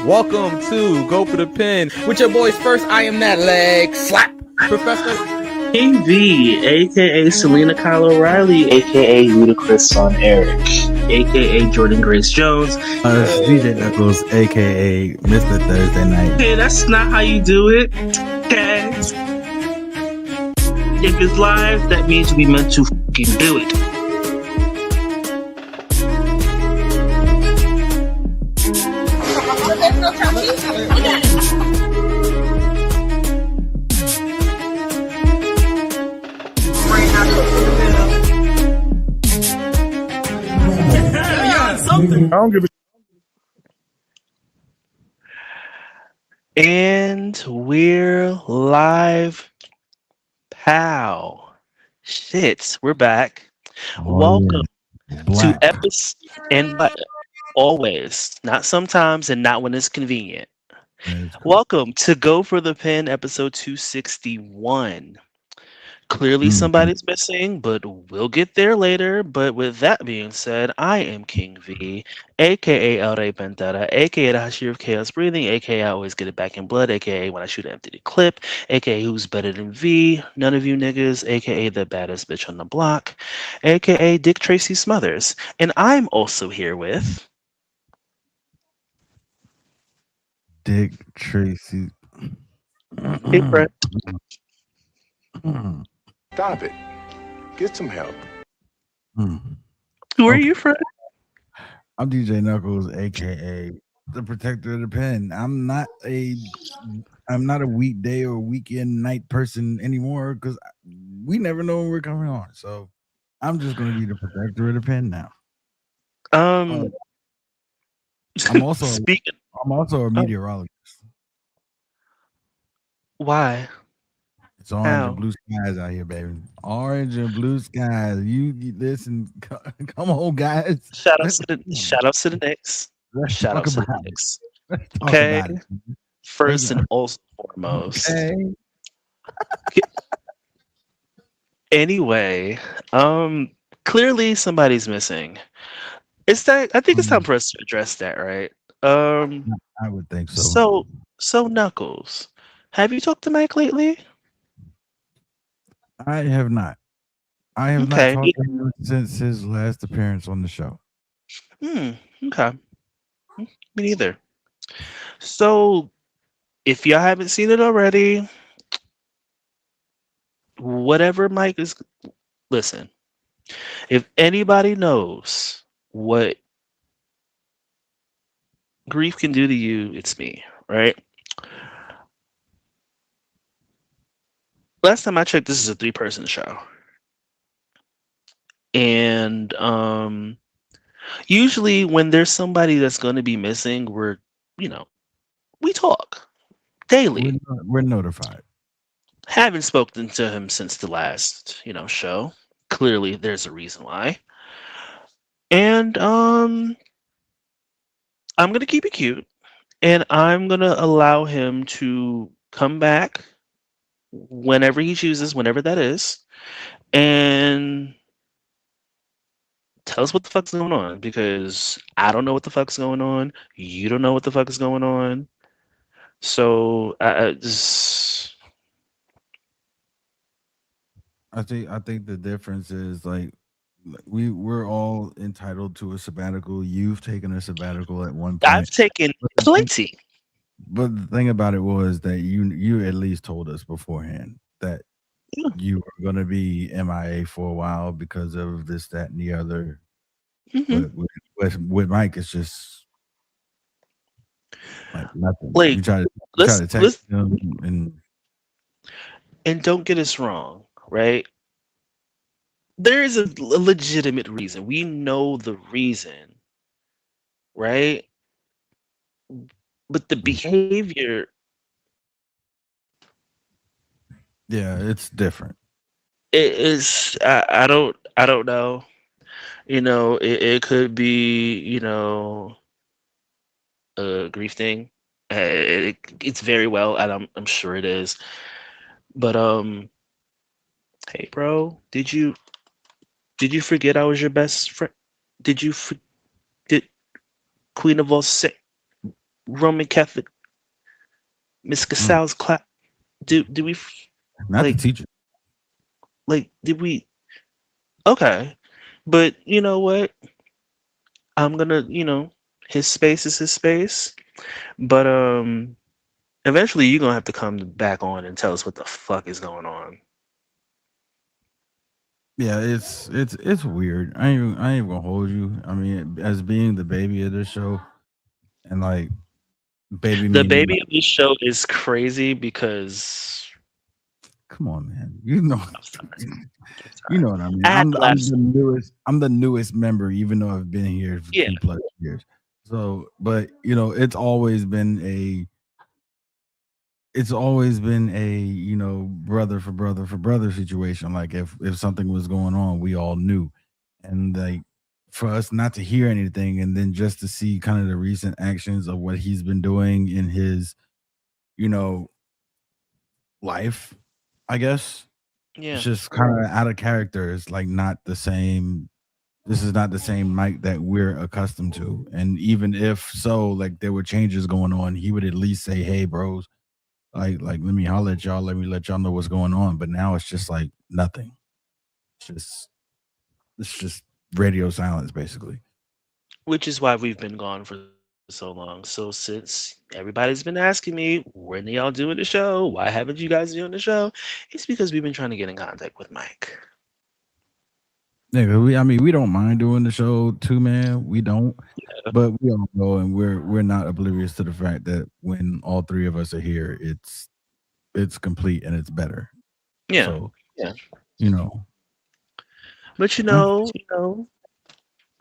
Welcome to Go for the Pin with your boys first. I am that leg slap professor. King V, aka Selena Kyle O'Reilly, aka Ludacris Son Eric, aka Jordan Grace Jones. It's DJ Knuckles, aka Mr. Thursday Night. Okay, that's not how you do it. Okay. If it's live, that means we meant to fucking do it. I don't give a And we're live, pal. Shit, we're back. Welcome to episode, and always, not sometimes, and not when it's convenient. Welcome to Go for the Pin, episode 261. Clearly somebody's missing, but we'll get there later. But with that being said, I am King V, aka El Rey Pantera, aka the Hashir of Chaos Breathing, aka I always get it back in blood, aka when I shoot an empty clip, aka who's better than V, none of you niggas, aka the baddest bitch on the block, aka Dick Tracy Smothers. And I'm also here with Dick Tracy. Hey Brett. Stop it. Get some help. Who are you, Fred? I'm DJ Knuckles, aka the Protector of the Pen. I'm not a weekday or weekend night person anymore because we never know when we're coming on. So I'm just going to be the Protector of the Pen now. I'm also a meteorologist. Why? It's orange and blue skies out here, baby. Orange and blue skies. You listen. Come on, guys. Shout out to the Knicks. Shout out to the Knicks. Okay. First and also foremost. Okay. Anyway, clearly somebody's missing. I think it's time for us to address that, right? I would think so. So Knuckles, have you talked to Mike lately? I have not. I have not talked to him since his last appearance on the show. Okay. Me neither. So, if y'all haven't seen it already, whatever Mike is... Listen, if anybody knows what grief can do to you, it's me, right? Last time I checked, this is a 3-person show. And usually when there's somebody that's going to be missing, we talk daily. We're notified. Haven't spoken to him since the last, show. Clearly there's a reason why. And I'm going to keep it cute. And I'm going to allow him to come back whenever he chooses, whenever that is, and tell us what the fuck's going on, because I don't know what the fuck's going on. You don't know what the fuck is going on. So I think the difference is like we're all entitled to a sabbatical. You've taken a sabbatical at one point. I've taken plenty. But the thing about it was that you at least told us beforehand that you were going to be MIA for a while because of this, that, and the other. But with Mike, it's just like nothing. Like, you try to text him and don't get us wrong, right? There is a legitimate reason. We know the reason, right? But the behavior, it's different. It is. I don't know. It could be a grief thing. It's very well, and I'm sure it is. But hey, bro, did you forget I was your best friend? Did Queen of all Roman Catholic Miss Mm. Casal's class. Do we Not the like teacher. did we? Okay, but you know what? I'm gonna his space is his space, but eventually you're gonna have to come back on and tell us what the fuck is going on. Yeah, it's weird. I ain't gonna hold you. I mean, as being the baby of this show, and like baby The meaning baby like, of this show is crazy because come on, man. You know, I'm sorry. I'm you sorry. know what I mean. I had to laugh. I'm the newest. I'm the newest member, even though I've been here for Yeah, 2+ years. So, but it's always been a brother for brother for brother situation. Like if something was going on, we all knew, and like for us not to hear anything and then just to see kind of the recent actions of what he's been doing in his you know life, I guess it's yeah. just kind of out of character. It's like not the same. This is not the same Mike that we're accustomed to. And even if so, like there were changes going on, he would at least say, "Hey, bros, like let me holler at y'all, let me let y'all know what's going on." But now it's just like nothing. It's just it's just radio silence basically. Which is why we've been gone for so long. So since everybody's been asking me when are y'all doing the show, why haven't you guys doing the show? It's because we've been trying to get in contact with Mike. Yeah, I mean we don't mind doing the show too, man. We don't. But we all know and we're not oblivious to the fact that when all three of us are here, it's complete and it's better. Yeah, So, yeah. you know, But I'm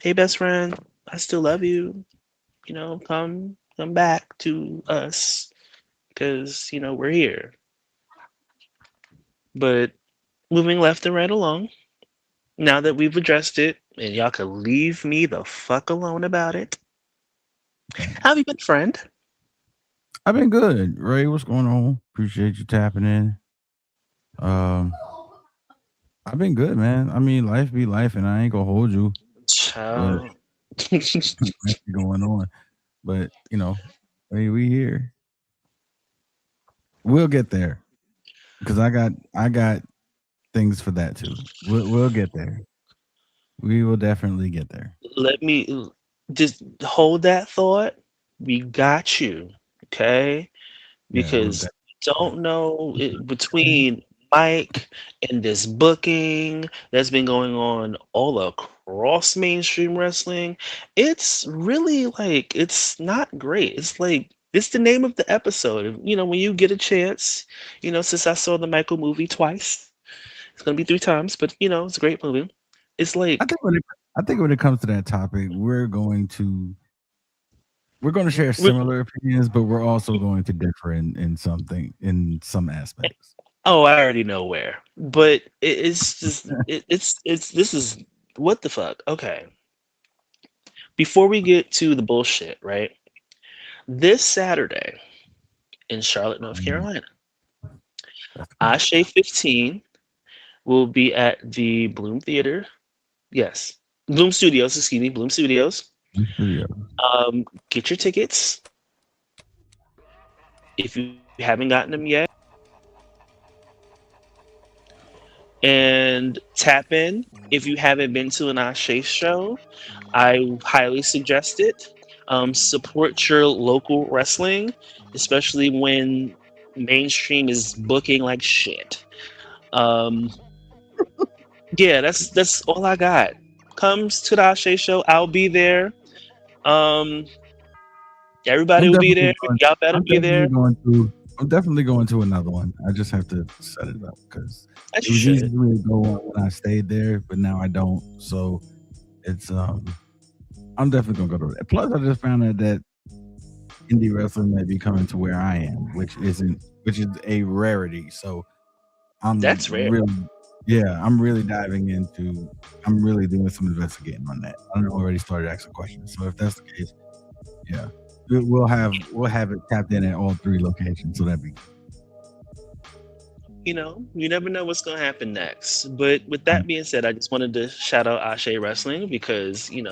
hey best friend, I still love you. Come back to us because we're here. But moving left and right along, now that we've addressed it, and y'all can leave me the fuck alone about it. How have you been, friend? I've been good. Ray, what's going on? Appreciate you tapping in. Um I've been good, man. I mean, life be life, and I ain't gonna hold you, but Ciao. life be going on. But hey, we here. We'll get there because I got things for that too. We'll get there. We will definitely get there. Let me just hold that thought. We got you, okay? Yeah, we'll Because don't know between Mike and this booking that's been going on all across mainstream wrestling, it's really like it's not great. It's like it's the name of the episode. When you get a chance, since I saw the Michael movie twice, it's gonna be three times, but it's a great movie. It's I like think when it comes to that topic, we're going to share we- similar opinions, but we're also going to differ in some aspects. oh, I already know where, but it's just it's this is what the fuck. Okay, before we get to the bullshit, right? This Saturday in Charlotte, North Carolina, That's correct. Ashe 15 will be at the Bloom Theater. Yes, Bloom Studios. Excuse me, Bloom Studios. Video. Get your tickets if you haven't gotten them yet, and tap in if you haven't been to an Ashe show. I highly suggest it. Support your local wrestling, especially when mainstream is booking like shit. Um, yeah, that's all I got. Comes to the Ashe show, I'll be there. Um, everybody I'm will be definitely there. going. Y'all better I'm be definitely there. going to. I'm definitely going to another one. I just have to set it up because As it you was easy should. for me to go on when I stayed there, but now I don't. So it's I'm definitely gonna go to it. Plus, I just found out that indie wrestling may be coming to where I am, which is a rarity. So I'm That's rare. really, yeah, I'm really diving into. I'm really doing some investigating on that. I already started asking questions. So if that's the case, yeah, we'll have it tapped in at all three locations. So that'd be You never know what's gonna happen next. But with that being said, I just wanted to shout out Ashe Wrestling because I'm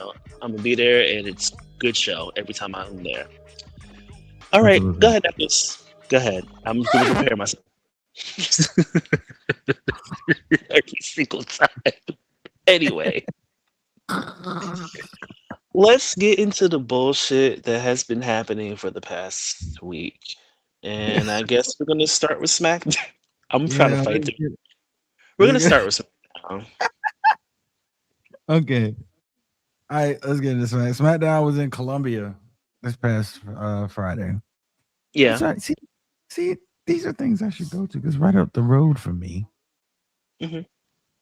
gonna be there and it's good show every time I'm there. All right, Absolutely. go ahead, Nicholas. Go ahead. I'm going to prepare myself. Every single time. Anyway, let's get into the bullshit that has been happening for the past week. And I guess we're going to start with SmackDown. I'm trying to Yeah. fight through. We're going to Let's start get, with SmackDown. okay. All right, let's get into Smack. SmackDown was in Columbia this past Friday. That's Yeah. right. See, these are things I should go to because right up the road from me. Hmm.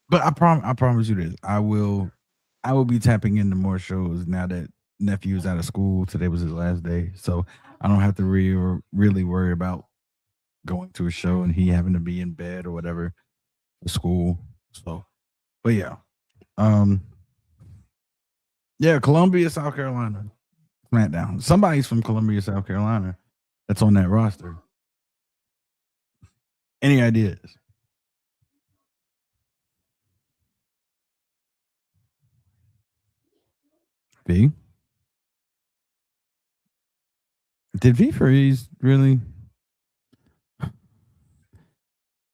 But I promise you this. I will be tapping into more shows now that nephew's out of school. Today was his last day, so I don't have to really worry about going to a show and he having to be in bed or whatever for school. So, but yeah, um, yeah, Columbia, South Carolina, SmackDown. Somebody's from Columbia, South Carolina, that's on that roster. Any ideas? V? Did V freeze really?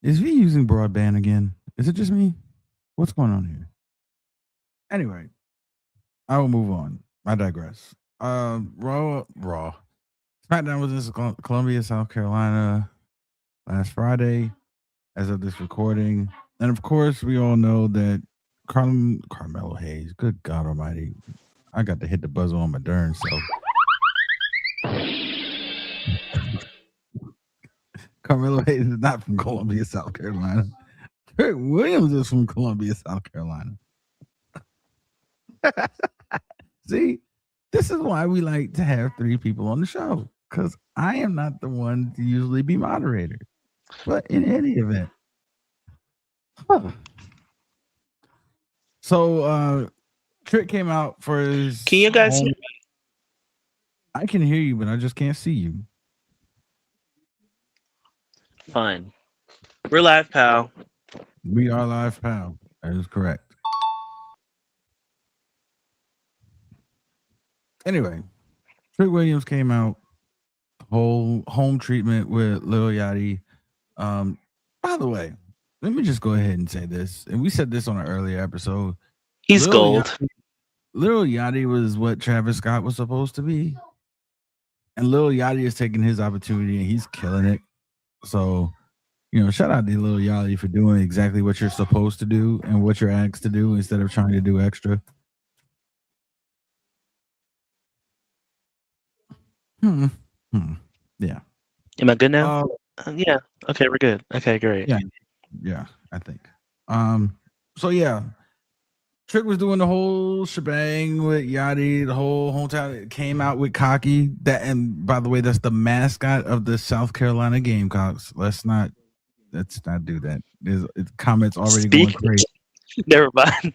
Is V using broadband again? Is it just me? What's going on here? Anyway, I will move on. I digress. Raw. SmackDown was in Columbia, South Carolina last Friday, as of this recording, and of course, we all know that Carmelo Hayes. Good God Almighty! I got to hit the buzzer on my darn self. Carmelo Hayes is not from Columbia, South Carolina. Trick Williams is from Columbia, South Carolina. See, this is why we like to have three people on the show because I am not the one to usually be moderator. But in any event, huh. So Trick came out for his Can you guys hear home. me? I can hear you, but I just can't see you. Fine. We're live, pal. We are live, pal. That is correct. Anyway, Trick Williams came out, whole home treatment with Lil Yachty. By the way, let me just go ahead and say this, and we said this on an earlier episode. He's Lil gold. Yachty, Lil Yachty was what Travis Scott was supposed to be, and Lil Yachty is taking his opportunity and he's killing it. So, shout out to Lil Yachty for doing exactly what you're supposed to do and what you're asked to do instead of trying to do extra. Hmm. Hmm. Yeah. Am I good now? Uh, Yeah. Okay, we're good. Okay, great. yeah. Yeah, I think. So yeah, Trick was doing the whole shebang with Yachty. The whole hometown came out with Cocky. That, and by the way, that's the mascot of the South Carolina Gamecocks. Let's not do that. It's comments already going Speak. crazy. Never mind.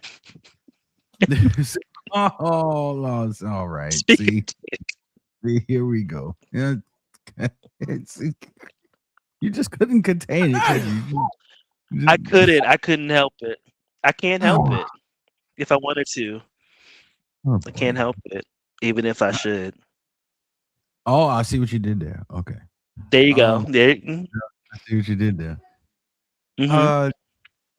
Oh, Lord, all right. Speak. See, here we go. Yeah, you just couldn't contain it, could you? I couldn't. I couldn't help it. I can't help Oh, it. If I wanted to, oh I boy. can't help it. Even if I should. Oh, I see what you did there. Okay. There you go. There. I see what you did there. Mm-hmm.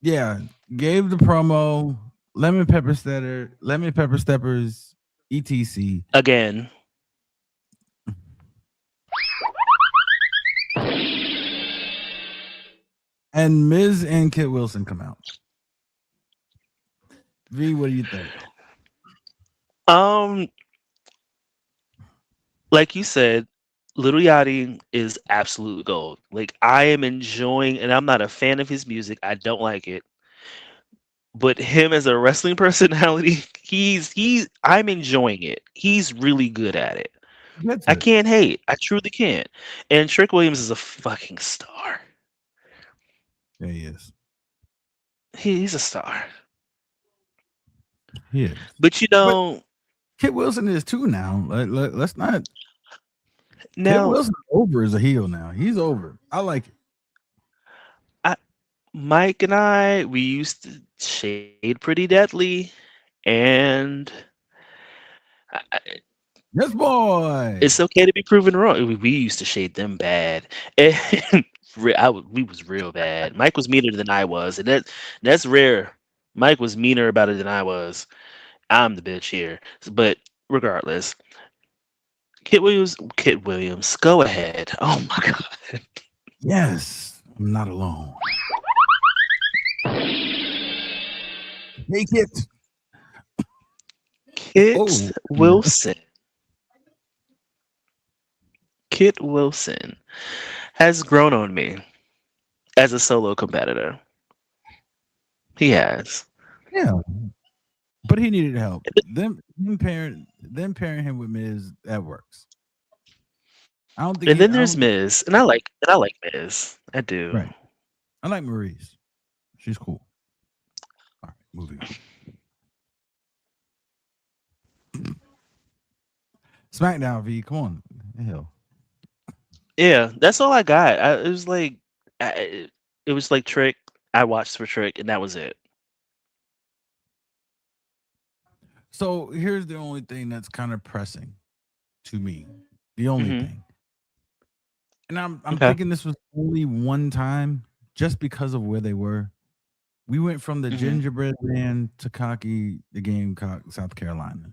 Yeah, gave the promo, lemon pepper steppers, etc. Again. And Miz and Kit Wilson come out. V, what do you think? Um, like you said, Little Yachty is absolute gold. Like I am enjoying, and I'm not a fan of his music. I don't like it. But him as a wrestling personality, I'm enjoying it. He's really good at it. That's I it. can't hate. I truly can't. And Trick Williams is a fucking star. Yeah, he is. He's a star. He is. But But Kit Wilson is too now. Let's not. Kit now Wilson over as a heel now. He's over. I like it. Mike and we used to shade pretty deadly, and I, Yes, boy. It's okay to be proven wrong. We used to shade them bad. And we was real bad. Mike was meaner than I was, and that's rare. Mike was meaner about it than I was. I'm the bitch here. But regardless, Kit Williams, go ahead. Oh my god. Yes, I'm not alone. Take it. Kit Oh, Wilson. Kit Wilson has grown on me as a solo competitor. He has. yeah, but he needed help. Them pairing him with Miz, that works. I don't think And he. then I there's don't think, Miz, and I like Miz. I do. right. I like Maurice. She's cool. All right, moving on. SmackDown V, come on, hell. Yeah, that's all I got. It was like Trick. I watched for Trick, and that was it. So here's the only thing that's kind of pressing to me. The only Hmm. thing, and I'm Okay. thinking this was only one time, just because of where they were. We went from the Hmm. gingerbread man to Cocky the Gamecock, South Carolina.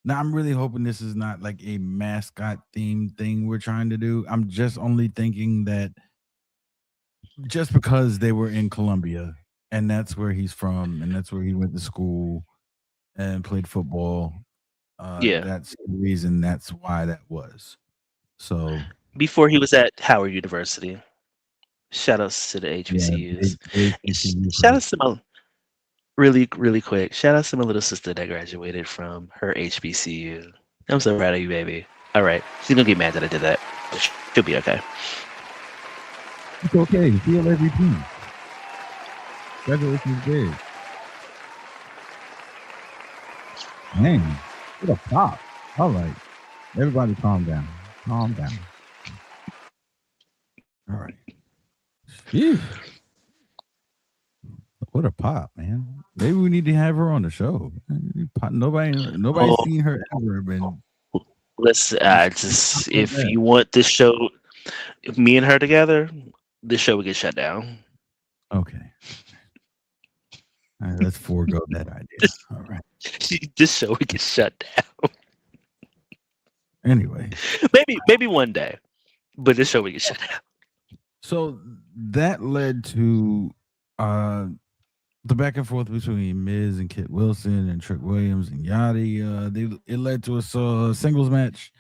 Now I'm really hoping this is not like a mascot themed thing we're trying to do. I'm just only thinking that just because they were in Columbia and that's where he's from and that's where he went to school and played football, Yeah. that's the reason that's why that was. So Before he was at Howard University. Shout outs to the yeah, HBCUs. HBCU Shout first. outs to my really quick. Shout outs to my little sister that graduated from her HBCU. I'm so proud of you, baby. All right, she's gonna get mad that I did that, but she'll be okay. It's okay. Feel every team. Congratulations, big. Man, what a pop. All right. Everybody calm down. Calm down. All right. Phew. What a pop, man. Maybe we need to have her on the show. Nobody's Oh, seen her ever been. listen, just if you want this show, me and her together, this show would get shut down. Okay. All right, let's forego that idea. This, All right. this show would get shut down. Anyway, Maybe one day, but this show would get shut down. so that led to the back and forth between Miz and Kit Wilson and Trick Williams and Yachty. It led to a singles match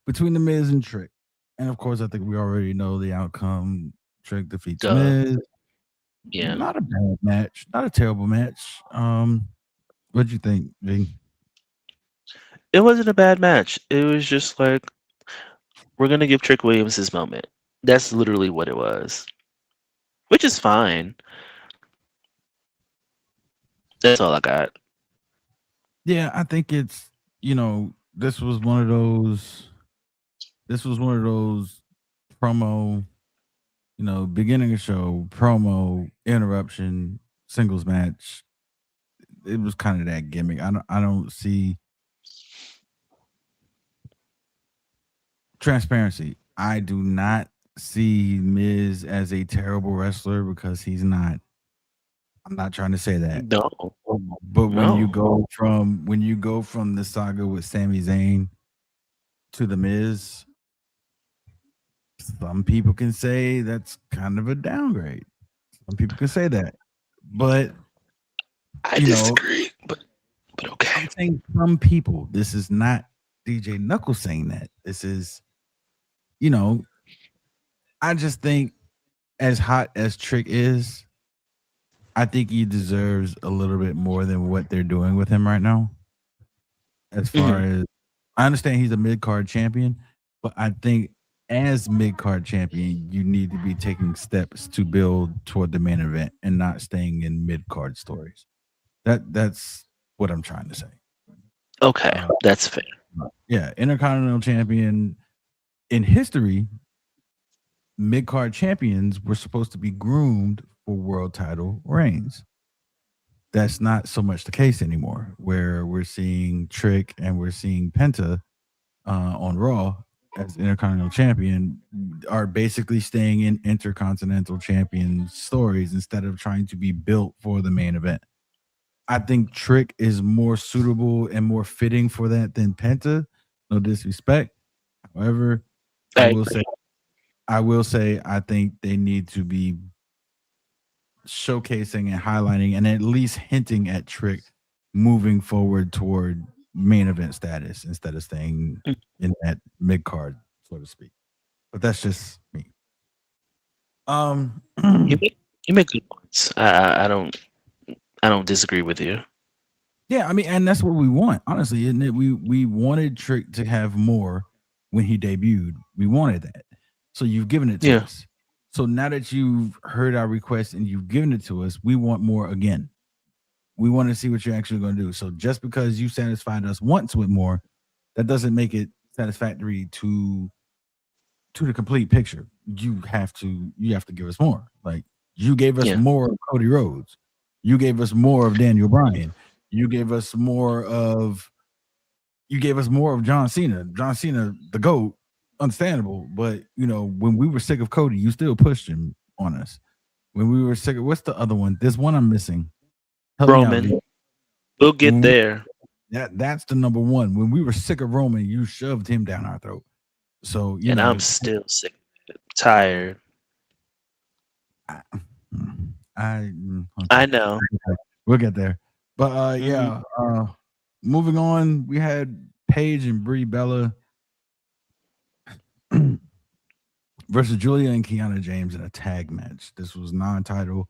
between the Miz and Trick. And of course, I think we already know the outcome. Trick defeats Duh. Miz. Yeah. Not a bad match. Not a terrible match. What'd you think, V? It wasn't a bad match. It was just like we're gonna give Trick Williams his moment. That's literally what it was, which is fine. That's all I got. Yeah, I think it's this was one of those promo, beginning of show, promo, interruption, singles match. It was kind of that gimmick. I don't see transparency. I do not see Miz as a terrible wrestler because he's not. I'm not trying to say that. No, But when you no. go from the saga with Sami Zayn to the Miz, some people can say that's kind of a downgrade. Some people can say that. But I disagree. But okay. I'm saying some people. This is not DJ Knuckles saying that. This is, I just think as hot as Trick is, I think he deserves a little bit more than what they're doing with him right now. As far as I understand he's a mid-card champion, but I think as mid-card champion, you need to be taking steps to build toward the main event and not staying in mid-card stories. That's what I'm trying to say. Okay, that's fair. Yeah, Intercontinental champion in history, mid-card champions were supposed to be groomed for world title reigns. That's not so much the case anymore, where we're seeing Trick and we're seeing Penta on Raw as Intercontinental Champion are basically staying in Intercontinental Champion stories instead of trying to be built for the main event. I think Trick is more suitable and more fitting for that than Penta. No disrespect. However, I will say I think they need to be showcasing and highlighting and at least hinting at Trick moving forward toward main event status instead of staying in that mid card, so to speak. But that's just me. You make good points. I don't disagree with you. Yeah, I mean, and that's what we want, honestly, isn't it? We wanted Trick to have more when he debuted. We wanted that. So you've given it to us. So now that you've heard our request and you've given it to us, we want more again. We want to see what you're actually going to do. So just because you satisfied us once with more, that doesn't make it satisfactory to the complete picture. You have to give us more. Like you gave us more of Cody Rhodes. You gave us more of Daniel Bryan. You gave us more of John Cena. John Cena, the GOAT, understandable. But when we were sick of Cody, you still pushed him on us. When we were sick of what's the other one? There's one I'm missing. Help Roman. We'll get there. That's the number one. When we were sick of Roman, you shoved him down our throat. So I'm still sick, tired. I know. We'll get there. But moving on, we had Paige and Brie Bella versus Julia and Kiana James in a tag match. This was non-title.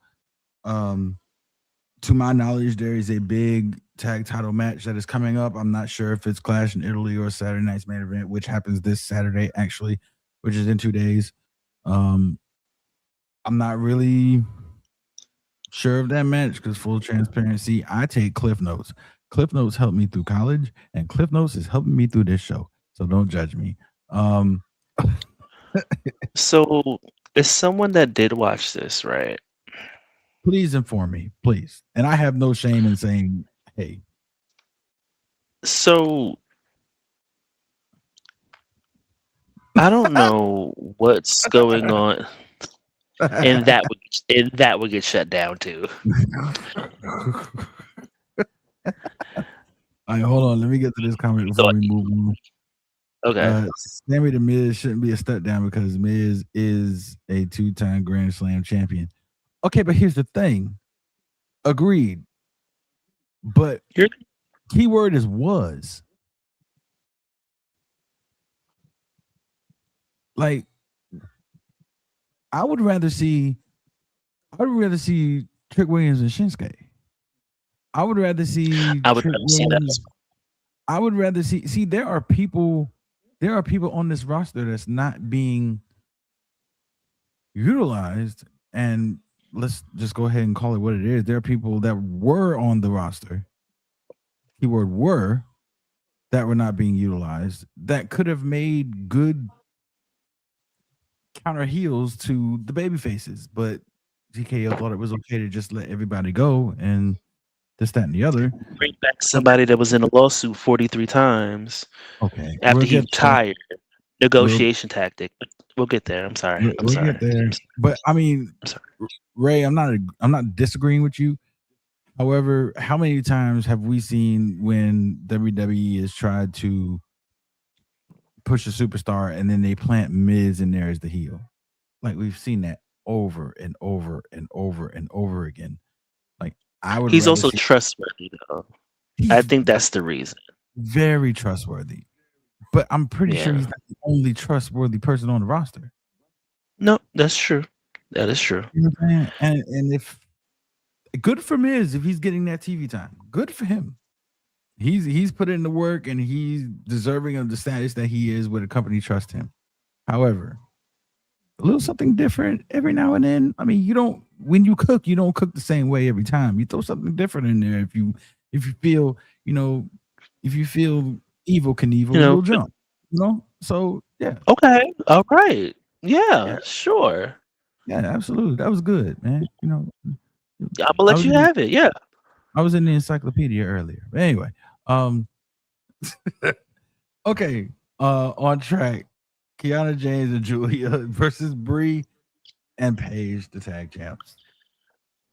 To my knowledge, there is a big tag title match that is coming up. I'm not sure if it's Clash in Italy or Saturday Night's Main Event, which happens this Saturday, actually, which is in 2 days. I'm not really sure of that match because full transparency, I take Cliff Notes. Cliff Notes helped me through college, and Cliff Notes is helping me through this show. So don't judge me. So, as someone that did watch this, right? Please inform me, please. And I have no shame in saying, hey. So, I don't know what's going on. And that would get shut down too. All right, hold on. Let me get to this comment before we move on. Okay. Sammy the Miz shouldn't be a step down because Miz is a 2-time Grand Slam champion. Okay, but here's the thing. Agreed. But keyword is was. Like, I would rather see Trick Williams and Shinsuke. I would rather see that. I would rather see there are people on this roster that's not being utilized, and let's just go ahead and call it what it is. There are people that were on the roster, keyword were, that were not being utilized that could have made good counter heels to the baby faces, but TKO thought it was okay to just let everybody go and this, that, and the other. Bring back somebody that was in a lawsuit 43 times. Okay. After he retired. Negotiation tactic. We'll get there. I'm sorry. We'll get there. But I mean, Ray, I'm not disagreeing with you. However, how many times have we seen when WWE has tried to push a superstar and then they plant Miz in there as the heel? Like, we've seen that over and over and over and over again. Like, he's also trustworthy though. I think that's the reason. Very trustworthy. But I'm pretty sure he's not the only trustworthy person on the roster. No, that's true. That is true. You know what I'm saying? And if good for Miz if he's getting that TV time. Good for him. He's put in the work and he's deserving of the status that he is where the company trusts him. However, a little something different every now and then. I mean, when you cook the same way every time. You throw something different in there if you feel, if you feel Evil Knievel, you'll jump. So yeah. Okay. All right. Yeah. Sure. Yeah, absolutely. That was good, man. I'm gonna let you have it. Yeah. I was in the encyclopedia earlier. But anyway, okay. On track, Kiana James and Julia versus Bree and Paige, the tag champs.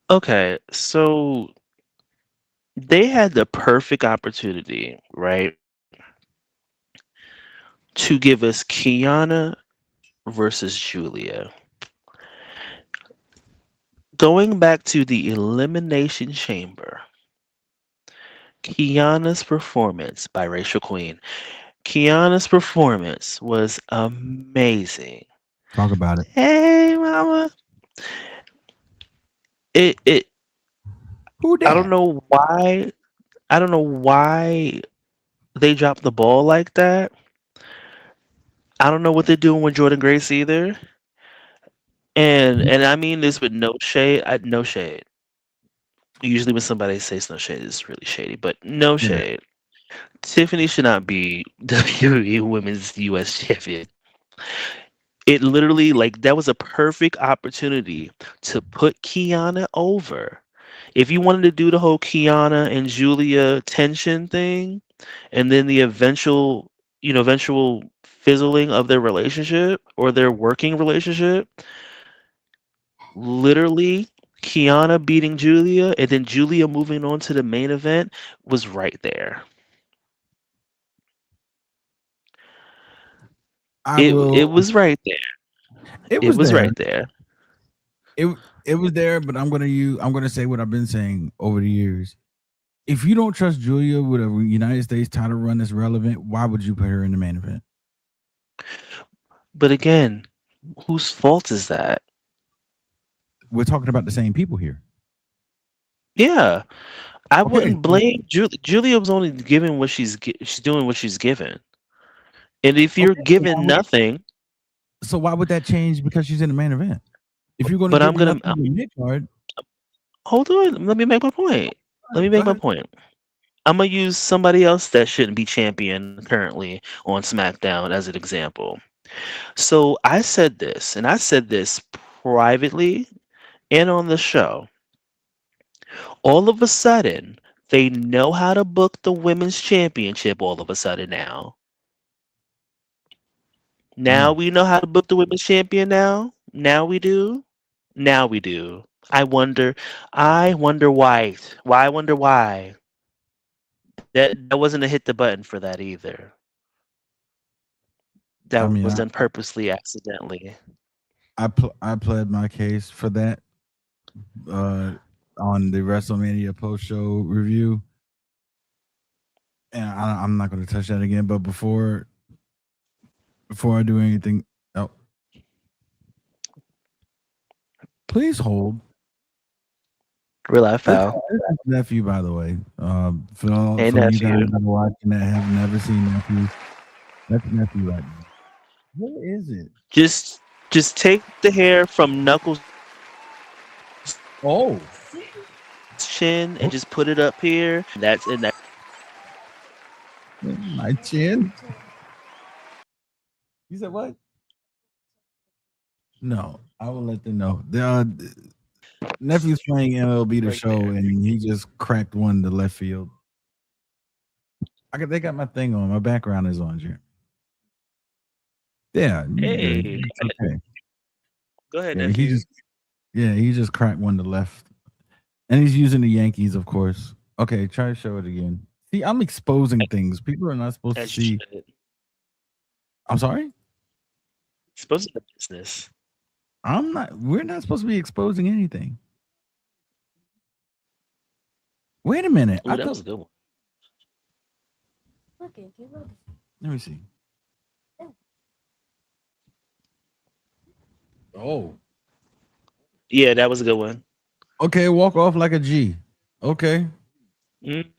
Okay, so they had the perfect opportunity, right, to give us Kiana versus Julia. Going back to the Elimination Chamber, Kiana's performance by Rachel Queen. Kiana's performance was amazing. Talk about it. Hey, mama. It Who I don't that? know why. I don't know why they dropped the ball like that. I don't know what they're doing with Jordan Grace either. And I mean this with no shade. No shade. Usually when somebody says no shade, it's really shady. But no Yeah. shade. Tiffany should not be WWE Women's U.S. Champion. It literally, like, that was a perfect opportunity to put Kiana over. If you wanted to do the whole Kiana and Julia tension thing, and then the eventual fizzling of their relationship or their working relationship, literally Kiana beating Julia and then Julia moving on to the main event was right there. I It will. was right there. It It was was there. right there. It was there, but I'm gonna say what I've been saying over the years. If you don't trust Julia with a United States title run that's relevant, why would you put her in the main event? But again, whose fault is that? We're talking about the same people here. Yeah, I Okay, wouldn't blame Julia. Was only giving what she's doing what she's given. And if you're okay. given nothing, So why would that change because she's in the main event? If you're going to but give I'm her gonna nothing in the mid card, hold on. Let me make my point. Let me go make my ahead. point. I'm gonna use somebody else that shouldn't be champion currently on SmackDown as an example. So I said this, and I said this privately and on the show. All of a sudden, they know how to book the women's championship. All of a sudden now. Now Mm. we know how to book the women's champion now. Now we do. Now we do. I wonder why. Why I wonder why. That wasn't a hit the button for that either. I That was mean, done purposely, accidentally. I pled my case for that uh, on the WrestleMania post show review, and I'm not going to touch that again. But before I do anything, oh, please hold. Real life That's foul. nephew, by the way. Hey For you guys nephew. that are watching that have never seen nephew, that's nephew right now. What is it? Just take the hair from Knuckles' Oh, chin and just put it up here. That my chin. You said what? No, I will let them know. The nephew's playing MLB the right show, there. and he just cracked one to left field. They got my thing on. My background is on here. Yeah, you good. Hey, It's okay. go ahead, Yeah, nephew. he just cracked one to left, and he's using the Yankees, of course. Okay, try to show it again. See, I'm exposing things. People are not supposed to As you see. should. I'm sorry. Supposed to be business. I'm not. We're not supposed to be exposing anything. Wait a minute. Ooh, that was a good one. Let me see. Oh. Yeah, that was a good one. Okay, walk off like a G. Okay. Mm.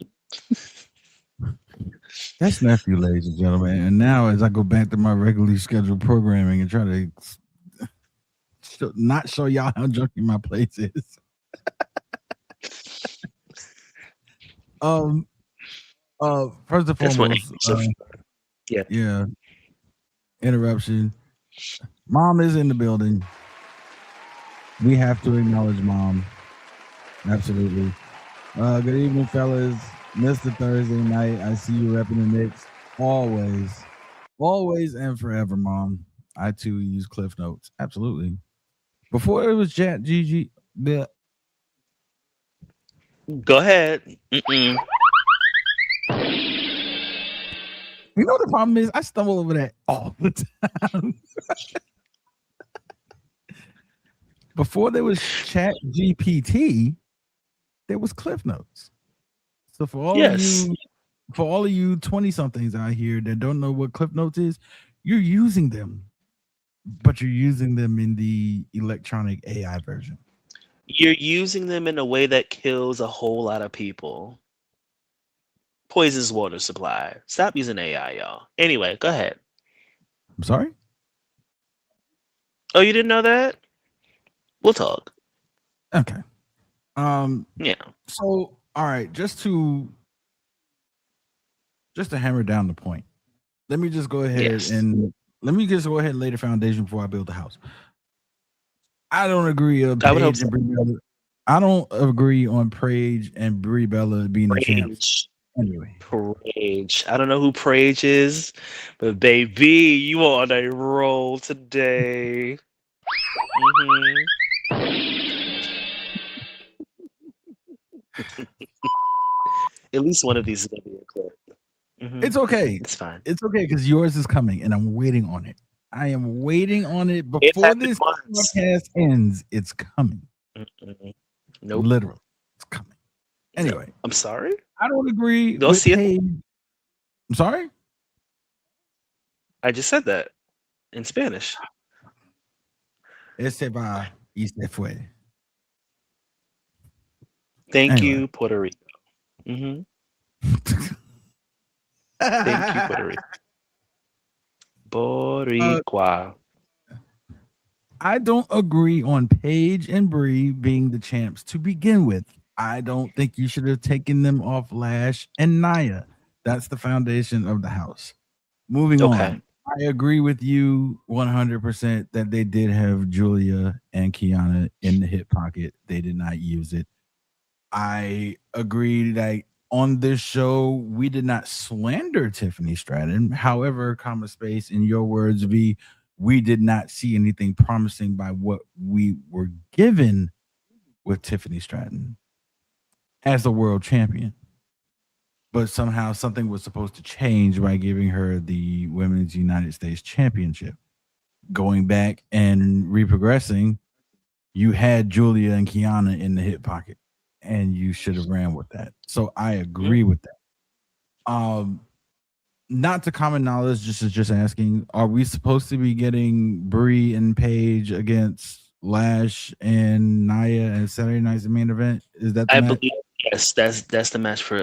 That's nephew, ladies and gentlemen. And now, as I go back to my regularly scheduled programming and try to not show y'all how junky my place is. First and That's what foremost, yeah. yeah, interruption. Mom is in the building. We have to acknowledge mom. Absolutely. Good evening, fellas. Mr. Thursday night. I see you repping the Knicks always. Always and forever, Mom. I too use Cliff Notes. Absolutely. Before it was Chat GG. The Go ahead. Mm-mm. You know the problem is I stumble over that all the time. Before there was Chat GPT, there was Cliff Notes. So Yes. for all of you 20 somethings out here that don't know what Cliff Notes is, you're using them, but you're using them in the electronic AI version. You're using them in a way that kills a whole lot of people. Poisons water supply. Stop using AI, y'all. Anyway, go ahead. I'm sorry? Oh, you didn't know that? We'll talk. Okay. Um Yeah. so all right, just to hammer down the point. Let me just go ahead Yes. and lay the foundation before I build the house. I don't agree on I would hope Paige so. and Brie Bella. I don't agree on Paige and Brie Bella being the champs. Rage. Anyway, Rage. I don't know who Prage is, but baby, you on a roll today. Hmm. At least one of these is gonna be a clip. Hmm. it's okay. It's fine. It's okay because yours is coming, and I'm waiting on it. I am waiting on it It's before happened this once. podcast ends. It's coming. Mm-mm. Nope. Literally, it's coming. No. Anyway, I'm sorry. I don't agree Don't with see it. Paige. I'm sorry. I just said that in Spanish. Ese va y se fue. Thank Anyway. you, Puerto Rico. Hmm. Thank you, Puerto Rico. Boricua. I don't agree on Paige and Brie being the champs to begin with. I don't think you should have taken them off Lash and Naya. That's the foundation of the house. Moving Okay. on. I agree with you 100% that they did have Julia and Kiana in the hip pocket. They did not use it. I agree that on this show, we did not slander Tiffany Stratton. However, comma space, in your words, we did not see anything promising by what we were given with Tiffany Stratton as the world champion. But somehow something was supposed to change by giving her the Women's United States Championship. Going back and reprogressing, you had Julia and Kiana in the hip pocket, and you should have ran with that. So I agree with that. Not to common knowledge, just asking, are we supposed to be getting Brie and Paige against Lash and Naya and Saturday night's main event? Is that the I match? believe yes, that's the match for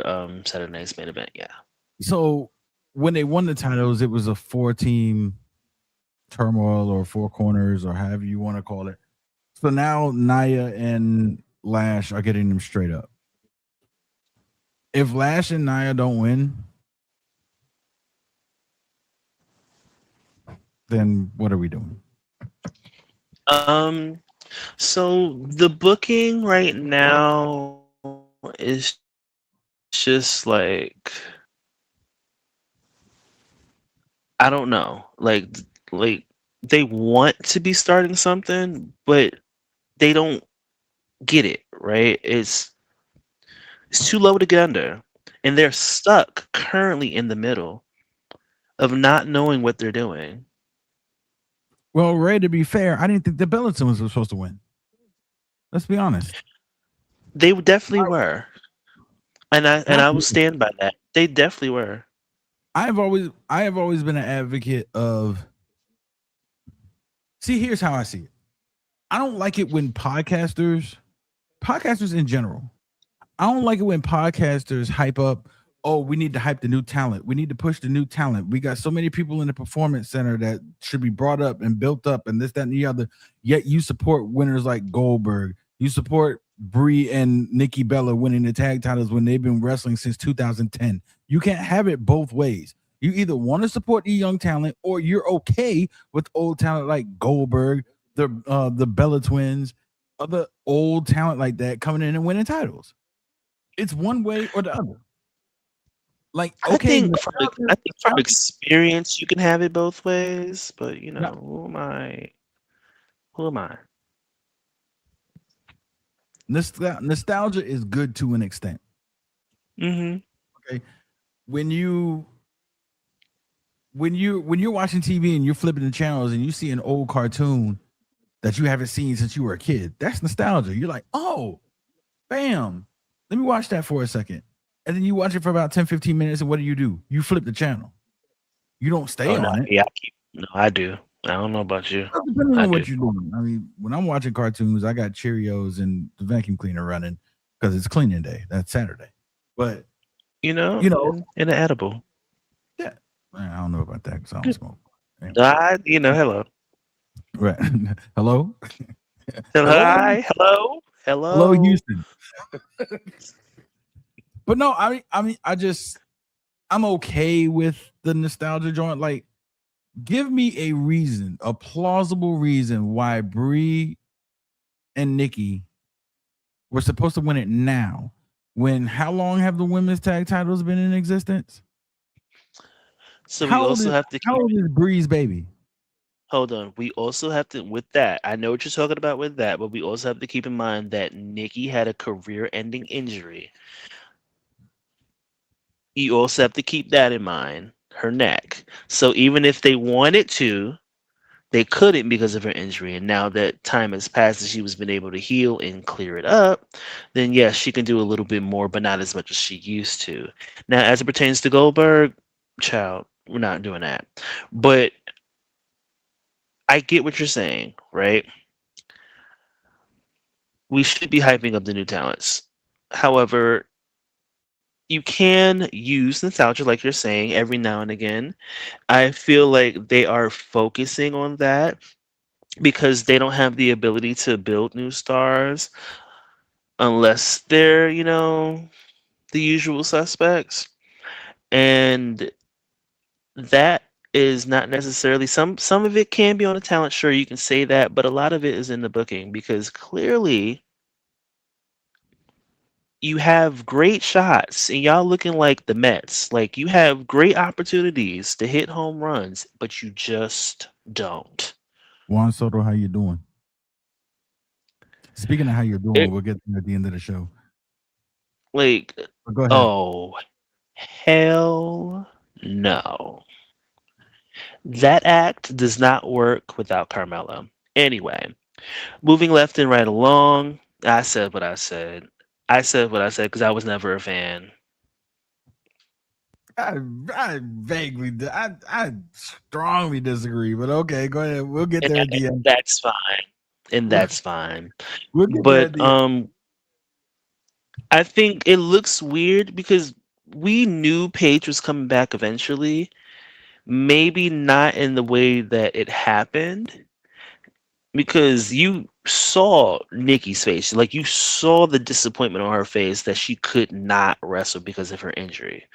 Saturday night's main event. Yeah. So when they won the titles, it was a 4-team turmoil or four corners or however you want to call it. So now Naya and Lash are getting them straight up. If Lash and Naya don't win, then what are we doing? So the booking right now is just like I don't know. Like they want to be starting something, but they don't get it, right? It's too low to get under. And they're stuck currently in the middle of not knowing what they're doing. Well, Ray, to be fair, I didn't think the Bellatons were supposed to win. Let's be honest. They definitely were. And I will Absolutely. stand by that. They definitely were. I have always been an advocate of. See, here's how I see it. I don't like it when podcasters in general, I don't like it when podcasters hype up, oh, we need to hype the new talent. We need to push the new talent. We got so many people in the performance center that should be brought up and built up and this, that, and the other. Yet you support winners like Goldberg. You support Brie and Nikki Bella winning the tag titles when they've been wrestling since 2010. You can't have it both ways. You either want to support the young talent or you're okay with old talent like Goldberg, the Bella twins, other old talent like that coming in and winning titles. It's one way or the other. Like, I okay, think nostalgia, from experience you can have it both ways, but you no, know, who am I? Who am I? nostalgia is good to an extent. Mm-hmm. Okay, when you when you're watching TV and you're flipping the channels and you see an old cartoon that you haven't seen since you were a kid, that's nostalgia. You're like, oh, bam, let me watch that for a second. And then you watch it for about 10, 15 minutes, and what do? You flip the channel. You don't stay Oh no, on it. yeah, no, I do. I don't know about you. Depending I on do. what you're doing. I mean, when I'm watching cartoons, I got Cheerios and the vacuum cleaner running because it's cleaning day. That's Saturday. But You know, you know, in an edible. yeah, I don't know about that because I don't smoke. Anyway. Hello. Right. Hello? Hello? Hi, hello, Hello, hello. Houston. But no, I'm okay with the nostalgia joint. Like, give me a reason, a plausible reason why Bree and Nikki were supposed to win it now. When how long have the women's tag titles been in existence? So we also have to How keep. old is Bree's baby? Hold on. We also have to, with that, I know what you're talking about with that, but we also have to keep in mind that Nikki had a career-ending injury. You also have to keep that in mind. Her neck. So even if they wanted to, they couldn't because of her injury. And now that time has passed and she was been able to heal and clear it up, then yes, she can do a little bit more, but not as much as she used to. Now, as it pertains to Goldberg, child, we're not doing that. But I get what you're saying, right? We should be hyping up the new talents. However, you can use nostalgia, like you're saying, every now and again. I feel like they are focusing on that because they don't have the ability to build new stars unless they're, the usual suspects. And that is not necessarily some of it can be on the talent, sure you can say that, but a lot of it is in the booking because clearly you have great shots and y'all looking like the Mets. Like you have great opportunities to hit home runs, but you just don't. Juan Soto, how you doing? Speaking of how you're doing, It we'll get there at the end of the show. like But go ahead. oh hell no. That act does not work without Carmelo. Anyway, moving left and right along, I said what I said. I said what I said because I was never a fan. I vaguely, I strongly disagree, but okay, go ahead. We'll get there at the end. That's fine. And We'll, that's fine. we'll get there at But the end. I think it looks weird because we knew Paige was coming back eventually. Maybe not in the way that it happened, because you saw Nikki's face. Like you saw the disappointment on her face that she could not wrestle because of her injury.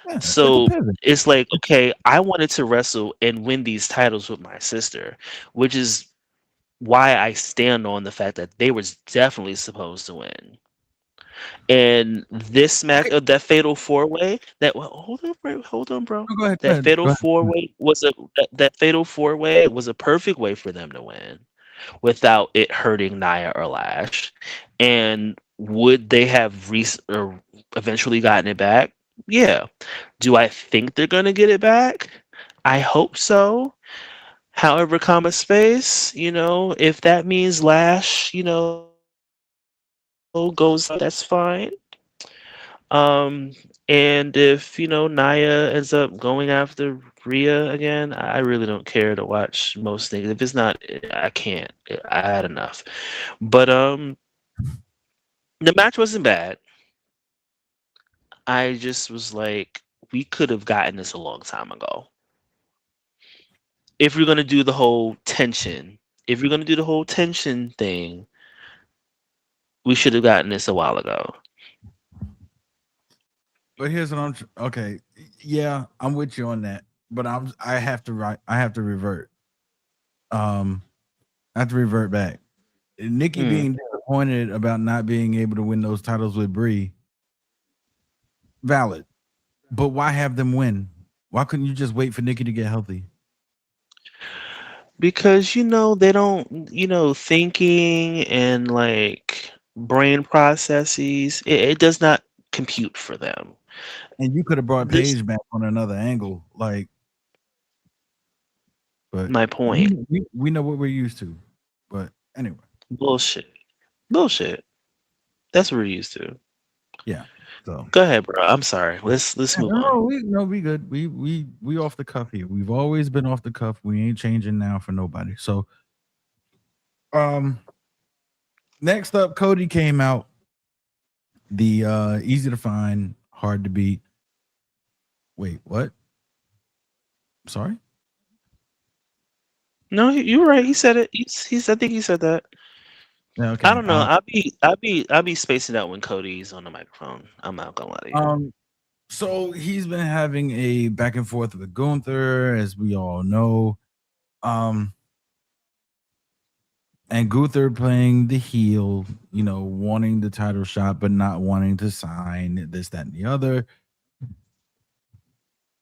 Yeah, it's a So pivot. it's like, okay, I wanted to wrestle and win these titles with my sister, which is why I stand on the fact that they was definitely supposed to win. And this match, Okay, that fatal four way, hold on, bro. no, go ahead, go That ahead, fatal go ahead. four way was that fatal four way was a perfect way for them to win without it hurting Nia or Lash. And would they have or eventually gotten it back? Yeah. Do I think they're gonna get it back? I hope so. However, comma space, if that means Lash, goes out, that's fine. And if Naya ends up going after Rhea again, I really don't care to watch most things. If it's not, I can't. I had enough. But the match wasn't bad. I just was like, we could have gotten this a long time ago. If we're gonna do the whole tension, if we're gonna do the whole tension thing, we should have gotten this a while ago. But here's what okay. Yeah, I'm with you on that, but I have to I have to revert. Um, I have to revert back. Nikki Mm. being disappointed about not being able to win those titles with Brie, valid. But why have them win? Why couldn't you just wait for Nikki to get healthy? Because they don't, thinking and like brain processes, it does not compute for them. And you could have brought This Paige back on another angle, like. But my point. we know what we're used to. But anyway, Bullshit. Bullshit. That's what we're used to. yeah. So Go ahead, bro. I'm sorry. Let's yeah, move on. we good. We off the cuff here. We've always been off the cuff. We ain't changing now for nobody. So next up, Cody came out. The easy to find, hard to beat. Wait, what? Sorry? No, you were right. He said it. I think he said that. Yeah, okay. I don't know. I'll be spacing out when Cody's on the microphone. I'm not gonna lie to you. So he's been having a back and forth with Gunther, as we all know. And Gunther playing the heel, wanting the title shot, but not wanting to sign this, that, and the other.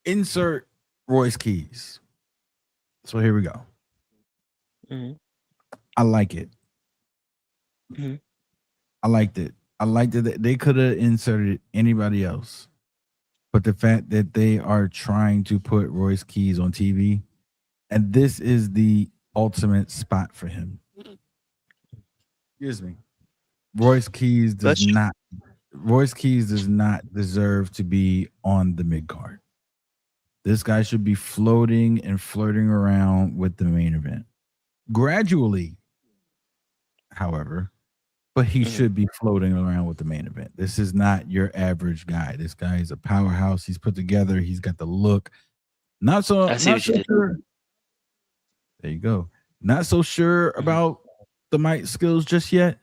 Insert Royce Keys. So here we go. Mhm. I like it. Mhm. I liked it. I liked it. They could have inserted anybody else. But the fact that they are trying to put Royce Keys on TV, and this is the ultimate spot for him. Excuse me. Royce Keys does That's true. not deserve to be on the mid card. This guy should be floating and flirting around with the main event. Gradually, however, but he should be floating around with the main event. This is not your average guy. This guy is a powerhouse. He's put together. He's got the look. Not so sure. There you go. Not so sure about the mic skills just yet.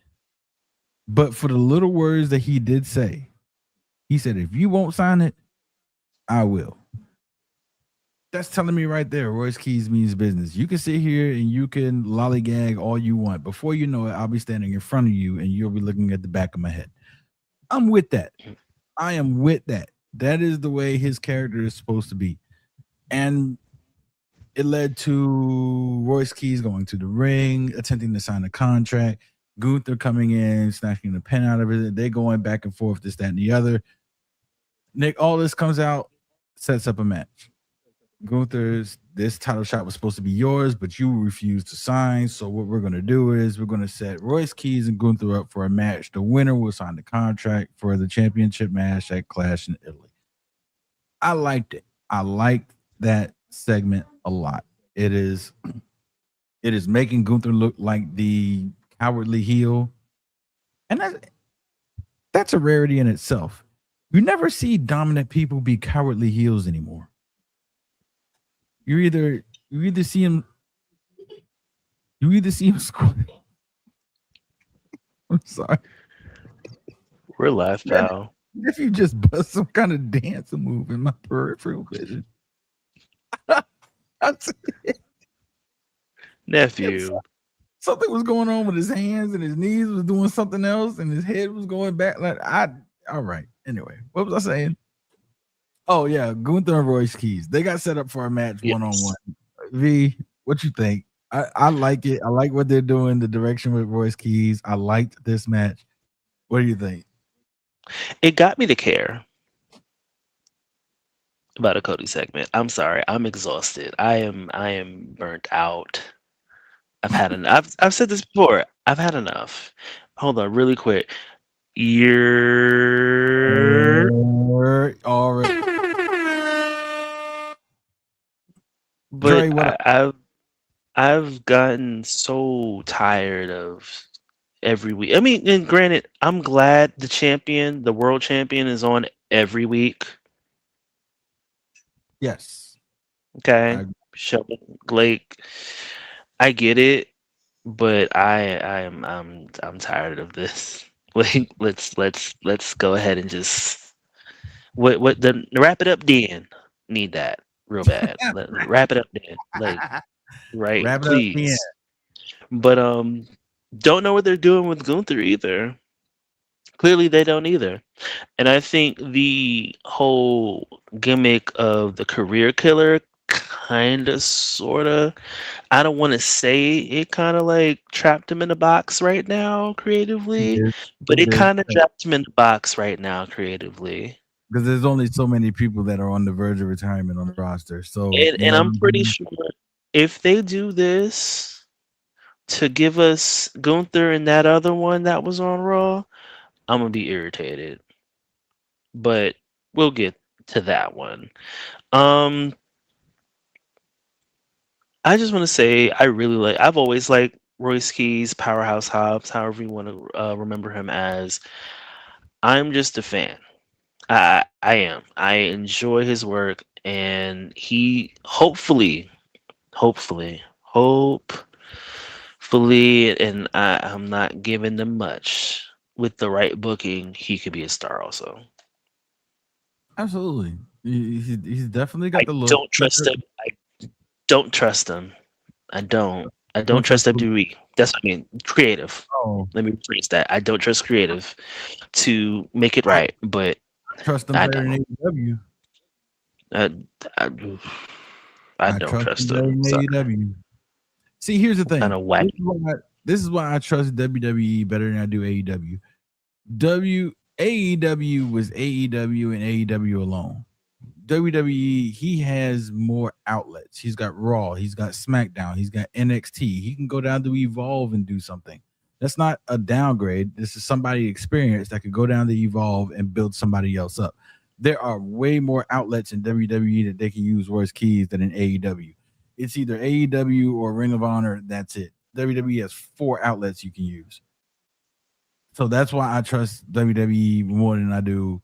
But for the little words that he did say, he said, if you won't sign it, I will. That's telling me right there, Royce Keys means business. You can sit here and you can lollygag all you want. Before you know it, I'll be standing in front of you and you'll be looking at the back of my head. I'm with that. I am with that. That is the way his character is supposed to be. And it led to Royce Keys going to the ring, attempting to sign a contract. Gunther coming in, snatching the pen out of it. They going back and forth, this, that, and the other. Nick, all this comes out, sets up a match. Gunther's, this title shot was supposed to be yours, but you refused to sign. So what we're going to do is we're going to set Royce Keys and Gunther up for a match. The winner will sign the contract for the championship match at Clash in Italy. I liked it. I liked that segment a lot. It is making Gunther look like the cowardly heel. And that's a rarity in itself. You never see dominant people be cowardly heels anymore. You either see him squat. I'm sorry. We're live, pal. If you just bust some kind of dance move in my peripheral vision. Nephew. Something was going on with his hands and his knees was doing something else and his head was going back. All right. Anyway, what was I saying? Oh yeah, Gunther and Royce Keys. They got set up for a match one-on-one. V, what you think? I like it. I like what they're doing, the direction with Royce Keys. I liked this match. What do you think? It got me to care about a Cody segment. I'm sorry. I'm exhausted. I am burnt out. I've had enough. I've said this before. I've had enough. Hold on, really quick. You're all right. But Dre, I've gotten so tired of every week. I mean, and granted, I'm glad the world champion, is on every week. Yes. Okay. Like, I get it, but I'm tired of this. Like, let's go ahead and just wrap it up, Dan. Need that real bad. Wrap it up, Dan. Like, right, wrap it please. up, Dan. But don't know what they're doing with Gunther either. Clearly, they don't either. And I think the whole gimmick of the career killer kind of, sort of, I don't want to say it kind of like trapped him in a box right now creatively, It but it is kind of trapped him in the box right now creatively. because there's only so many people that are on the verge of retirement on the roster. So And I'm pretty sure if they do this to give us Gunther and that other one that was on Raw, I'm gonna be irritated. But we'll get to that one. Um, I just want to say I really like. I've always liked Royce Keys, Powerhouse Hobbs, however you want to remember him as. I'm just a fan. I am. I enjoy his work, and he hopefully, and I'm not giving them much. With the right booking, he could be a star also. absolutely, he's definitely I got the look. don't trust him. I don't trust him. I don't. I don't Don't trust trust him. WWE. That's what I mean. Creative. Oh, Let me rephrase that. I don't trust creative to make it right, but trust them I better than don't. AEW. I, I, I I don't trust them trust better them. than Sorry. AEW. See, here's the Kind thing. of whack. This is why I trust WWE better than I do AEW. AEW was AEW and AEW alone. WWE, he has more outlets. He's got Raw, he's got SmackDown, he's got NXT. He can go down to Evolve and do something. That's not a downgrade. This is somebody experienced that could go down to Evolve and build somebody else up. There are way more outlets in WWE that they can use Royce Keys than in AEW. It's either AEW or Ring of Honor. That's it. WWE has 4 outlets you can use. So that's why I trust WWE more than I do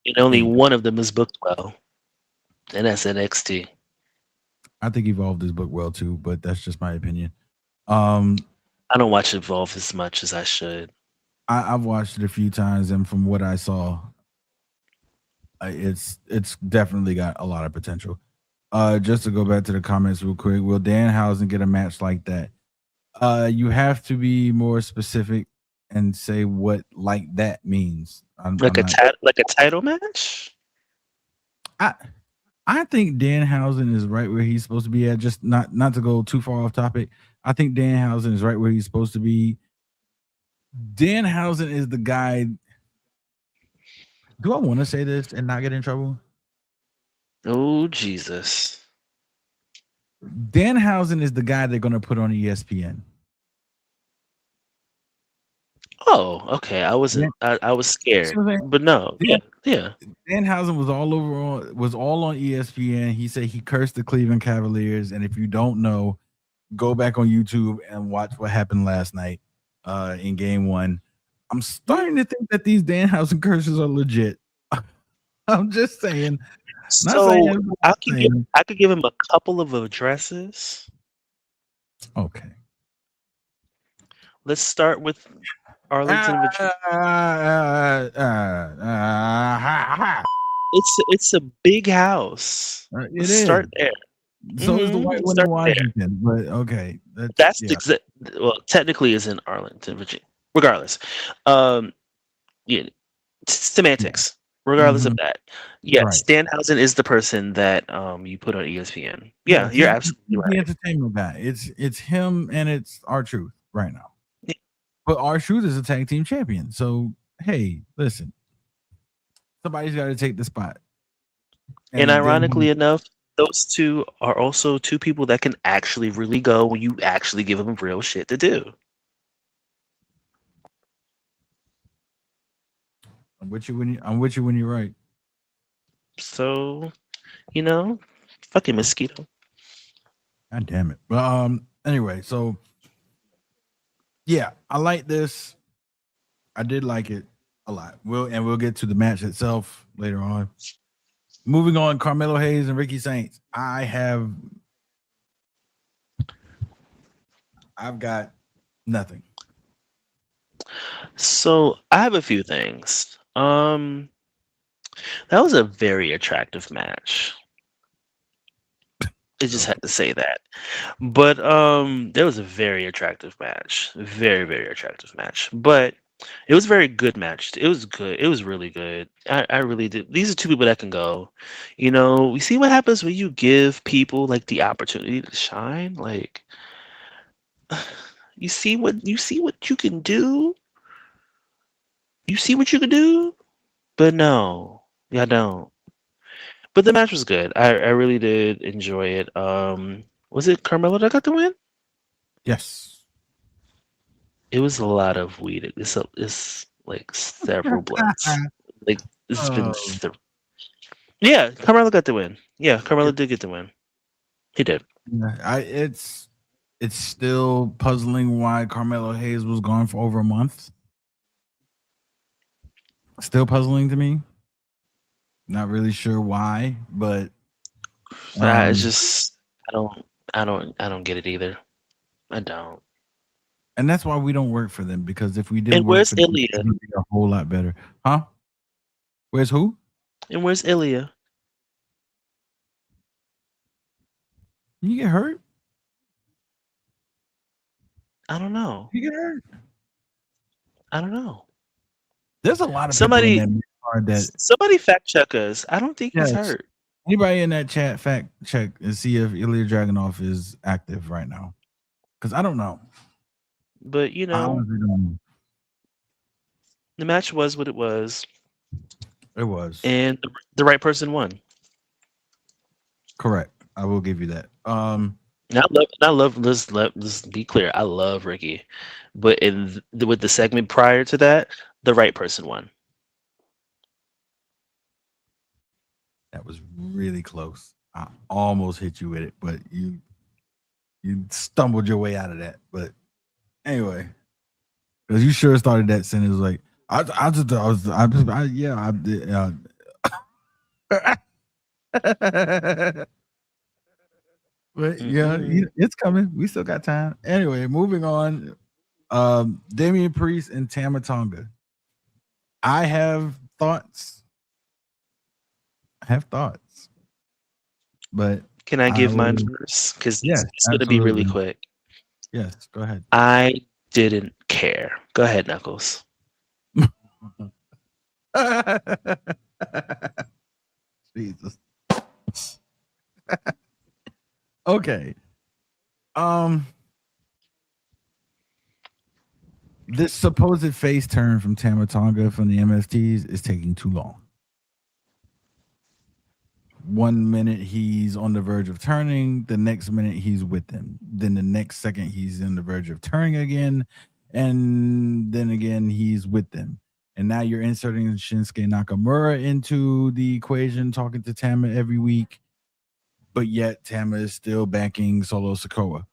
And only AEW. one of them is booked well, and that's NXT. I think Evolved is booked well too, but that's just my opinion. Um, I don't watch Evolve as much as I should. I've watched it a few times, and from what I saw, it's definitely got a lot of potential. Just to go back to the comments real quick, will Danhausen get a match like that? You have to be more specific and say what like that means. Like I'm not. like a title match. I I think Danhausen is right where he's supposed to be at. Just not to go too far off topic. I think Danhausen is right where he's supposed to be. Danhausen is the guy. Do I want to say this and not get in trouble? Oh Jesus! Danhausen is the guy they're going to put on ESPN. Oh, okay. I wasn't. I was scared, but no. Yeah. Danhausen was all on ESPN. He said he cursed the Cleveland Cavaliers, and if you don't know, go back on YouTube and watch what happened last night in Game 1. I'm starting to think that these Danhausen curses are legit. I'm just saying. So I could give him a couple of addresses. Okay. Let's start with Arlington, Virginia. It's a big house. Let's start there. So is the white one in Washington, but okay. That's well, technically is in Arlington, Virginia. Regardless, yeah, semantics. Regardless of that, yes, Danhausen is the person that you put on ESPN. Yeah, you're absolutely right. The entertainment guy. It's him and it's R-Truth right now. Yeah. But R-Truth is a tag team champion. So hey, listen, somebody's got to take the spot. And ironically enough, those two are also two people that can actually really go when you actually give them real shit to do. I'm with you when you're right. So, fucking mosquito. God damn it. But anyway, so yeah, I like this. I did like it a lot. We'll get to the match itself later on. Moving on, Carmelo Hayes and Ricky Saints. I've got nothing. So I have a few things. That was a very attractive match. I just had to say that. But there was a very attractive match. Very, very attractive match. But It was a very good match. It was good. It was really good. I really did. These are two people that can go. We see what happens when you give people like the opportunity to shine. Like you see what you can do. You see what you can do, but no, yeah, I don't. But the match was good. I really did enjoy it. Was it Carmelo that got the win? Yes. It was a lot of weed. It's like several blunts. Like it's been. Oh, Yeah, Carmelo got the win. Yeah, Carmelo did get the win. He did. yeah. It's still puzzling why Carmelo Hayes was gone for over a month. Still puzzling to me. Not really sure why, but It's um, just I don't get it either. I don't. and that's why we don't work for them, because if we did And work where's for them, it Ilya? would be a whole lot better. Huh? Where's who? And where's Ilya? You get hurt? I don't know. You get hurt? I don't know. There's a lot of people in Somebody that card that, somebody fact check us. I don't think he's yes. hurt. Anybody in that chat, fact check and see if Ilya Dragunov is active right now. Because I don't know. But I honestly don't know. the match was what it was, It was. and the right person won. Correct. I will give you that. And I love. Let's be clear. I love Ricky, but with the segment prior to that, the right person won. That was really close. I almost hit you with it, but you stumbled your way out of that. But anyway, because you sure started that sentence like I just I was I yeah I did. But yeah, it's coming. We still got time. Anyway, moving on. Damian Priest and Tama Tonga. I have thoughts. But Can I give mine will- first? Because Yes, it's going to be really absolutely. quick. Yes, go ahead. I didn't care. Go ahead, Knuckles. Jesus. Okay. This supposed face turn from Tama Tonga from the MSTs is taking too long. 1 minute he's on the verge of turning, the next minute he's with them. Then the next second he's on the verge of turning again, and then again he's with them. And now you're inserting Shinsuke Nakamura into the equation, talking to Tama every week, but yet Tama is still backing Solo Sikoa.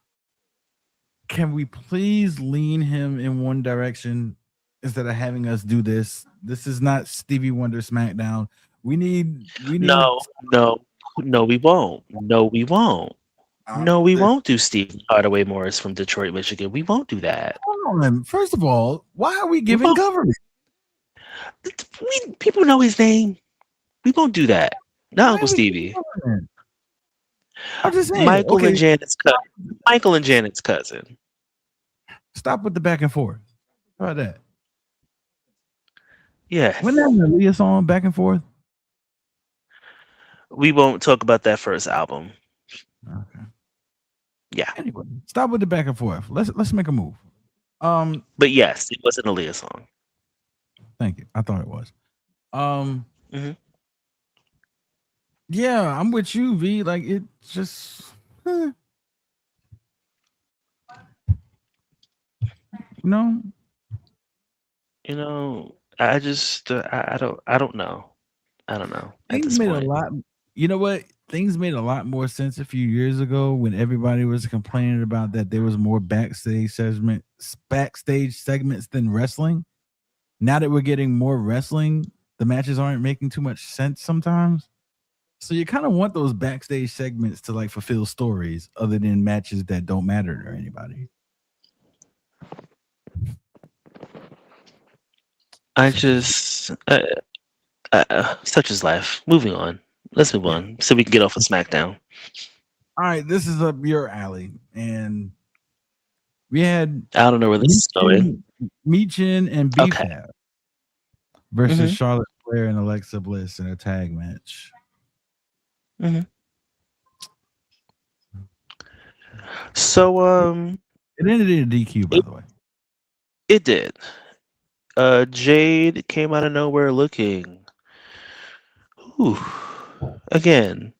Can we please lean him in one direction instead of having us do this? This is not Stevie Wonder SmackDown. We need No, we won't. No, we won't. No, we won't do Steve Hardaway Morris from Detroit, Michigan. We won't do that. Hold on. First of all, why are we giving government? People know his name. We won't do that. Not Uncle Stevie. I'm just saying. Michael and Janet's cousin. Michael and Janet's cousin. Stop with the back and forth. How about that? Yeah. When that Aaliyah song back and forth? We won't talk about that first album. Okay. Yeah. Anyway, stop with the back and forth. Let's make a move. But yes, it was an Aaliyah song. Thank you. I thought it was. Yeah, I'm with you, V. Like it just I just I don't know. I don't know. Things made a lot. You know what? Things made a lot more sense a few years ago when everybody was complaining about that there was more backstage segments than wrestling. Now that we're getting more wrestling, the matches aren't making too much sense sometimes. So you kind of want those backstage segments to like fulfill stories other than matches that don't matter to anybody. I just such is life. Moving on. Let's move on so we can get off of SmackDown. All right, this is up your alley, and we had. I don't know where this is going. Michin and Okay. B-Fab versus Mhm. Charlotte Flair and Alexa Bliss in a tag match. Mhm. So It ended in a DQ, by it the way. it did. Jade came out of nowhere looking. Whew. Again,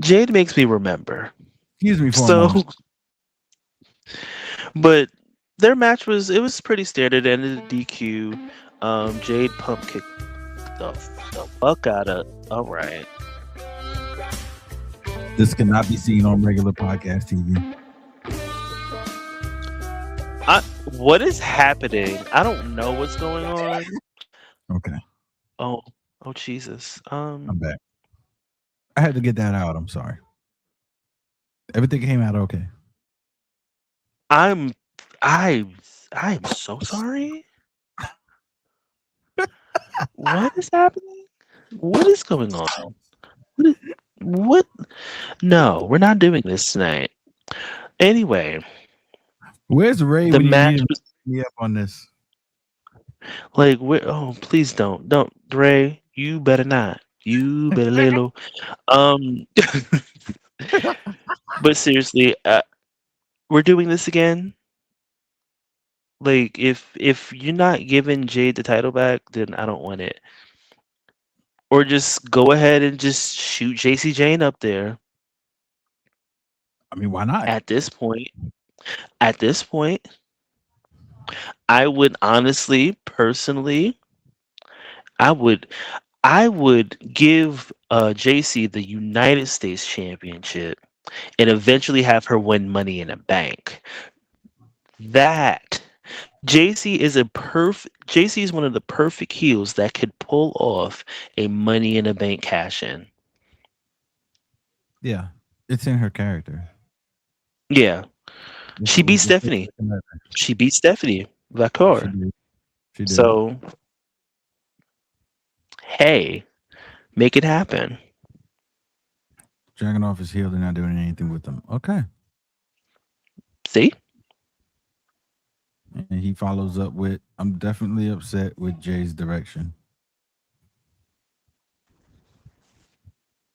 Jade makes me remember. Excuse me for a So, moment. but their match was pretty standard. It ended in DQ. Jade pump kicked the fuck out of. All right. This cannot be seen on regular podcast TV. What is happening? I don't know what's going on. Okay, Oh, oh Jesus. I'm back. I had to get that out. I'm sorry. Everything came out okay. I'm I'm so sorry. What is happening? What is going on? What? What? No, we're not doing this tonight. Anyway, Where's Ray the when you need match him to was pick me up on this? like, oh, please don't, Ray. You better not. You better lay low. Um, but seriously, we're doing this again. Like, if you're not giving Jade the title back, then I don't want it. Or just go ahead and just shoot JC Jane up there. I mean, why not? At this point, I would honestly, personally, I would I would give JC the United States Championship and eventually have her win Money in a Bank. That JC is one of the perfect heels that could pull off a Money in a Bank cash in. Yeah, it's in her character. Yeah, she beat Stephanie. She beat Stephanie Vacor. She did. So, hey, make it happen. Dragonoff is healed. They're not doing anything with them. Okay. See? And he follows up with, I'm definitely upset with Jay's direction.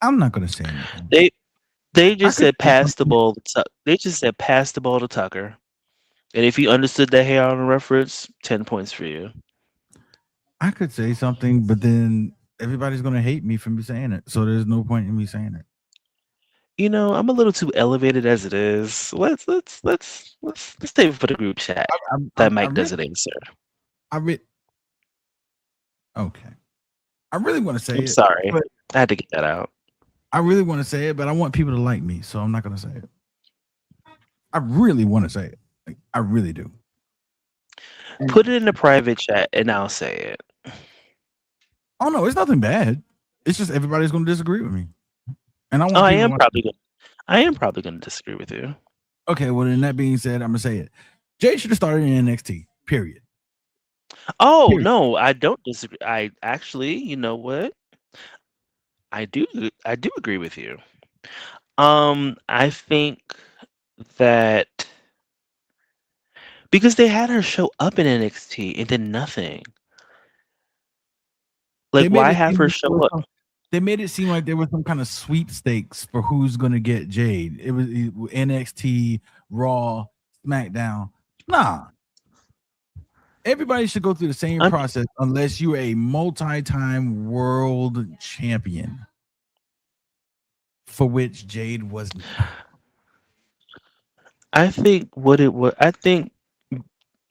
I'm not going to say anything. They just said pass the ball. They just said pass the ball to Tucker. And if you understood that Hey Arnold reference, 10 points for you. I could say something, but then everybody's going to hate me for me saying it. So there's no point in me saying it. You know, I'm a little too elevated as it is. Let's save it for the group chat. That Mike doesn't answer. Okay. I really want to say it. I'm sorry. I had to get that out. I really want to say it, but I want people to like me, so I'm not going to say it. I really want to say it. Like, I really do. Put it in the private chat and I'll say it. Oh no, it's nothing bad. It's just everybody's going to disagree with me, and I want. I am probably going to disagree with you. Okay, well then that being said, I'm gonna say it. Jay should have started in NXT. Period. Oh no, I don't disagree. I actually, you know what? I do agree with you. I think that because they had her show up in NXT and did nothing. Like, why have her show up? They made it seem like there was some kind of sweepstakes for who's gonna get Jade. It was NXT, Raw, SmackDown. Nah. Everybody should go through the same process unless you're a multi-time world champion, for which Jade was not. I think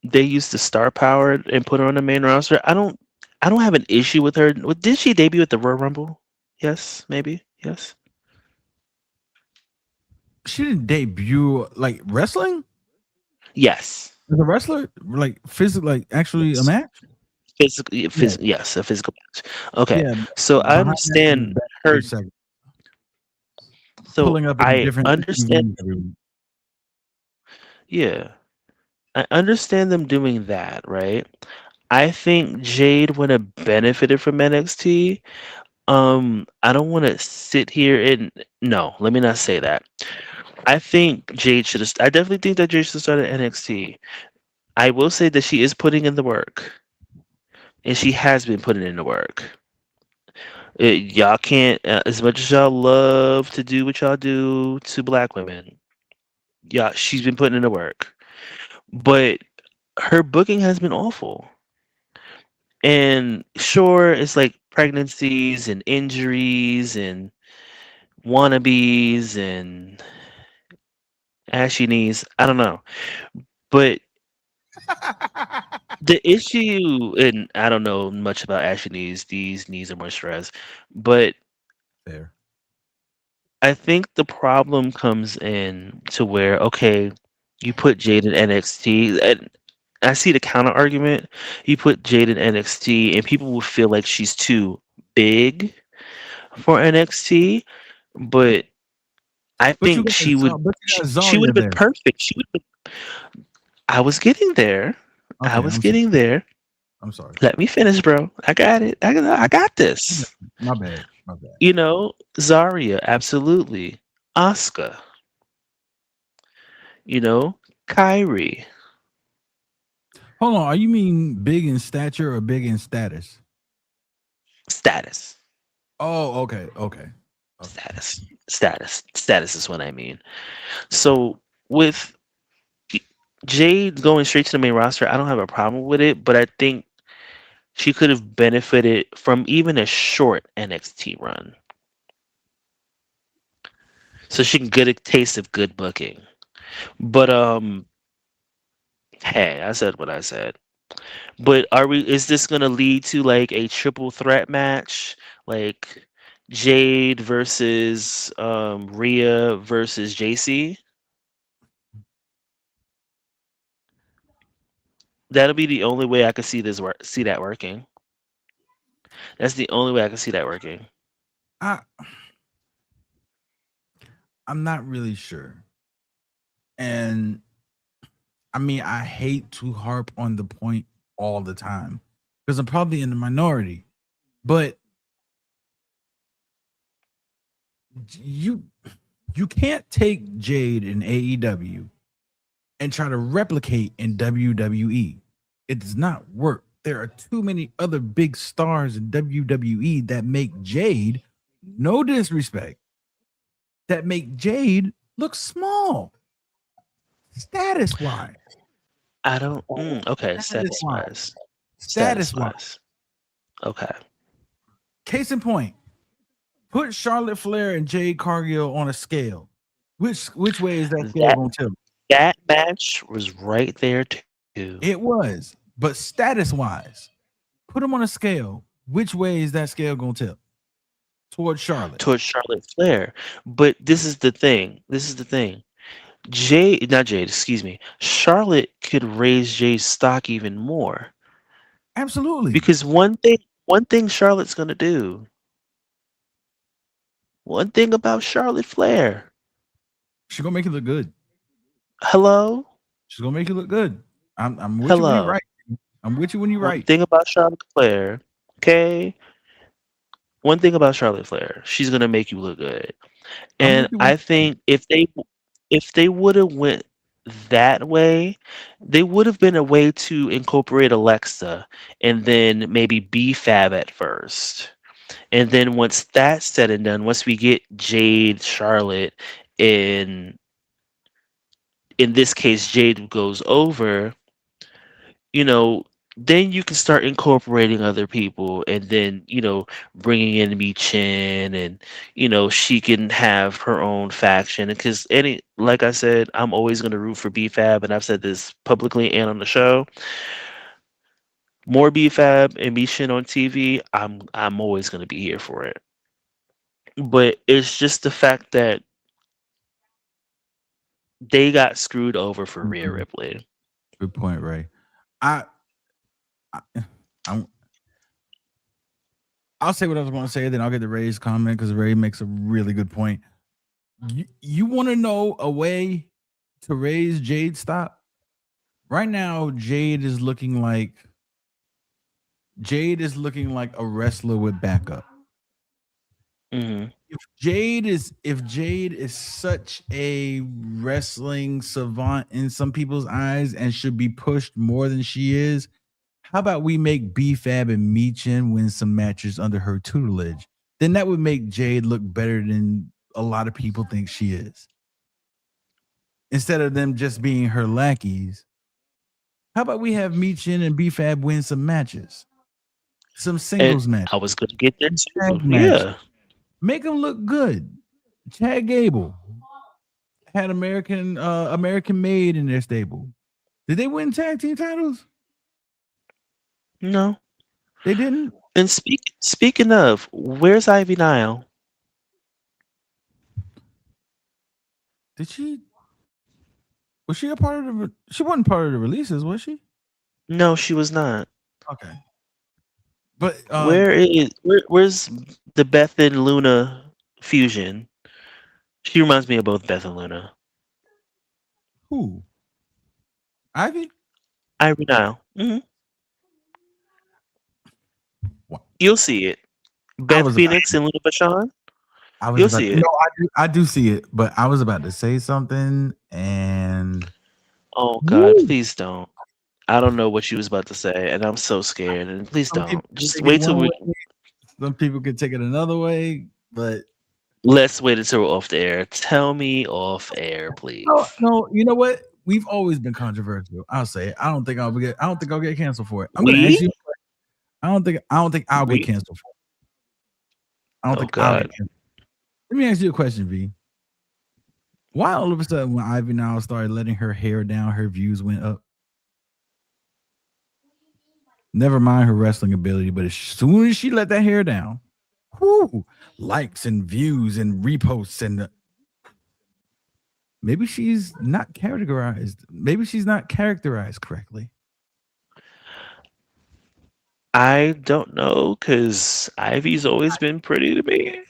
they used the star power and put her on the main roster. I don't have an issue with her. Did she debut at the Royal Rumble? Yes, maybe. Yes. She didn't debut like wrestling? Yes. As a wrestler? Like physical, like actually a match? Physically, yes, a physical match. Okay. Yeah, so I understand her. So I understand. Yeah. I understand them doing that, right? I think Jade would have benefited from NXT. I don't want to sit here and no, let me not say that. I think Jade should have. I definitely think that Jade should have started NXT. I will say that she is putting in the work, and she has been putting in the work. Y'all can't, as much as y'all love to do what y'all do to black women. Yeah, she's been putting in the work, but her booking has been awful. And sure, it's like pregnancies and injuries and wannabes and ashy knees. I don't know, but the issue, and I don't know much about ashy knees. These knees are more stress, but Fair. I think the problem comes in to where, okay, you put Jade in NXT, and I see the counter argument. You put Jade in NXT, and people will feel like she's too big for NXT, but I But you think got she would Zarya have been there. perfect. She would. I was getting there. I Okay, was getting there. I'm sorry. Let me finish, bro. I got it. I got this. My bad. My bad. You know, Zarya, absolutely. Asuka, you know, Kyrie, Hold on. Are you mean big in stature or big in status? status. Oh, okay. Okay. Okay. Status is what I mean. So with Jade going straight to the main roster, I don't have a problem with it, but I think she could have benefited from even a short NXT run, so she can get a taste of good booking. But hey, I said what I said. But are we? Is this gonna lead to like a triple threat match, like Jade versus Rhea versus JC? That'll be the only way I could see this work. See that working. That's the only way I can see that working. I I'm not really sure. And I mean, I hate to harp on the point all the time because I'm probably in the minority. But you you can't take Jade in AEW and try to replicate in WWE. It does not work. There are too many other big stars in WWE that make Jade, no disrespect, that make Jade look small, status wise. I don't. Okay, Status status wise. wise. Status wise. Okay. Case in point, put Charlotte Flair and Jade Cargill on a scale. Which way is that scale That going to tilt? that match was right there too. It was, but status wise, put them on a scale. Which way is that scale going to tilt? Towards Charlotte. Towards Charlotte Flair. But this is the thing. This is the thing. Jade, not Jade, excuse me. Charlotte could raise Jade's stock even more Absolutely. because one thing Charlotte's gonna do. One thing about Charlotte Flair. She's gonna make you look good. Hello, She's gonna make you look good. I'm with you when you're hello. right. I'm with you when you're One right. thing about Charlotte Flair. Okay. One thing about Charlotte Flair, she's gonna make you look good. I'm And with you when I think if they would have went that way, they would have been a way to incorporate Alexa and then maybe B-Fab at first. And then once that's said and done, once we get Jade, Charlotte, in this case Jade goes over, you know, then you can start incorporating other people and then, bringing in Mi Chin and, she can have her own faction. Because like I said, I'm always going to root for BFAB, and I've said this publicly and on the show. More BFAB and Mi Chin on TV, I'm always going to be here for it. But it's just the fact that they got screwed over for Rhea Ripley. Good point, Ray. I I'm I'll say what I was going to say, then I'll get the Ray's comment because Ray makes a really good point. You want to know a way to raise Jade stock? Right now, Jade is looking like a wrestler with backup. Hmm if Jade is such a wrestling savant in some people's eyes and should be pushed more than she is, how about we make B-Fab and Michin win some matches under her tutelage? Then that would make Jade look better than a lot of people think she is. Instead of them just being her lackeys, how about we have Michin and B-Fab win some matches? Some And singles matches, I was going to get there tag too. matches. Yeah. Make them look good. Chad Gable had American Made in their stable. Did they win tag team titles? No. They didn't. And speaking of, where's Ivy Nile? Did she? Was she a part of the? She wasn't part of the releases, was she? No, she was not. Okay, but Where's the Beth and Luna fusion? She reminds me of both Beth and Luna. who? Ivy? Ivy Nile. What? You'll see it. I Beth was about. Phoenix and Luna Vachon. I was You'll about. see No, it. I do see it, but I was about to say something, and Oh God, woo, please don't. I don't know what you was about to say, and I'm so scared. And please some people don't. Just take it wait till one we. way. Some people could take it another way, but Let's wait until we're off the air. Tell me off air, no, please. no. You know what? We've always been controversial. I'll say it. I don't think I'll get canceled for it. I'm gonna ask We? you. I don't think I'll get We? canceled for it. I don't Oh think I'll get God. canceled. Let me ask you a question, V. Why all of a sudden when Ivy now started letting her hair down, her views went up? Never mind her wrestling ability, but as soon as she let that hair down, whoo, likes and views and reposts and maybe she's not categorized. Maybe she's not characterized correctly. I don't know, cause Ivy's always been pretty to me.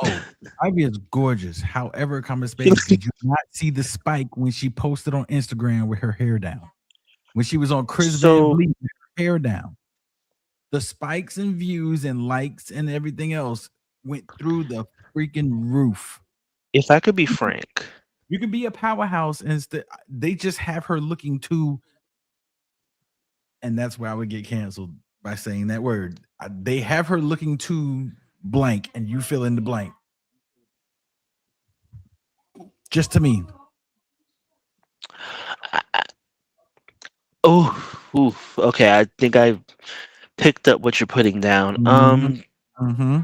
Oh, Ivy is gorgeous. However, common space. Did you not see the spike when she posted on Instagram with her hair down? When she was on Chris Van So Vliet with her hair down. The spikes and views and likes and everything else went through the freaking roof. if I could be frank, You can be a powerhouse and they just have her looking too, and that's where I would get canceled by saying that word. They have her looking too blank, and you fill in the blank. Just to me. oof. Okay, I think I picked up what you're putting down. Mm-hmm. Mm-hmm.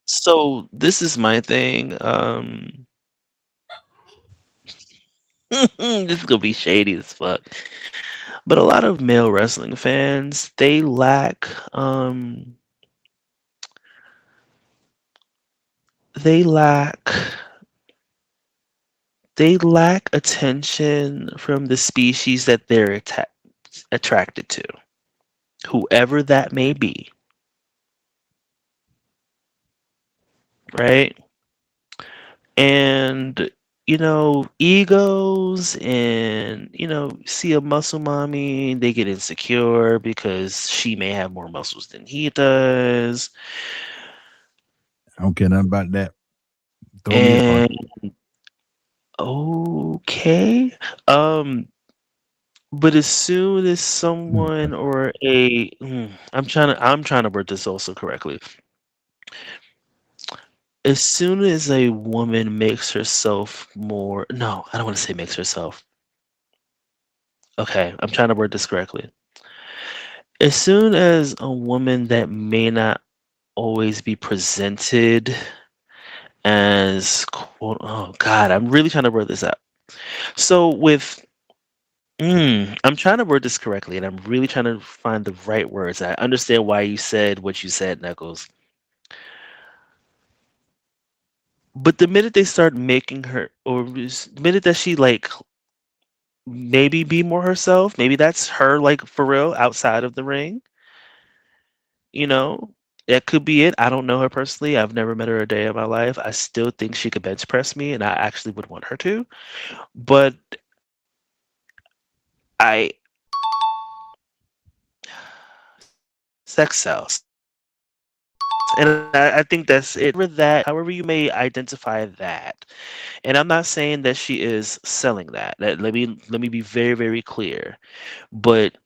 So this is my thing. This is gonna be shady as fuck. But a lot of male wrestling fans, they lack they lack attention from the species that they're attracted to, whoever that may be, right? And egos, and see a muscle mommy, they get insecure because she may have more muscles than he does. I don't care nothing about that. Throw me a party. And okay, um but as soon as someone or I'm trying to word this also correctly. As soon as a woman makes herself more, no, I don't want to say makes herself. Okay, I'm trying to word this correctly. As soon as a woman that may not always be presented as quote, oh God, I'm really trying to word this out. So I'm trying to word this correctly, and I'm really trying to find the right words. I understand why you said what you said, Knuckles. But the minute they start making her, or the minute that she like maybe be more herself, maybe that's her like for real outside of the ring, you know, that could be it. I don't know her personally. I've never met her a day in my life. I still think she could bench press me, and I actually would want her to. But I, sex sells. And I think that's it. However you may identify that. And I'm not saying that she is selling that. Let me be very, very clear. But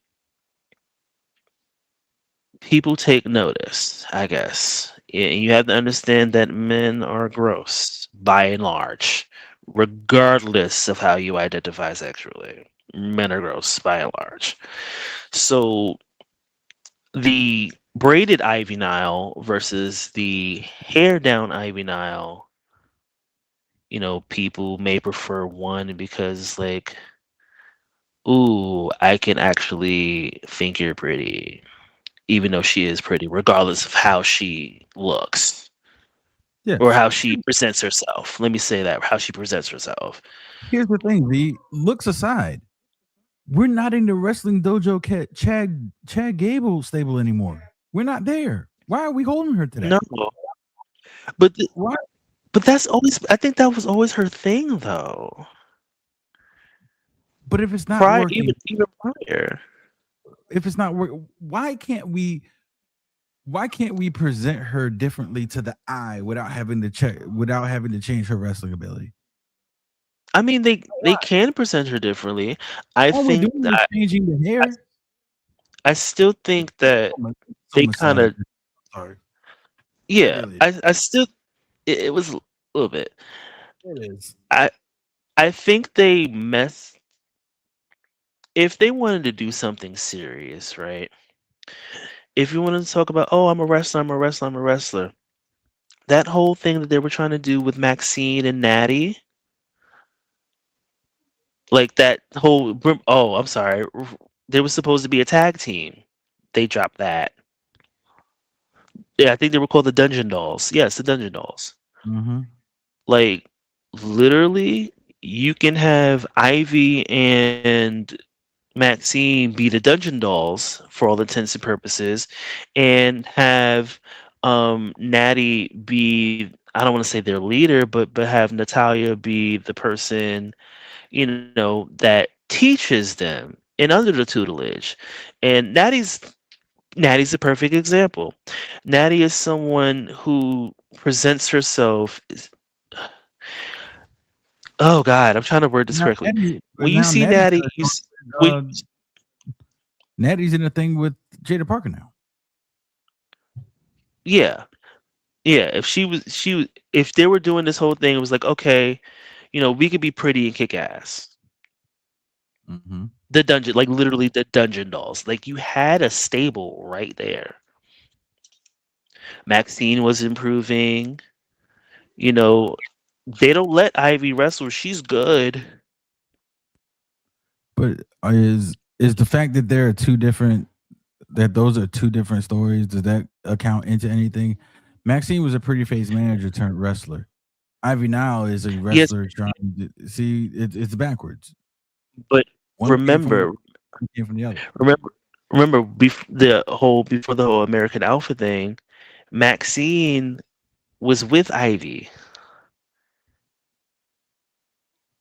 people take notice, I guess. And you have to understand that men are gross by and large, regardless of how you identify sexually. Men are gross by and large. So the braided Ivy Nile versus the hair down Ivy Nile, people may prefer one because, like, ooh, I can actually think you're pretty, even though she is pretty, regardless of how she looks Yeah. or how she presents herself. Let me say that, how she presents herself. Here's the thing, the looks aside, we're not in the wrestling dojo Chad Gable stable anymore. We're not there. Why are we holding her to that? No, but Why? but that's always. I think that was always her thing, though. But if it's not Prior, working, even prior. if it's not working, why can't we present her differently to the eye without having to change her wrestling ability? I mean, they can present her differently. I All we're think doing is that changing the hair. I still think that So they kind of, misogynist. Sorry, it yeah. really is. I still, it was a little bit. It is. I think they mess. If they wanted to do something serious, right? If you wanted to talk about, oh, I'm a wrestler, I'm a wrestler, I'm a wrestler. That whole thing that they were trying to do with Maxine and Natty, like that whole. Oh, I'm sorry. There was supposed to be a tag team. They dropped that. Yeah, I think they were called the Dungeon Dolls. Yes, the Dungeon Dolls. Mm-hmm. Like, literally, you can have Ivy and Maxine be the Dungeon Dolls for all intents and purposes, and have Natty be, I don't want to say their leader, but have Natalia be the person, that teaches them and under the tutelage. And Natty's a perfect example. Natty is someone who presents herself. Oh God, I'm trying to word this Now correctly. Natty, When you see Natty, when uh, Natty's in a thing with Jada Parker now. yeah, yeah. If they were doing this whole thing, it was like, okay, we could be pretty and kick ass. Mm-hmm. The dungeon, like literally the Dungeon Dolls. Like you had a stable right there. Maxine was improving. You know, they don't let Ivy wrestle. She's good. But is the fact that there are those are two different stories, does that account into anything? Maxine was a pretty face manager turned wrestler. Ivy now is a Yes, wrestler trying to see it's backwards. but One came from remember, one came from the other. remember, remember, before the whole American Alpha thing, Maxine was with Ivy.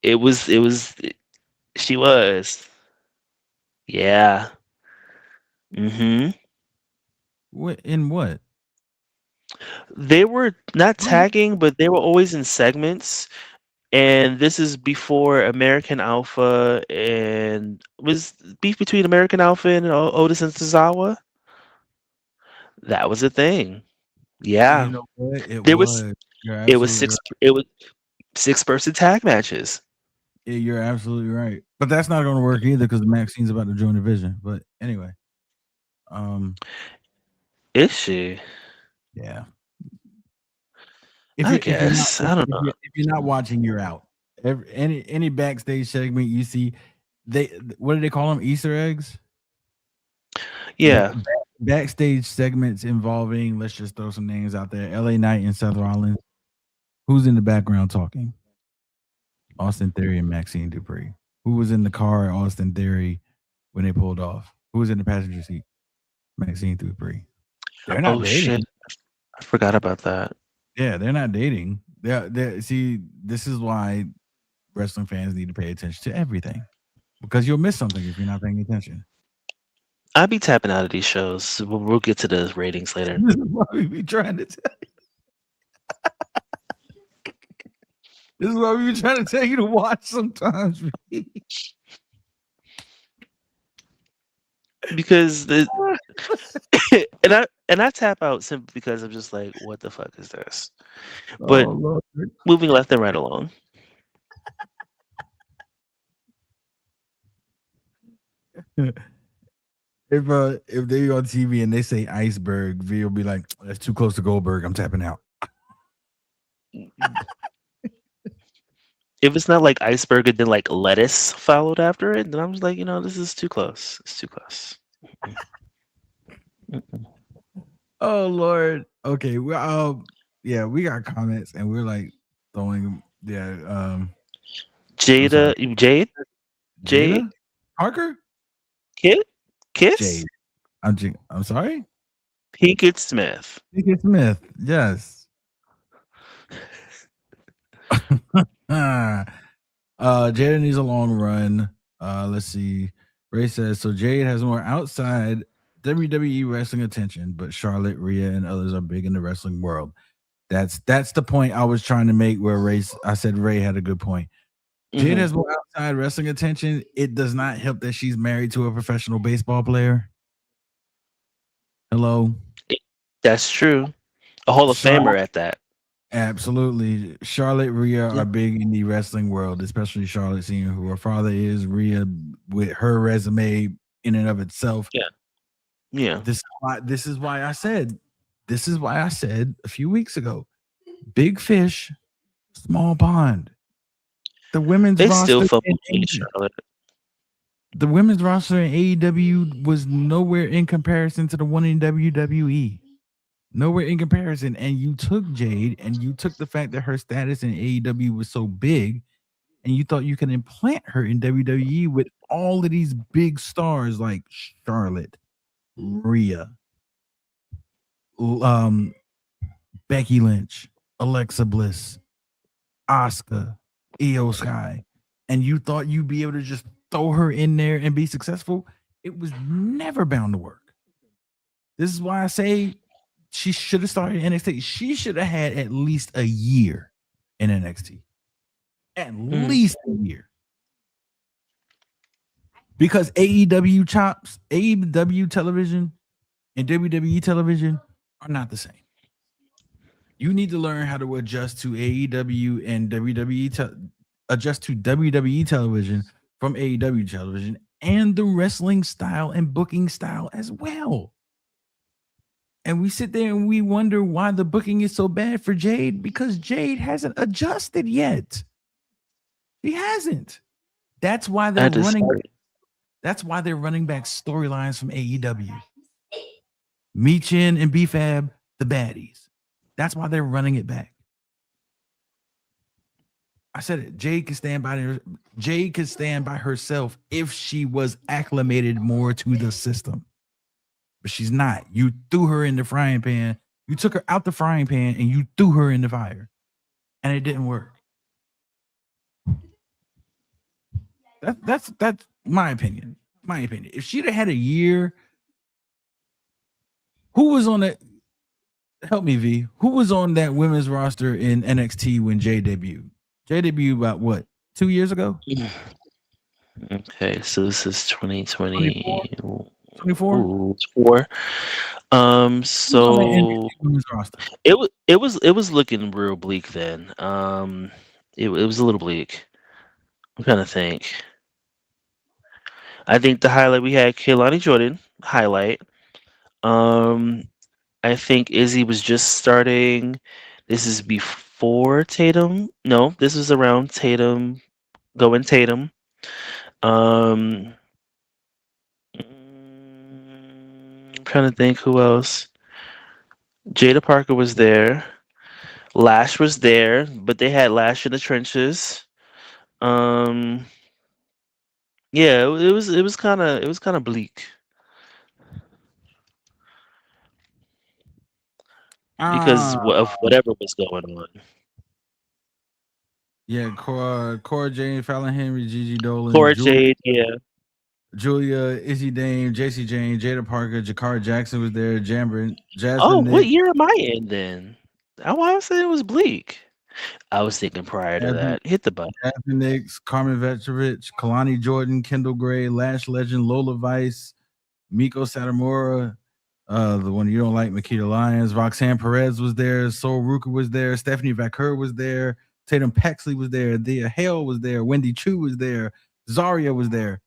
It was she was. Yeah. Mhm. What in what? They were not What? tagging, but they were always in segments. And this is before American Alpha, and was beef between American Alpha and Otis and Tozawa. That was a thing. You Yeah. know what? There was You're it was absolutely right. six it was 6-person tag matches. Yeah, you're absolutely right. But that's not going to work either because Maxine's about to join division. But anyway, um, Is she? yeah. I guess. I don't know. If you're not watching, you're out. Any backstage segment you see, what do they call them? Easter eggs. Yeah. Backstage segments involving, let's just throw some names out there: L.A. Knight and Seth Rollins. Who's in the background talking? Austin Theory and Maxine Dupree. Who was in the car at Austin Theory when they pulled off? Who was in the passenger seat? Maxine Dupree. They're not Oh shit. dating. I forgot about that. Yeah, they're not dating. See, this is why wrestling fans need to pay attention to everything because you'll miss something if you're not paying attention. I be tapping out of these shows. We'll get to the ratings later. This is why we be trying to tell you. This is why we be trying to tell you to watch sometimes. Because and I tap out simply because I'm just like, what the fuck is this? But Oh Lord. moving left and right along. If they on TV and they say iceberg, V will be like, that's too close to Goldberg. I'm tapping out. If it's not like iceberg and then like lettuce followed after it, then I'm just like, this is too close. It's too close. Mm-mm. Oh Lord. Okay. Well, yeah, we got comments and we're like throwing. Yeah. Jade, Jade, Jada Parker. Kiss, Jade. I'm sorry. Pinkett Smith. Pinkett Smith. Yes. Jada needs a long run. Let's see. Ray says so. Jade has more outside WWE wrestling attention, but Charlotte, Rhea, and others are big in the wrestling world. That's the point I was trying to make. Where I said Ray had a good point. Jade has more outside wrestling attention. It does not help that she's married to a professional baseball player. Hello. That's true. A Hall of Famer at that. Absolutely. Charlotte, Rhea are big in the wrestling world, especially Charlotte, seeing who her father is. Rhea, with her resume in and of itself. Yeah. This is why I said a few weeks ago, big fish, small pond. The women's roster Charlotte. The women's roster in AEW was nowhere in comparison to the one in WWE. Nowhere in comparison. And you took Jade and you took the fact that her status in AEW was so big and you thought you could implant her in WWE with all of these big stars like Charlotte, Rhea, Becky Lynch, Alexa Bliss, Asuka, Io Sky, and you thought you'd be able to just throw her in there and be successful. It was never bound to work. This is why I say she should have started NXT. She should have had at least a year in NXT. At least a year. Because AEW chops, AEW television, and WWE television are not the same. You need to learn how to adjust to AEW and WWE, adjust to WWE television from AEW television and the wrestling style and booking style as well. And we sit there and we wonder why the booking is so bad for Jade because Jade hasn't adjusted yet. She hasn't. That's why they're running. That's why they're running back storylines from AEW. Michin and B-Fab, the baddies. That's why they're running it back. I said it. Jade could stand by herself if she was acclimated more to the system. But she's not. You threw her in the frying pan. You took her out the frying pan and you threw her in the fire. And it didn't work. That's my opinion. My opinion. If she'd have had a year, who was on that? Help me, V. Who was on that women's roster in NXT when Jay debuted? Jay debuted about what? 2 years ago? Okay, so this is 2020. 24? So it was looking real bleak then. It was a little bleak. I'm trying to think. I think the highlight we had Kehlani Jordan highlight. I think Izzy was just starting. This is before Tatum. No, this was around Tatum. Going Tatum. I'm trying to think who else. Jada Parker was there. Lash was there, but they had Lash in the trenches. Yeah, it was kind of bleak because of whatever was going on. Yeah, Cora Jade, Fallon Henry, Gigi Dolan, Cora Jade, yeah. Julia, Izzy Dame, JC Jane, Jada Parker, Jakara Jackson was there. Jasmine Oh, what Nick, year am I in then? I want to say it was Bleak. I was thinking prior to Jasmine, that. Hit the button. Jasmine Nix, Carmen Vetrovich, Kalani Jordan, Kendall Gray, Lash Legend, Lola Vice, Miko Satomura, the one you don't like, Makita Lyons, Roxanne Perez was there, Sol Ruka was there, Stephanie Vaquer was there, Tatum Paxley was there, Thea Hale was there, Wendy Chu was there, Zaria was there.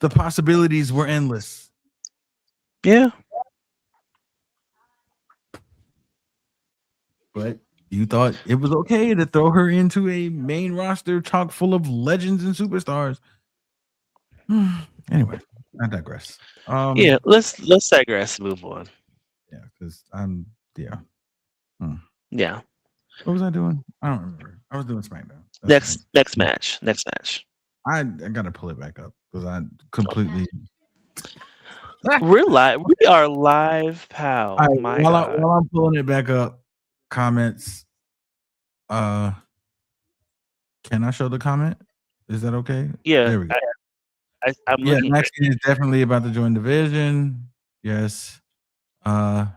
The possibilities were endless. Yeah. But you thought it was okay to throw her into a main roster chock full of legends and superstars. Anyway, I digress. Yeah, let's digress and move on. Yeah, because I'm Yeah. What was I doing? I don't remember. I was doing SmackDown. That's Next match. I gotta pull it back up because I completely. We are live, pal. All right, My while God. I'm pulling it back up, comments. Can I show the comment? Is that okay? Yeah. There we go. I'm looking. Maxine is definitely about to join division. Yes.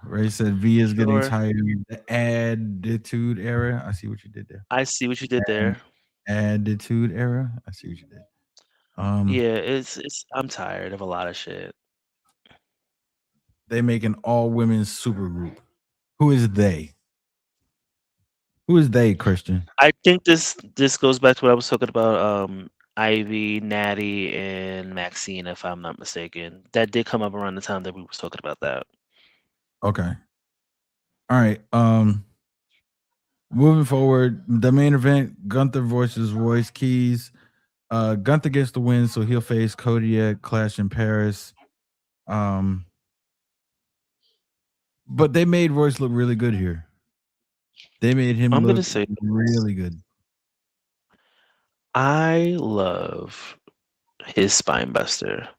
Ray said V is getting tired of the attitude era. I see what you did there. I see what you did there. Attitude era. I see what you did. Yeah, it's I'm tired of a lot of shit. They make an all women's super group. Who is they? Who is they, Christian? I think this goes back to what I was talking about. Ivy, Natty, and Maxine, if I'm not mistaken. That did come up around the time that we was talking about that. Okay. All right. Moving forward, the main event, Gunther versus Royce Keys. Gunther gets the win, so he'll face Cody at Clash in Paris. But they made Royce look really good here. They made him look really good. I love his spine buster.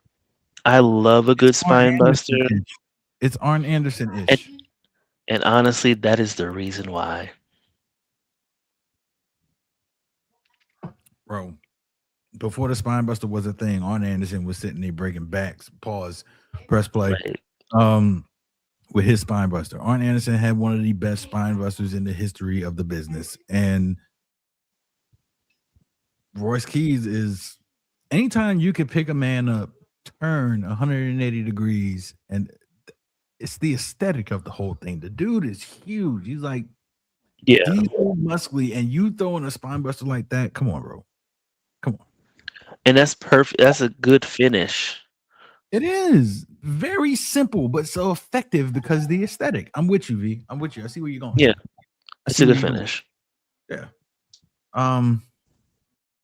I love a good spine buster. It's Arn Anderson-ish. And honestly, that is the reason why. Bro, before the spine buster was a thing, Arn Anderson was sitting there breaking backs. Pause. Press play. Right. With his spine buster. Arn Anderson had one of the best spine busters in the history of the business. And Royce Keys is anytime you can pick a man up, turn 180 degrees, and it's the aesthetic of the whole thing. The dude is huge. He's like diesel muscly, and you throwing a spine buster like that. Come on, bro. Come on. And that's perfect. That's a good finish. It is very simple, but so effective because the aesthetic. I'm with you, V. I'm with you. I see where you're going. Yeah, it's a good finish. Yeah.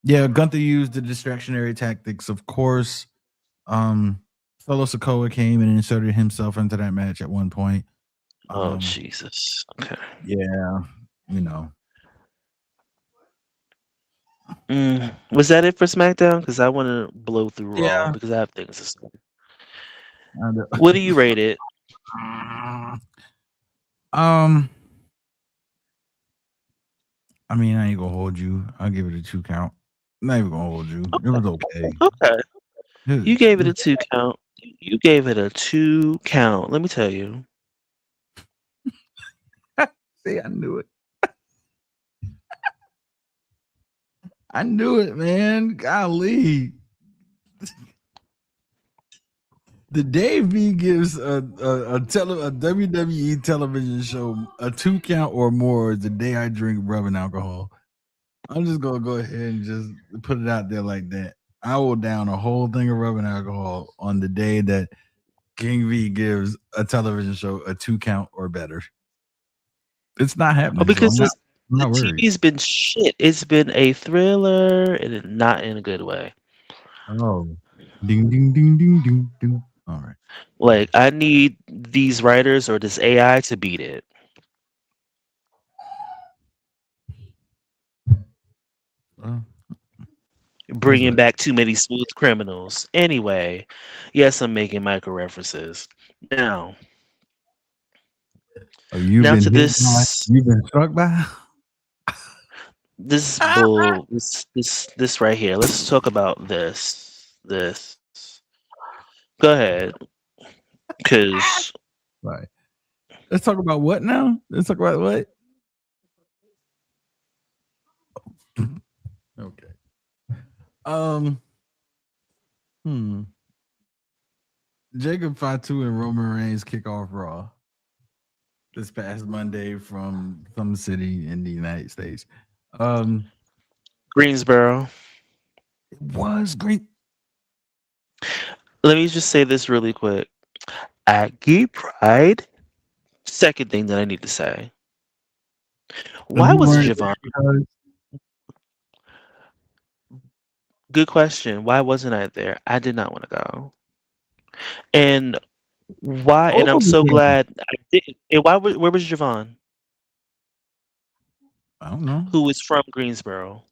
Yeah. Gunther used the distractionary tactics, of course. Solo Sikoa came and inserted himself into that match at one point. Oh Jesus. Okay. Yeah. You know. Was that it for SmackDown? Because I want to blow through Raw because I have things to say. What do you rate it? I mean, I ain't gonna hold you. I'll give it a 2 count. I'm not even gonna hold you. Okay. It was okay. Okay. You gave it a 2 count. You gave it a 2 count. Let me tell you. See, I knew it. I knew it, man. Golly. The day V gives a WWE television show a 2 count or more is the day I drink rubbing alcohol. I'm just gonna go ahead and just put it out there like that. I will down a whole thing of rubbing alcohol on the day that King V gives a television show a 2 count or better. It's not happening. Because the TV's been shit. It's been a thriller and not in a good way. Oh, ding ding ding ding ding ding. All right. Like I need these writers or this AI to beat it. Bringing back too many smooth criminals. Anyway, yes, I'm making micro references now. You've been struck by? This bull. This right here. Let's talk about this. This. Go ahead, because Right. Let's talk about what now? Let's talk about what? Okay. Um. Hmm. Jacob Fatu and Roman Reigns kick off Raw this past Monday from some city in the United States. Um. Greensboro. It was great. Let me just say this really quick. At Gay Pride, second thing that I need to say. And Why you was weren't Javon? there Good question. Why wasn't I there? I did not want to go. And why? And both I'm of so them. glad I didn't. And why? Where was Javon? I don't know. Who is from Greensboro?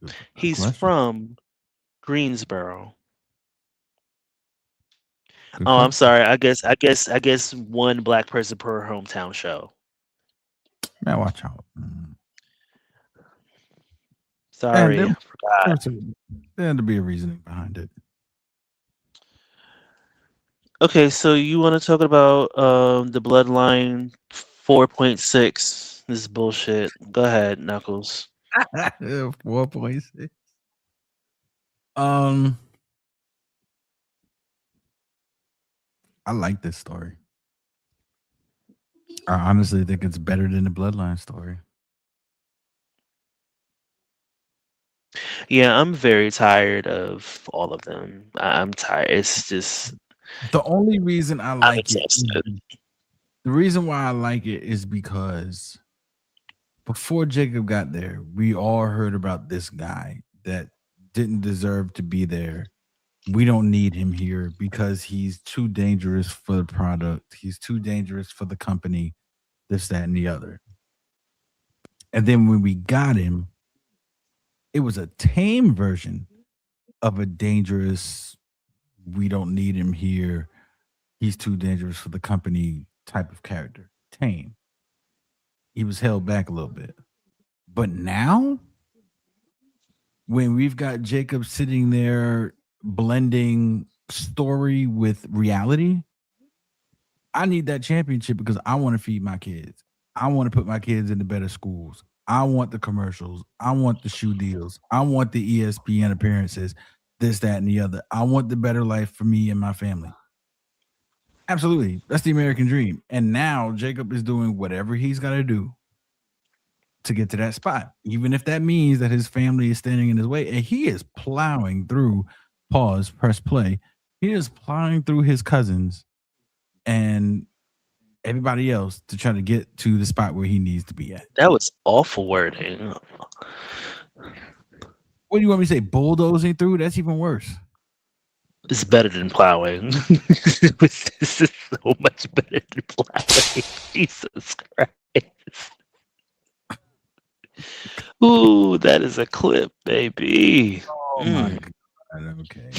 Good He's question. from Greensboro. Good Oh, I'm question. sorry. I guess one black person per hometown show. Man, watch out. And Sorry, there, I forgot. there had to be a reasoning behind it. Okay, so you want to talk about the Bloodline 4.6? This is bullshit. Go ahead, Knuckles. 4.6. Um, I like this story. I honestly think it's better than the Bloodline story. Yeah, I'm very tired of all of them. I'm tired. It's just The only reason I I'm like it, exhausted. the reason why I like it is because before Jacob got there, we all heard about this guy that didn't deserve to be there. We don't need him here because he's too dangerous for the product. He's too dangerous for the company, this, that, and the other. And then when we got him, it was a tame version of a dangerous, we don't need him here. He's too dangerous for the company type of character. Tame. He was held back a little bit. But now, when we've got Jacob sitting there blending story with reality, I need that championship because I want to feed my kids. I want to put my kids into better schools. I want the commercials. I want the shoe deals. I want the ESPN appearances, this, that, and the other. I want the better life for me and my family. Absolutely. That's the American dream. And now Jacob is doing whatever he's got to do to get to that spot, even if that means that his family is standing in his way. And he is plowing through, pause, press play. He is plowing through his cousins and everybody else to try to get to the spot where he needs to be at. That was awful wording. What do you want me to say? Bulldozing through? That's even worse. It's better than plowing. This is so much better than plowing. Jesus Christ. Ooh, that is a clip, baby. Oh my God. Okay.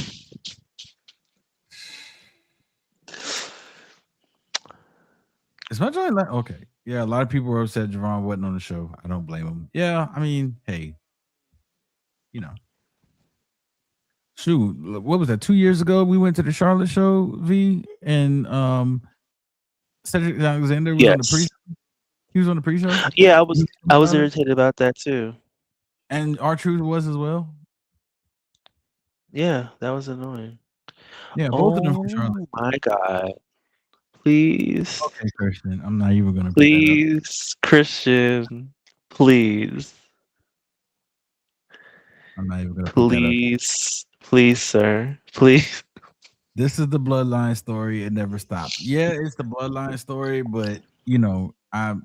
As much as I like, okay. Yeah, a lot of people were upset Javon wasn't on the show. I don't blame him. Yeah, I mean, hey, you know. Shoot, what was that? 2 years ago, we went to the Charlotte show, V, and Cedric Alexander was on the pre. Yes. He was on the pre-show. Yeah, I was irritated about that too. And R-Truth was as well. Yeah, that was annoying. Yeah, both of them from Oh Charlotte. my God. Please. Okay, Christian, I'm not even gonna put that up. Please, Christian. Please. I'm not even gonna put that up. Please. Please, sir. Please. This is the bloodline story. It never stopped. Yeah, it's the bloodline story, but you know, I'm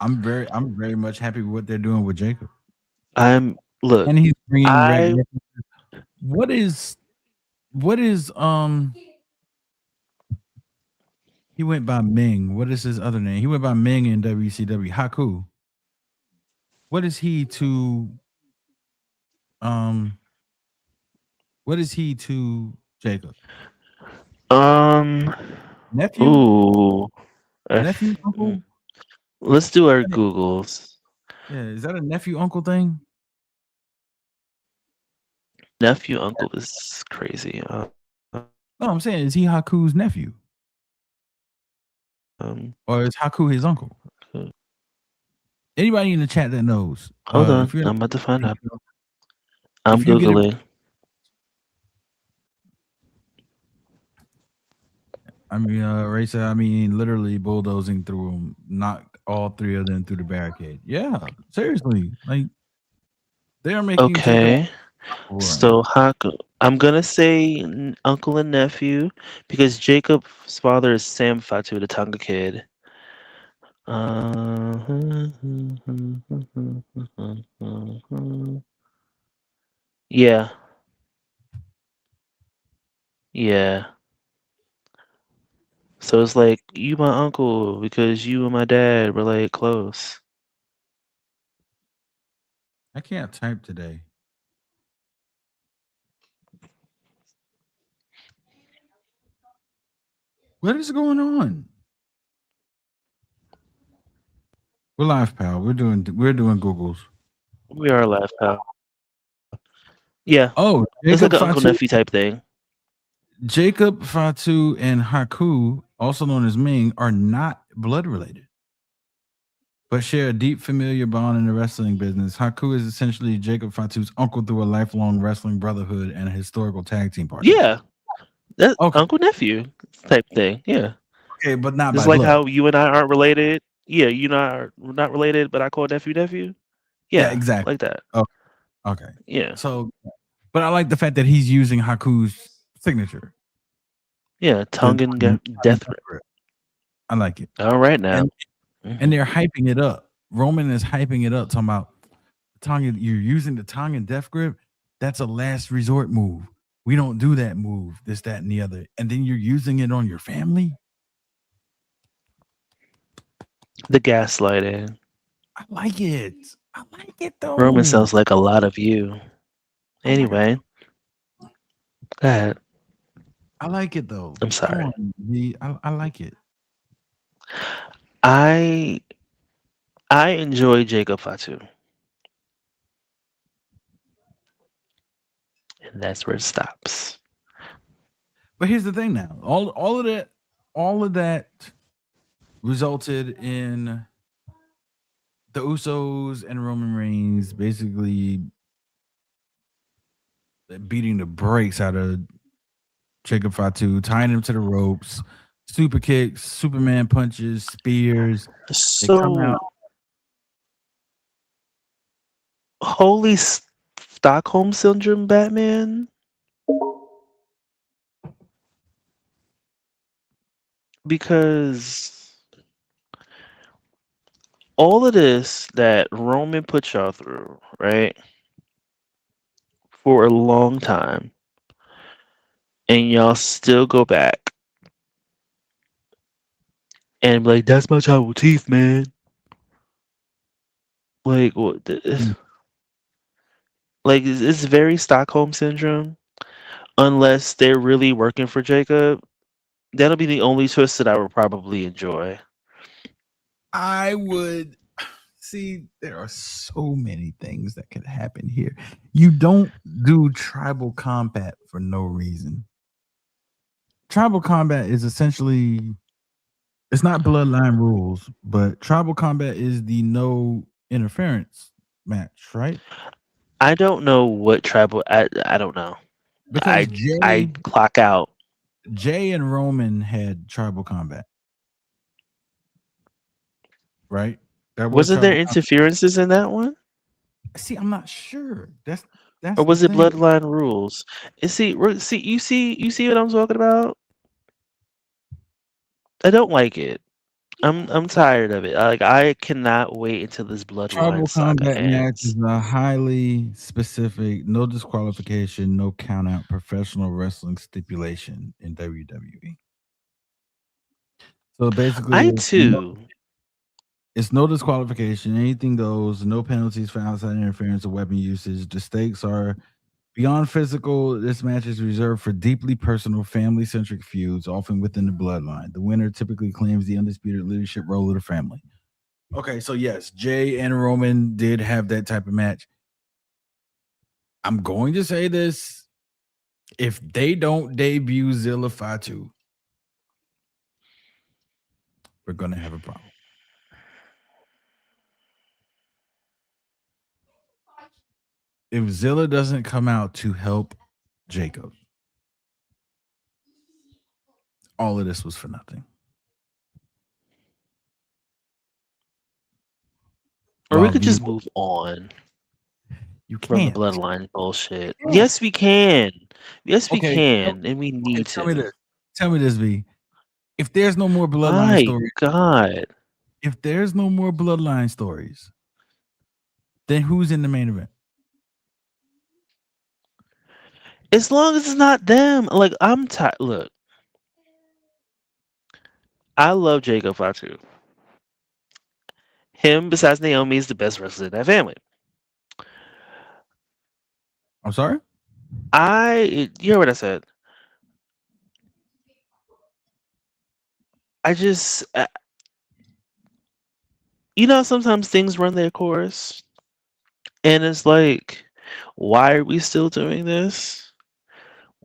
very much happy with what they're doing with Jacob. Look, And he's bringing I what is he went by Ming. What is his other name? He went by Ming in WCW. Haku. What is he to what is he to Jacob? nephew. Nephew? Ooh. Nephew? Uncle? Let's do our Googles. Yeah, is that a nephew uncle thing? Nephew uncle is crazy. No, I'm saying, is he Haku's nephew, Um, or is Haku his uncle? uh, Anybody in the chat that knows? hold on, If you're, I'm about to find out. I'm if you get it, Googling. I mean, Racer, I mean, literally bulldozing through them, knocked all three of them through the barricade. Yeah, seriously, like they are making Jacob Okay. right So now. Haku, I'm gonna say uncle and nephew because Jacob's father is Sam Fatu, the Tonga kid. Yeah, yeah. So it's like you my uncle because you and my dad were like close. I can't type today. What is going on? We're live, pal. We're doing Googles. We are live, pal. Yeah, Oh, it's like Jacob an uncle Fatu, nephew type thing. Jacob Fatu, and Haku, also known as Ming, are not blood related, but share a deep familiar bond in the wrestling business. Haku is essentially Jacob Fatu's uncle through a lifelong wrestling brotherhood and a historical tag team partnership. Yeah, that Okay, uncle nephew type thing. Yeah, okay, but not just by like blood. how you and I aren't related. Yeah, you and I are not related, but I call nephew. Yeah, Yeah, exactly. like that. Oh, okay. Yeah, So, but I like the fact that he's using Haku's signature. yeah. The Tongan death Tongan grip. grip. I like it, All right now. and they're hyping it up. Roman is hyping it up, talking about Tongan. You're using the Tongan death grip. That's a last resort move. We don't do that move. This, that, and the other. And then you're using it on your family. The gaslighting. I like it. I like it though. Roman sounds like a lot of you. Anyway, go ahead. I like it though. I'm sorry. Come on, V. I like it. I enjoy Jacob Fatu, and that's where it stops. But here's the thing now. All of that resulted in the Usos and Roman Reigns basically beating the brakes out of Jacob Fatu, tying him to the ropes, super kicks, Superman punches, spears. They come So, out. holy Stockholm syndrome, Batman. Because all of this that Roman put y'all through, right, for a long time, and y'all still go back and be like, "That's my childhood teeth, man." Like, what? Like, it's very Stockholm syndrome. Unless they're really working for Jacob, that'll be the only twist that I would probably enjoy. I would see there are so many things that could happen here. You don't do tribal combat for no reason. Tribal combat is essentially, it's not bloodline rules, but tribal combat is the no interference match, right? I don't know what tribal. I don't know. Because I clock out. Jay and Roman had tribal combat, right? That was Wasn't there tribal combat. interferences in that one, See, I'm not sure. That's or the was it thing. bloodline rules? And see, you see what I'm talking about. I don't like it. I'm tired of it. I cannot wait until this bloodline Tribal saga combat match ends. is a highly specific, no disqualification, no count out professional wrestling stipulation in WWE. So basically, I too. it's no disqualification, anything goes, no penalties for outside interference or weapon usage. The stakes are beyond physical. This match is reserved for deeply personal, family centric feuds, often within the bloodline. The winner typically claims the undisputed leadership role of the family. Okay, so yes, Jay and Roman did have that type of match. I'm going to say this: if they don't debut Zilla Fatu, we're gonna have a problem. If Zilla doesn't come out to help Jacob, all of this was for nothing. Or we Well, could just move on you from the can't. bloodline bullshit. Yes, we can. Yes, we Okay, can, and we need tell me to. this. Tell me this, V. If there's no more bloodline My stories, God. if there's no more bloodline stories, then who's in the main event? As long as it's not them. Like, I'm tired. Look, I love Jacob Fatu. Him, besides Naomi, is the best wrestler in that family. I'm sorry. You heard what I said. I just, sometimes things run their course, and it's like, why are we still doing this?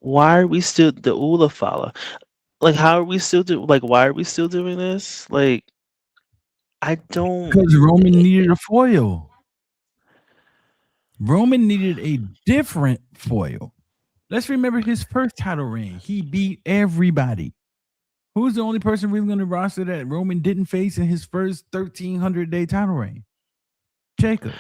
Why are we still the Ula Fala? Like, how are we still like? Why are we still doing this? Like, I don't. Because Roman needed a foil. Roman needed a different foil. Let's remember his first title reign. He beat everybody. Who's the only person really on the roster that Roman didn't face in his first 1,300-day title reign? Jacob.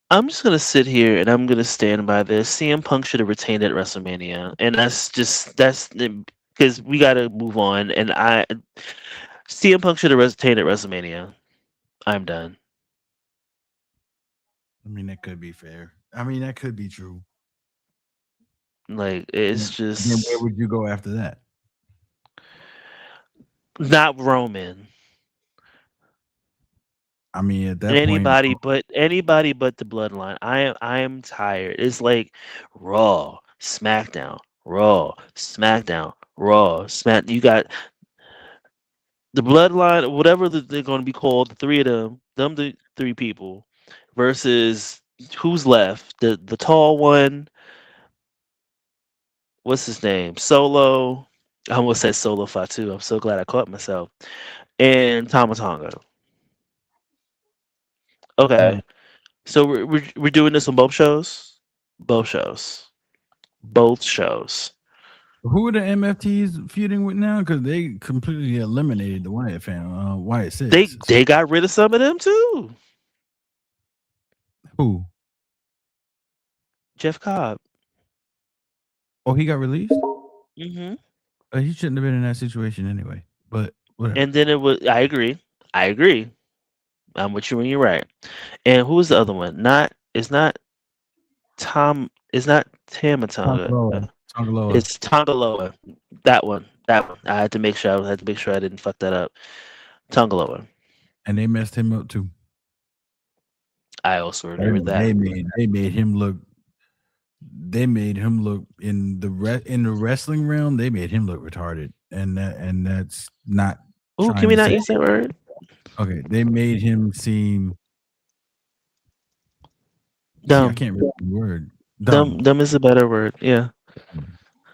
I'm just gonna sit here and I'm gonna stand by this. CM Punk should have retained at WrestleMania, and that's because we gotta move on. And CM Punk should have retained at WrestleMania. I'm done. I mean, that could be fair. I mean, that could be true. Like, it's Then where just would you go after that? not Roman. I mean, at that And point, anybody but the bloodline. I am tired. It's like Raw, SmackDown, Raw, SmackDown, Raw, Smack. You got the bloodline, whatever they're going to be called, the three of them the three people, versus who's left? The tall one. What's his name? Solo. I almost said Solo Fatu. I'm so glad I caught myself. And Tamatonga. Okay, so we're doing this on both shows. Both shows. Both shows. who are the MFTs feuding with now? Because they completely eliminated the Wyatt family, Wyatt Six. They got rid of some of them too. Who? Jeff Cobb. Oh, he got released? Hmm. He shouldn't have been in that situation anyway. But whatever. And then it was. I agree. I'm with you when you're right. And who was the other one? It's not Tom. It's not Tamatonga. Tongaloa. It's Tongaloa. That one. That one. I had to make sure. I had to make sure I didn't fuck that up. Tongaloa. And they messed him up too. I also remember that. They made him look. They made him look in the wrestling realm. They made him look retarded, and that's not. Oh, can we not use that word? Okay, they made him seem dumb. I can't remember the word. Dumb is a better word. Yeah.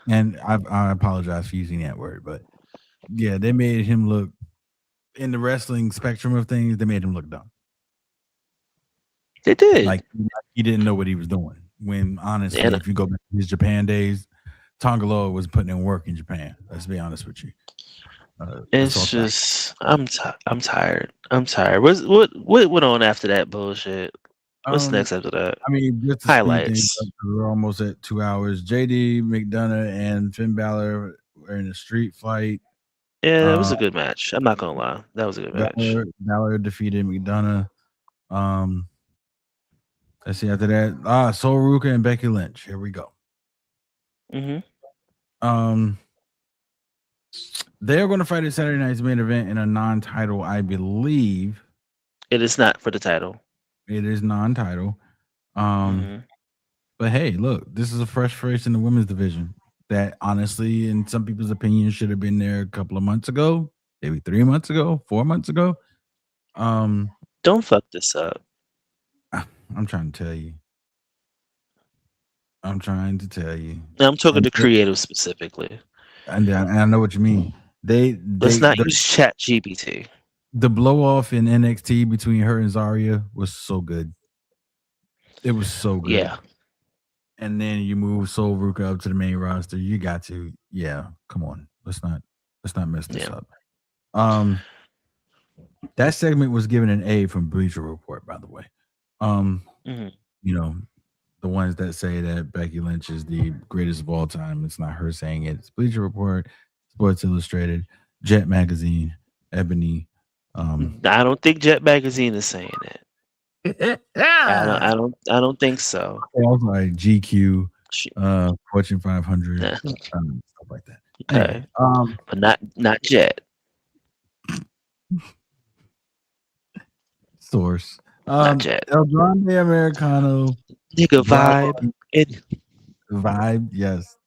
And I apologize for using that word, but yeah, they made him look in the wrestling spectrum of things. They made him look dumb. They did. Like he didn't know what he was doing. When honestly, if you go back to his Japan days, Tongaloa was putting in work in Japan. Let's be honest with you. It's just I'm tired. I'm tired. What went on after that bullshit? What's next after that? I mean, just highlights. We're almost at 2 hours. JD McDonough and Finn Balor were in a street fight. Yeah, that was a good match. I'm not gonna lie, that was a good match. Balor defeated McDonough. Let's see after that. Sol Ruka and Becky Lynch. Here we go. Mm-hmm. They're going to fight at Saturday night's main event in a non-title, I believe. It is not for the title. It is non-title. Mm-hmm. But hey, look, this is a fresh face in the women's division that honestly, in some people's opinion, should have been there a couple of months ago, maybe 3 months ago, 4 months ago. Don't fuck this up. I'm trying to tell you. I'm trying to tell you. I'm talking And to creative specifically. I know what you mean. Let's not use Chat GPT. The blow off in NXT between her and Zarya was so good. It was so good. Yeah. And then you move Soul Ruka up to the main roster. You got to, come on. Let's not mess this up. That segment was given an A from Bleacher Report, by the way. Mhm. You know, the ones that say that Becky Lynch is the greatest of all time. It's not her saying it. It's Bleacher Report, Sports Illustrated, Jet Magazine, Ebony. I don't think Jet Magazine is saying it. I don't think so. Also like GQ, She- Fortune 500, Nah. stuff like that. Okay. Anyway, But not Jet. source. Not Jet. El Grande Americano Nigga vibe. vibe, yes.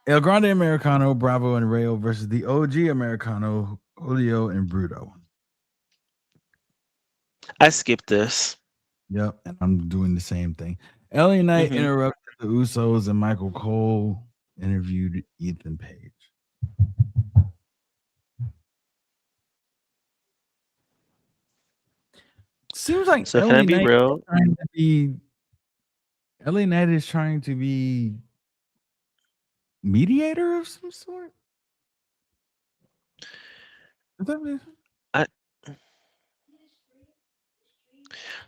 El Grande Americano, Bravo and Rayo versus the OG Americano, Julio and Bruto. I skipped this. Yep, and I'm doing the same thing. LA Knight interrupted the Usos and Michael Cole interviewed Ethan Page. Seems like So can I be real? LA Knight is trying to be mediator of some sort. Is that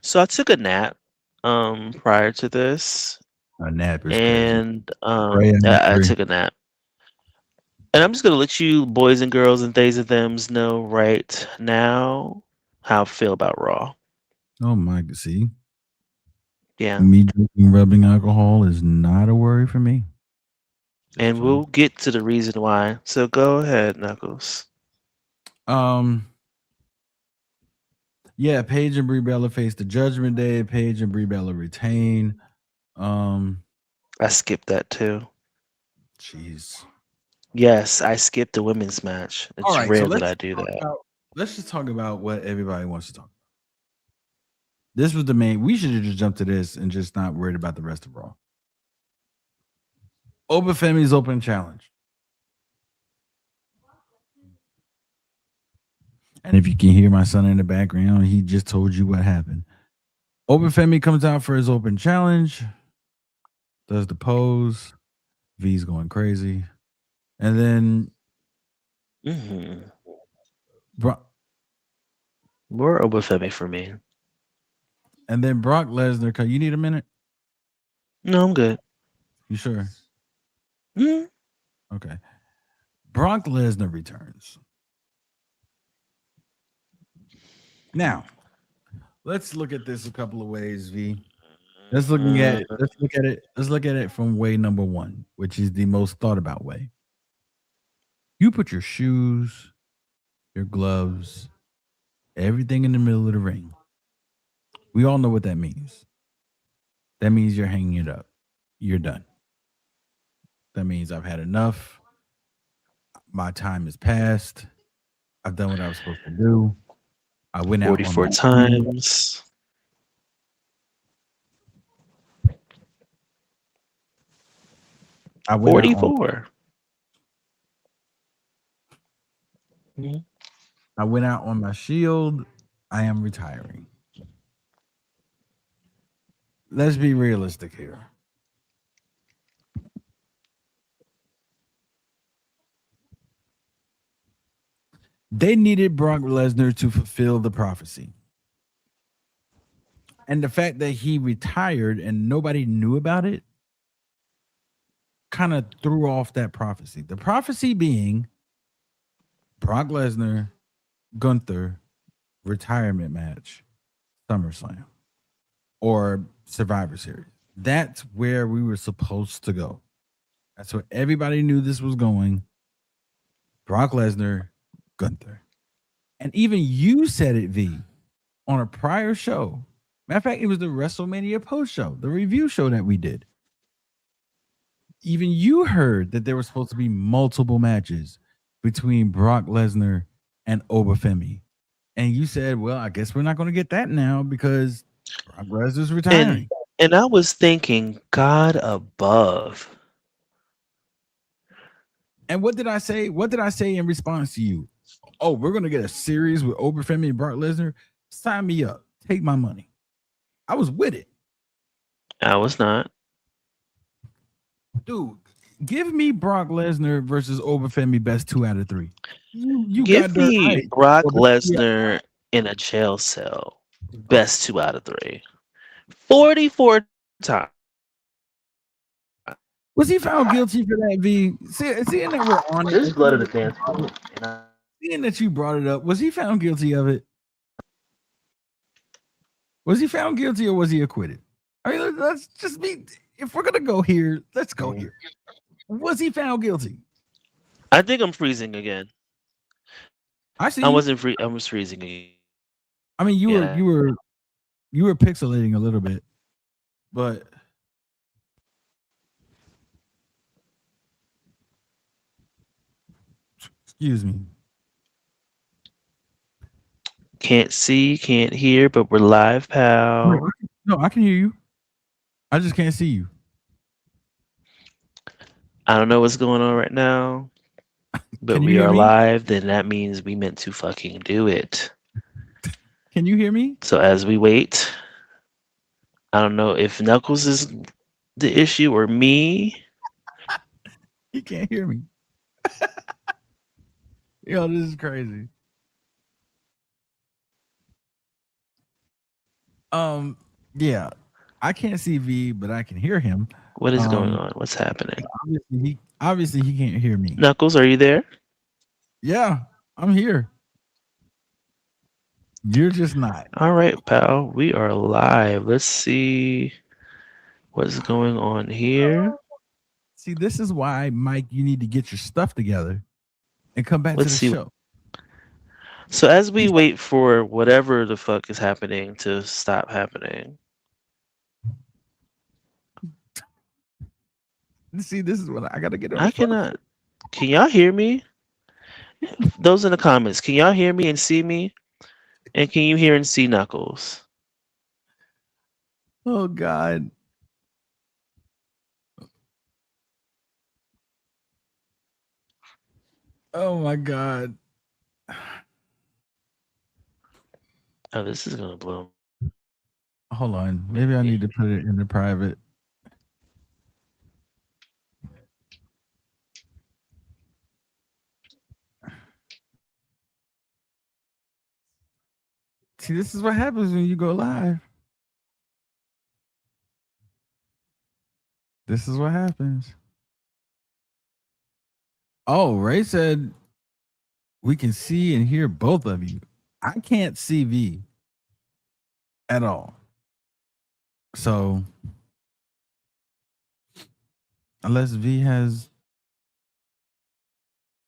So I took a nap prior to this. a nap is And crazy. I took a nap. And I'm just gonna let you boys and girls and theys and thems know right now how I feel about Raw. Oh my, see, Yeah. me drinking rubbing alcohol is not a worry for me. And we'll get to the reason why. So go ahead, Knuckles. Yeah, Paige and Brie Bella face the Judgment Day. Paige and Brie Bella retain. I skipped that too. Jeez. Yes, I skipped the women's match. It's All right, rare so that I do that. Let's just talk about what everybody wants to talk about. This was the main. We should have just jumped to this and just not worried about the rest of Raw. Obafemi's open challenge. And if you can hear my son in the background, he just told you what happened. Obafemi comes out for his open challenge, does the pose. V's going crazy. And then More Obafemi for me. And then Brock Lesnar. You need a minute? No, I'm good. You sure? Mm-hmm. Okay. Brock Lesnar returns. Now, let's look at this a couple of ways, V. Let's look at it from way number one, which is the most thought about way. You put your shoes, your gloves, everything in the middle of the ring. We all know what that means. That means you're hanging it up. You're done. That means I've had enough. My time is past. I've done what I was supposed to do. I went out 44 times. I went 44. I went out on my shield. I am retiring. Let's be realistic here. They needed Brock Lesnar to fulfill the prophecy. And the fact that he retired and nobody knew about it kind of threw off that prophecy. The prophecy being Brock Lesnar, Gunther, retirement match, SummerSlam, or Survivor Series. That's where we were supposed to go. That's where everybody knew this was going. Brock Lesnar, Gunther. And even you said it, V, on a prior show. Matter of fact, it was the WrestleMania post show, the review show that we did. even you heard that there were supposed to be multiple matches between Brock Lesnar and Obafemi. And you said, well, I guess we're not going to get that now because Brock Lesnar's retiring. And I was thinking, God above. And what did I say? What did I say in response to you? Oh, we're going to get a series with Obafemi and Brock Lesnar. Sign me up. Take my money. I was with it. I was not. Dude, give me Brock Lesnar versus Obafemi best 2 out of 3. You Give got dirt me right. Brock Or Lesnar in a jail cell. Best 2 out of 3. 44 times. Was he found guilty for that, V? Seeing that we're on it. There's blood in the dance floor. Seeing that you brought it up, was he found guilty of it? Was he found guilty or was he acquitted? I mean, let's just be. If we're gonna go here, let's go here. Was he found guilty? I think I'm freezing again. I see. I wasn't free. I was freezing again. I mean, you were pixelating a little bit, but excuse me. Can't see, can't hear, but we're live, pal. No, I can hear you. I just can't see you. I don't know what's going on right now, but Can you we hear are me? live. Then that means we meant to fucking do it. Can you hear me? So as we wait, I don't know if Knuckles is the issue or me. He can't hear me. Yo, this is crazy. Yeah, I can't see V, but I can hear him. What is going on? What's happening? Obviously he can't hear me. Knuckles, are you there? Yeah, I'm here. You're just not. All right, pal. We are live. Let's see what's going on here. See, this is why, Mike, you need to get your stuff together and come back Let's to see. the show. So as we wait for whatever the fuck is happening to stop happening. See, this is what I gotta get on. I cannot. Can y'all hear me? Those in the comments. Can y'all hear me and see me? And can you hear and see Knuckles? Oh God. Oh my God. Oh, this is gonna blow. Hold on. Maybe I need to put it in the private. See, this is what happens when you go live. This is what happens. Oh, Ray said we can see and hear both of you. I can't see V at all. So unless V has,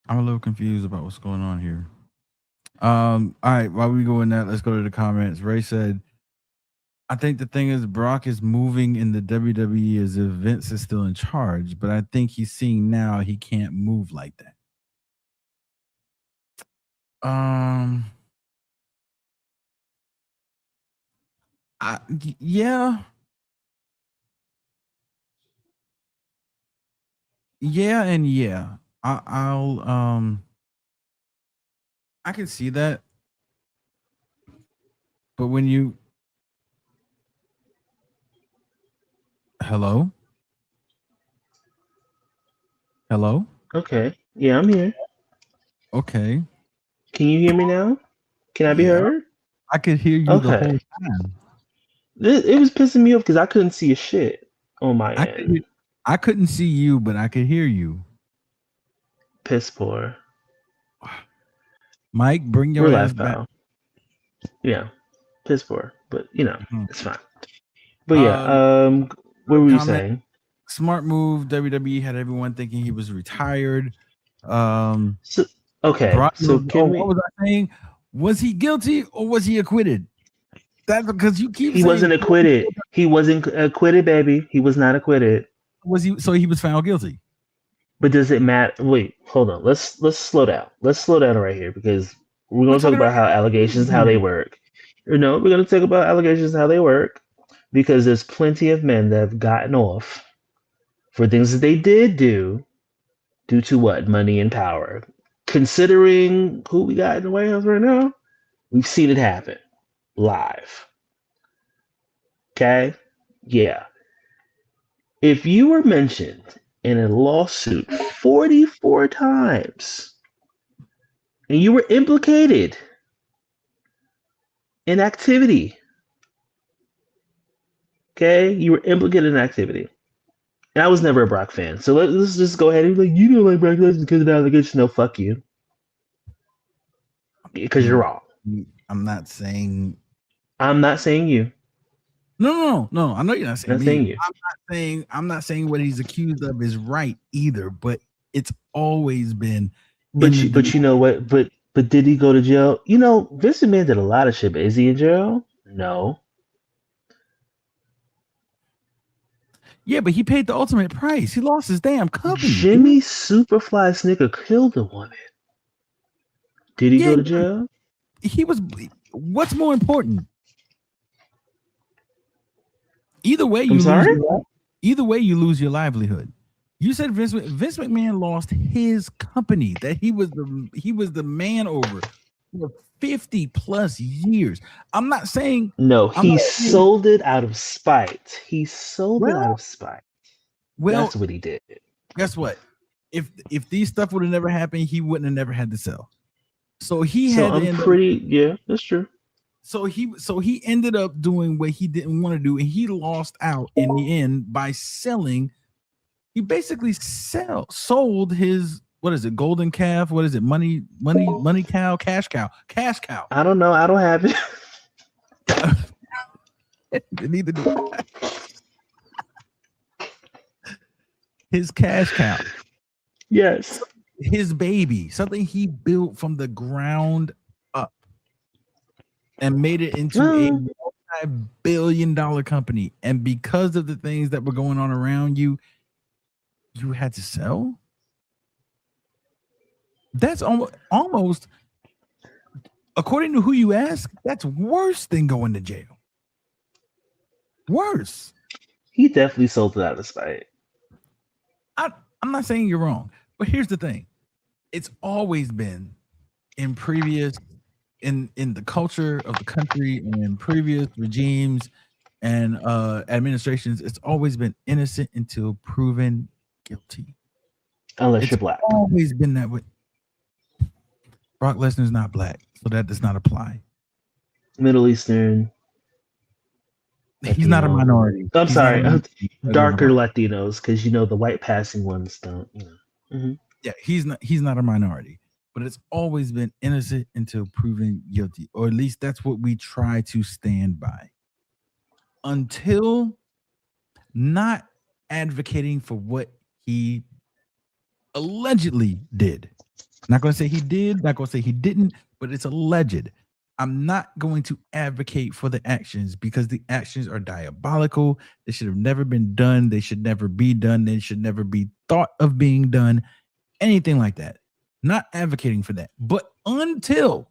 I'm a little confused about what's going on here. All right, while we go in that, let's go to the comments. Ray said, I think the thing is Brock is moving in the WWE as if Vince is still in charge, but I think he's seeing now he can't move like that. Yeah. Yeah and yeah. I'll I can see that. But when you Hello? Hello? Okay. Yeah, I'm here. Okay. Can you hear me now? Can I be heard? I could hear you the whole time. It was pissing me off because I couldn't see a shit on my end. I couldn't see you, but I could hear you. Piss poor. Mike, bring your ass back. Yeah, piss poor, but you know, it's fine. But yeah, what were you saying? Smart move. WWE had everyone thinking he was retired. So, okay. What was I saying? Was he guilty or was he acquitted? That's because you keep saying he wasn't acquitted. He wasn't acquitted, baby. He was not acquitted. Was he? So he was found guilty. But does it matter? Wait, hold on. Let's slow down. Let's slow down right here because we're We're going to talk talking about how allegations how they work. No, we're going to talk about allegations how they work because there's plenty of men that have gotten off for things that they did do due to what? Money and power. Considering who we got in the White House right now, we've seen it happen live. Okay? Yeah. If you were mentioned in a lawsuit 44 times and you were implicated in activity, okay? You were implicated in activity. And I was never a Brock fan. So let's just go ahead and be like, you don't like Brock Lesnar because of the allegations. No, fuck you. Because you're wrong. I'm not saying. I'm not saying you. No. I know you're not saying Not me. saying you. I'm not saying what he's accused of is right either. But it's always been. But you know what? But did he go to jail? You know, Vince McMahon did a lot of shit. But is he in jail? No. Yeah, but he paid the ultimate price. He lost his damn company. Jimmy Superfly Snicker killed a woman. Did he go to jail? He was. What's more important? Either way, you lose your livelihood. You said Vince McMahon lost his company that he was the man over for 50 plus years. I'm not saying no. He sold it out of spite. He sold it out of spite. Well, that's what he did. Guess what? If these stuff would have never happened, he wouldn't have never had to sell. So that's true. So he ended up doing what he didn't want to do, and he lost out in the end by selling. He basically sold his, what is it, golden calf? What is it? Money cow, cash cow. I don't know. I don't have it. Neither do I. His cash cow. Yes. His baby, something he built from the ground up and made it into a multi-billion-dollar company. And because of the things that were going on around you, you had to sell? That's almost, according to who you ask, that's worse than going to jail. Worse. He definitely sold it out of spite. I'm not saying you're wrong, but here's the thing. It's always been in the culture of the country and in previous regimes and administrations, it's always been innocent until proven guilty. Unless you're black. It's always been that way. Brock Lesnar's not black, so that does not apply. Middle Eastern. He's not a minority. I'm sorry. Darker Latinos, because the white passing ones don't. Mm-hmm. Yeah, he's not a minority, but it's always been innocent until proven guilty, or at least that's what we try to stand by. Until not advocating for what he allegedly did. Not going to say he did, not going to say he didn't, but it's alleged. I'm not going to advocate for the actions because the actions are diabolical. They should have never been done. They should never be done. They should never be thought of being done. Anything like that. Not advocating for that. But until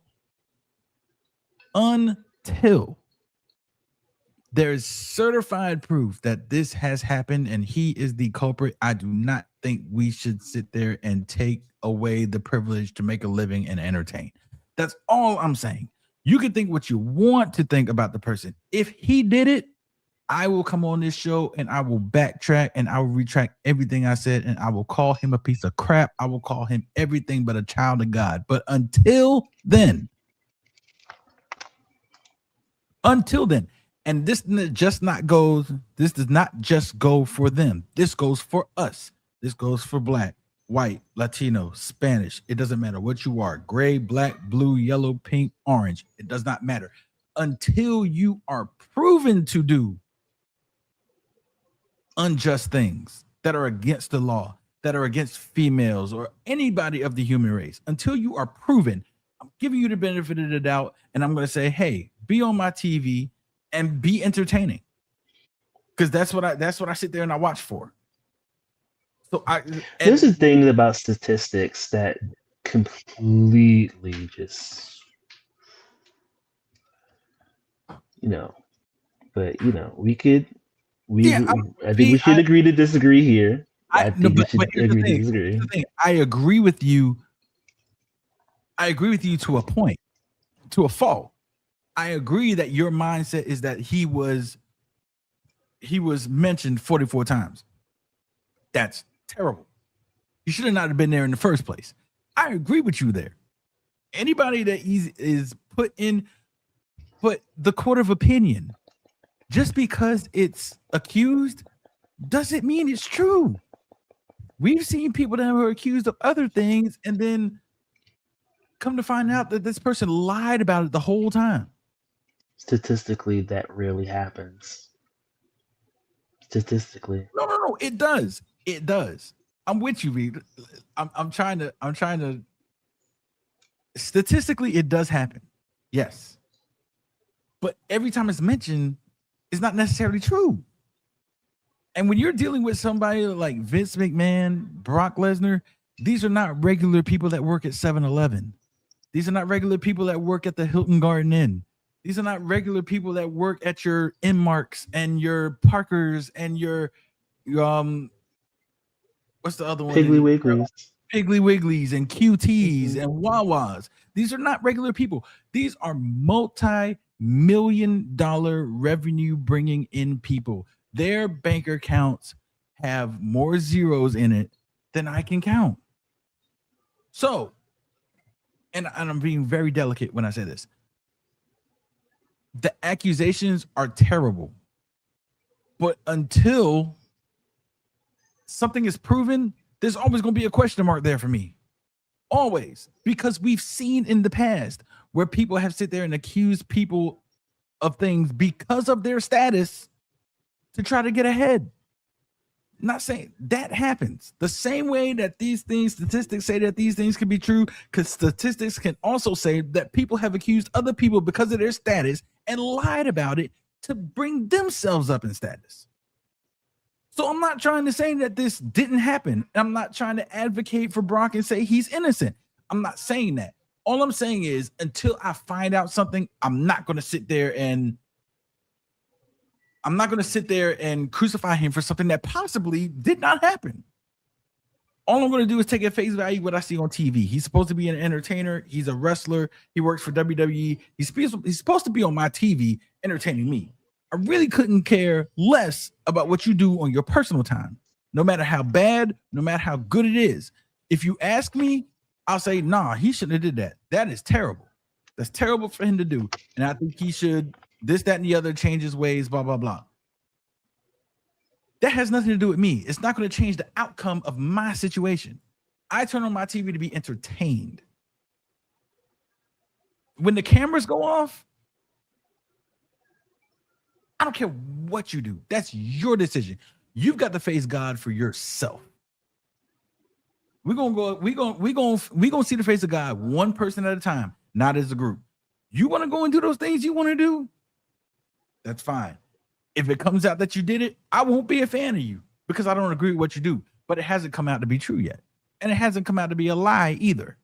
there's certified proof that this has happened and he is the culprit, I do not think we should sit there and take away the privilege to make a living and entertain. That's all I'm saying. You can think what you want to think about the person. If he did it, I will come on this show and I will backtrack and I will retract everything I said and I will call him a piece of crap. I will call him everything but a child of God. But until then, and this does not just go for them. This goes for us. This goes for black, white, Latino, Spanish. It doesn't matter what you are. Gray, black, blue, yellow, pink, orange. It does not matter. Until you are proven to do unjust things that are against the law, that are against females or anybody of the human race. Until you are proven, I'm giving you the benefit of the doubt, and I'm going to say, hey, be on my TV and be entertaining. Because that's what I sit there and I watch for. So There's a thing about statistics that completely just, but yeah, I think we should agree to disagree here. I no, think we should here's the agree to thing. disagree. Here's the thing. I agree with you. I agree with you to a point, to a fault. I agree that your mindset is that he was mentioned 44 times. That's terrible. He should have not been there in the first place. I agree with you there. Anybody that is put the court of opinion, just because it's accused doesn't mean it's true. We've seen people that were accused of other things and then come to find out that this person lied about it the whole time. Statistically, that rarely happens. Statistically. No, it does. It does. I'm with you, Reed. I'm trying to statistically it does happen. Yes. But every time it's mentioned, it's not necessarily true. And when you're dealing with somebody like Vince McMahon, Brock Lesnar, these are not regular people that work at 7-Eleven. These are not regular people that work at the Hilton Garden Inn. These are not regular people that work at your Inmarks and your Parkers and your what's the other one? Piggly Wigglies. Piggly Wigglies and QTs and Wawas. These are not regular people. These are multi-million-dollar revenue bringing in people. Their bank accounts have more zeros in it than I can count. So, and I'm being very delicate when I say this. The accusations are terrible. But until something is proven, there's always going to be a question mark there for me. Always. Because we've seen in the past where people have sit there and accused people of things because of their status to try to get ahead. Not saying that happens. The same way that these things, statistics say that these things can be true, because statistics can also say that people have accused other people because of their status and lied about it to bring themselves up in status. So I'm not trying to say that this didn't happen. I'm not trying to advocate for Brock and say he's innocent. I'm not saying that. All I'm saying is until I find out something, I'm not going to sit there and crucify him for something that possibly did not happen. All I'm going to do is take at face value what I see on TV. He's supposed to be an entertainer. He's a wrestler. He works for WWE. He's supposed to be on my TV entertaining me. I really couldn't care less about what you do on your personal time, no matter how bad, no matter how good it is. If you ask me, I'll say, nah, he shouldn't have did that. That is terrible. That's terrible for him to do. And I think he should this, that, and the other, change his ways, blah, blah, blah. That has nothing to do with me. It's not going to change the outcome of my situation. I turn on my TV to be entertained. When the cameras go off, I don't care what you do. That's your decision. You've got to face God for yourself. We're gonna see the face of God one person at a time, not as a group. You want to go and do those things you want to do? That's fine. If it comes out that you did it, I won't be a fan of you because I don't agree with what you do. But it hasn't come out to be true yet. And it hasn't come out to be a lie either.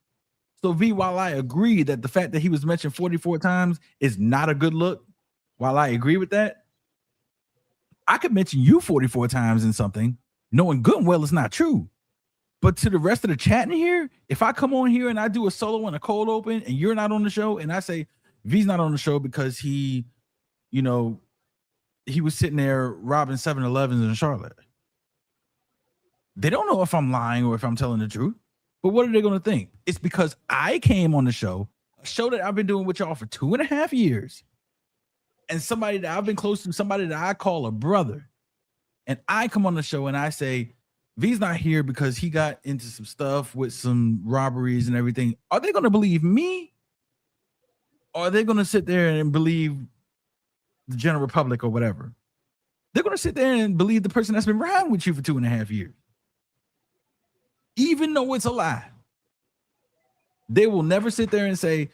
So while I agree that the fact that he was mentioned 44 times is not a good look, while I agree with that, I could mention you 44 times in something, knowing good and well it's not true. But to the rest of the chat in here, if I come on here and I do a solo and a cold open and you're not on the show and I say V's not on the show because he was sitting there robbing 7-Elevens in Charlotte. They don't know if I'm lying or if I'm telling the truth. But what are they going to think? It's because I came on the show, a show that I've been doing with y'all for 2.5 years, and somebody that I've been close to, somebody that I call a brother, and I come on the show and I say, V's not here because he got into some stuff with some robberies and everything. Are they going to believe me? Or are they going to sit there and believe the general public or whatever? They're going to sit there and believe the person that's been riding with you for 2.5 years. Even though it's a lie. They will never sit there and say,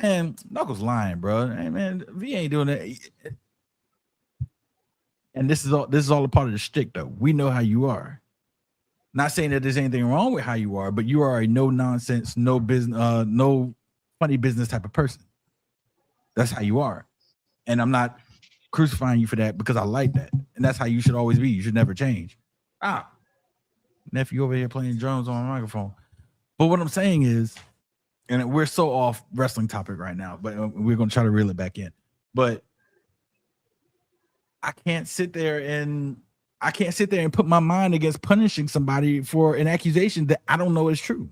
man, Knuckles lying, bro. Hey, man, V ain't doing that. And this is all a part of the shtick, though. We know how you are. Not saying that there's anything wrong with how you are, but you are a no nonsense, no business, no funny business type of person. That's how you are. And I'm not crucifying you for that because I like that. And that's how you should always be. You should never change. Nephew over here playing drums on a microphone. But what I'm saying is, and we're so off wrestling topic right now, but we're going to try to reel it back in. But I can't sit there and put my mind against punishing somebody for an accusation that I don't know is true.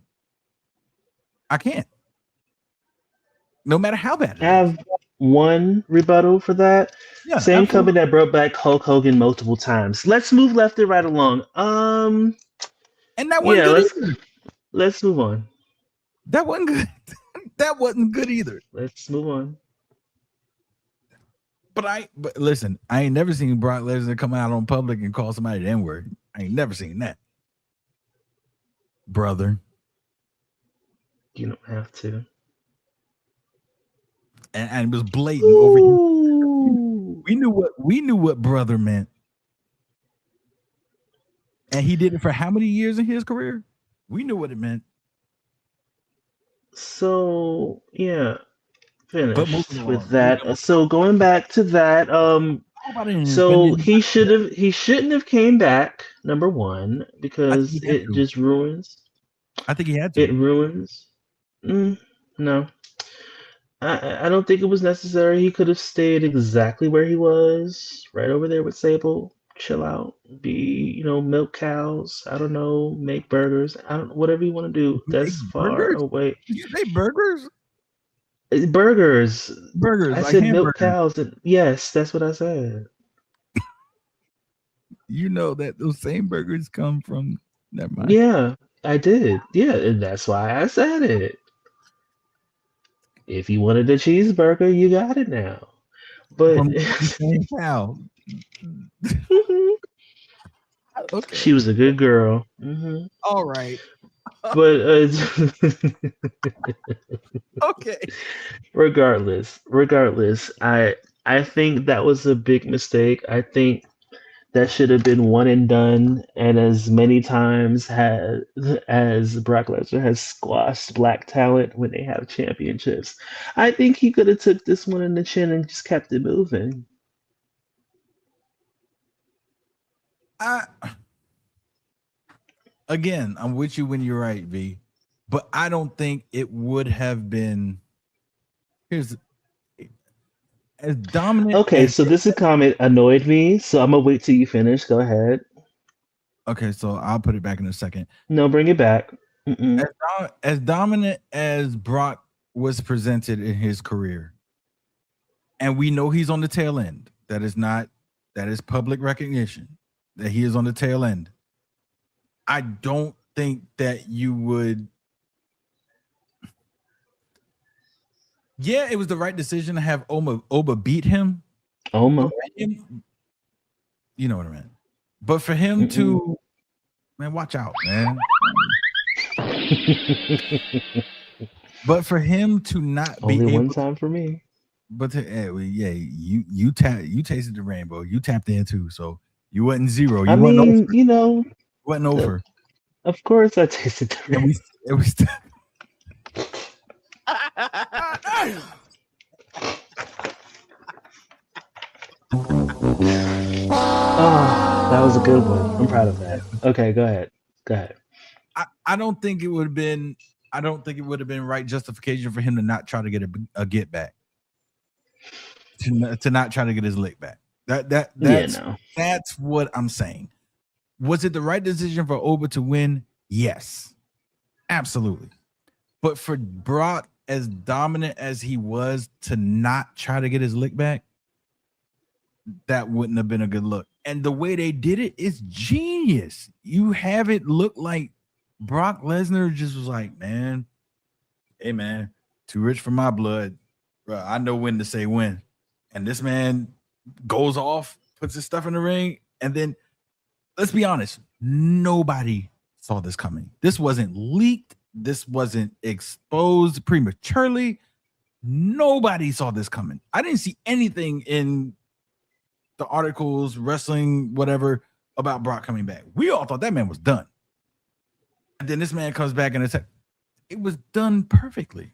I can't. No matter how bad it I have one rebuttal for that. Yeah, Same absolutely. company that brought back Hulk Hogan multiple times. Let's move left and right along. And that wasn't good either. Let's move on. That wasn't good. That wasn't good either. Let's move on. But listen, I ain't never seen Brock Lesnar come out on public and call somebody the N-word. I ain't never seen that. Brother. You don't have to. And it was blatant over here. We knew what brother meant. And he did it for how many years in his career? We knew what it meant. So yeah, finished with on. that. So going back to that, so he shouldn't have came back. Number one, because it just ruins. I think he had to. It ruins. No, I don't think it was necessary. He could have stayed exactly where he was, right over there with Sable. Chill out, milk cows. I don't know, make burgers. Whatever you want to do. That's far away. Did you say burgers? Burgers. Burgers. I like said hamburgers. milk cows. Yes, that's what I said. You know that those same burgers come from. Never mind. Yeah, I did. Yeah, and that's why I said it. If you wanted a cheeseburger, you got it now. But cow. Okay. She was a good girl. Mm-hmm. All right. But okay. Regardless, I think that was a big mistake. I think that should have been one and done. And as many times as Brock Lesnar has squashed black talent when they have championships, I think he could have took this one in the chin and just kept it moving. Again, I'm with you when you're right, V. But I don't think it would have been as dominant. Okay, so this comment annoyed me, so I'm gonna wait till you finish. Go ahead. Okay, so I'll put it back in a second. No, bring it back. As dominant as Brock was presented in his career, and we know he's on the tail end. That is public recognition that he is on the tail end. I don't think that you would. Yeah, it was the right decision to have Oba beat him. You know what I mean. But for him to, man, watch out, man. But for him to not be only able one time for me. But you tasted the rainbow. You tapped in too, so you wasn't zero. You wasn't over. Of course, I tasted the rainbow. It was. Oh, that was a good one. I'm proud of that. Okay, go ahead. I don't think it would have been. I don't think it would have been right justification for him to not try to get a get back. To not try to get his lick back. That's what I'm saying. Was it the right decision for Oba to win? Yes, absolutely. But for Brock, as dominant as he was, to not try to get his lick back, that wouldn't have been a good look. And the way they did it is genius. You have it look like Brock Lesnar just was like, man, hey man, too rich for my blood. Bro, I know when to say when. And this man goes off, puts his stuff in the ring, and then let's be honest, nobody saw this coming. This wasn't leaked. This wasn't exposed prematurely. Nobody saw this coming. I didn't see anything in the articles, wrestling, whatever, about Brock coming back. We all thought that man was done. And then this man comes back and attack. It was done perfectly.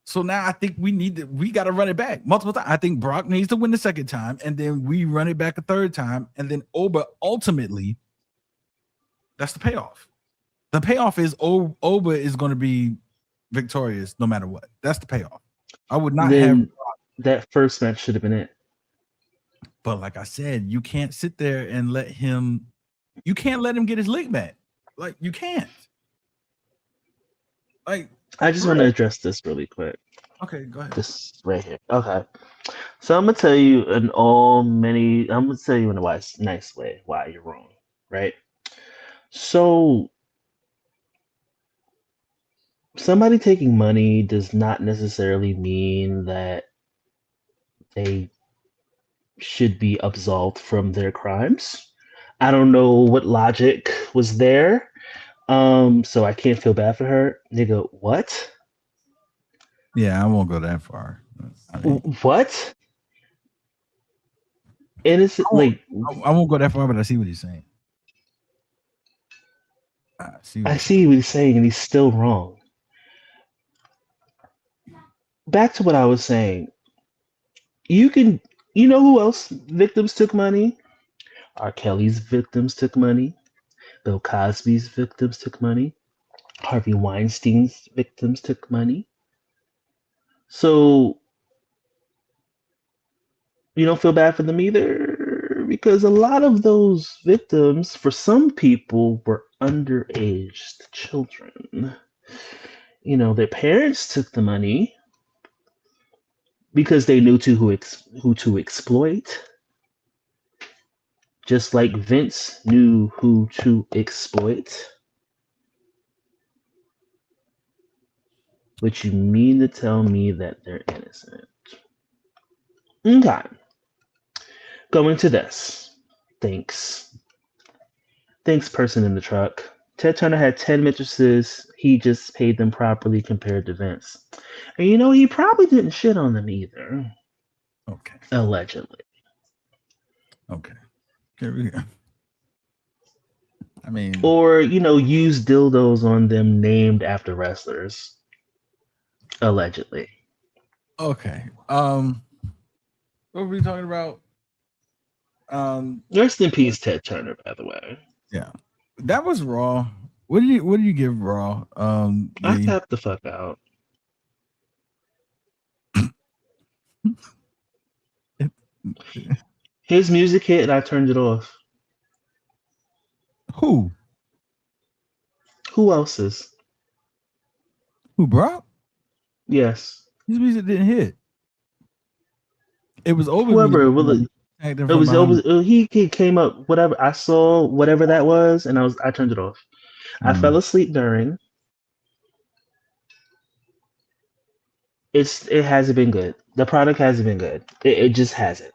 So now I think we got to run it back multiple times. I think Brock needs to win the second time, and then we run it back a third time, and then Oba ultimately, that's the payoff. The payoff is Oba is going to be victorious no matter what. That's the payoff. I would not have that first match should have been it. But like I said, you can't sit there and let him. You can't let him get his lick back. Like you can't. Like I just want to address this really quick. Okay, go ahead. This right here. Okay, so I'm gonna tell you I'm gonna tell you in a nice way why you're wrong, right? So somebody taking money does not necessarily mean that they should be absolved from their crimes. I don't know what logic was there. So I can't feel bad for her. Nigga, what? Yeah, I won't go that far. What? And it's like I won't go that far, but I see what he's saying. I see what he's saying, and he's still wrong. Back to what I was saying. You know who else victims took money? R. Kelly's victims took money. Bill Cosby's victims took money. Harvey Weinstein's victims took money. So you don't feel bad for them either, because a lot of those victims, for some people, were underage children. You know, their parents took the money because they knew who to exploit. Just like Vince knew who to exploit. But you mean to tell me that they're innocent? Okay. Going to this. Thanks, person in the truck. Ted Turner had 10 mistresses. He just paid them properly compared to Vince. And you know, he probably didn't shit on them either. Okay. Allegedly. Okay. I mean, or use dildos on them named after wrestlers. Allegedly. Okay. What were we talking about? Rest in peace, Ted Turner, by the way. Yeah. That was Raw. What do you give Raw? I tapped the fuck out. His music hit and I turned it off. Who else's? Who, Brock? Yes. His music didn't hit. It was over. Whoever it was over. He came up. Whatever I saw, whatever that was, and I turned it off. I fell asleep during. It hasn't been good. The product hasn't been good. It just hasn't.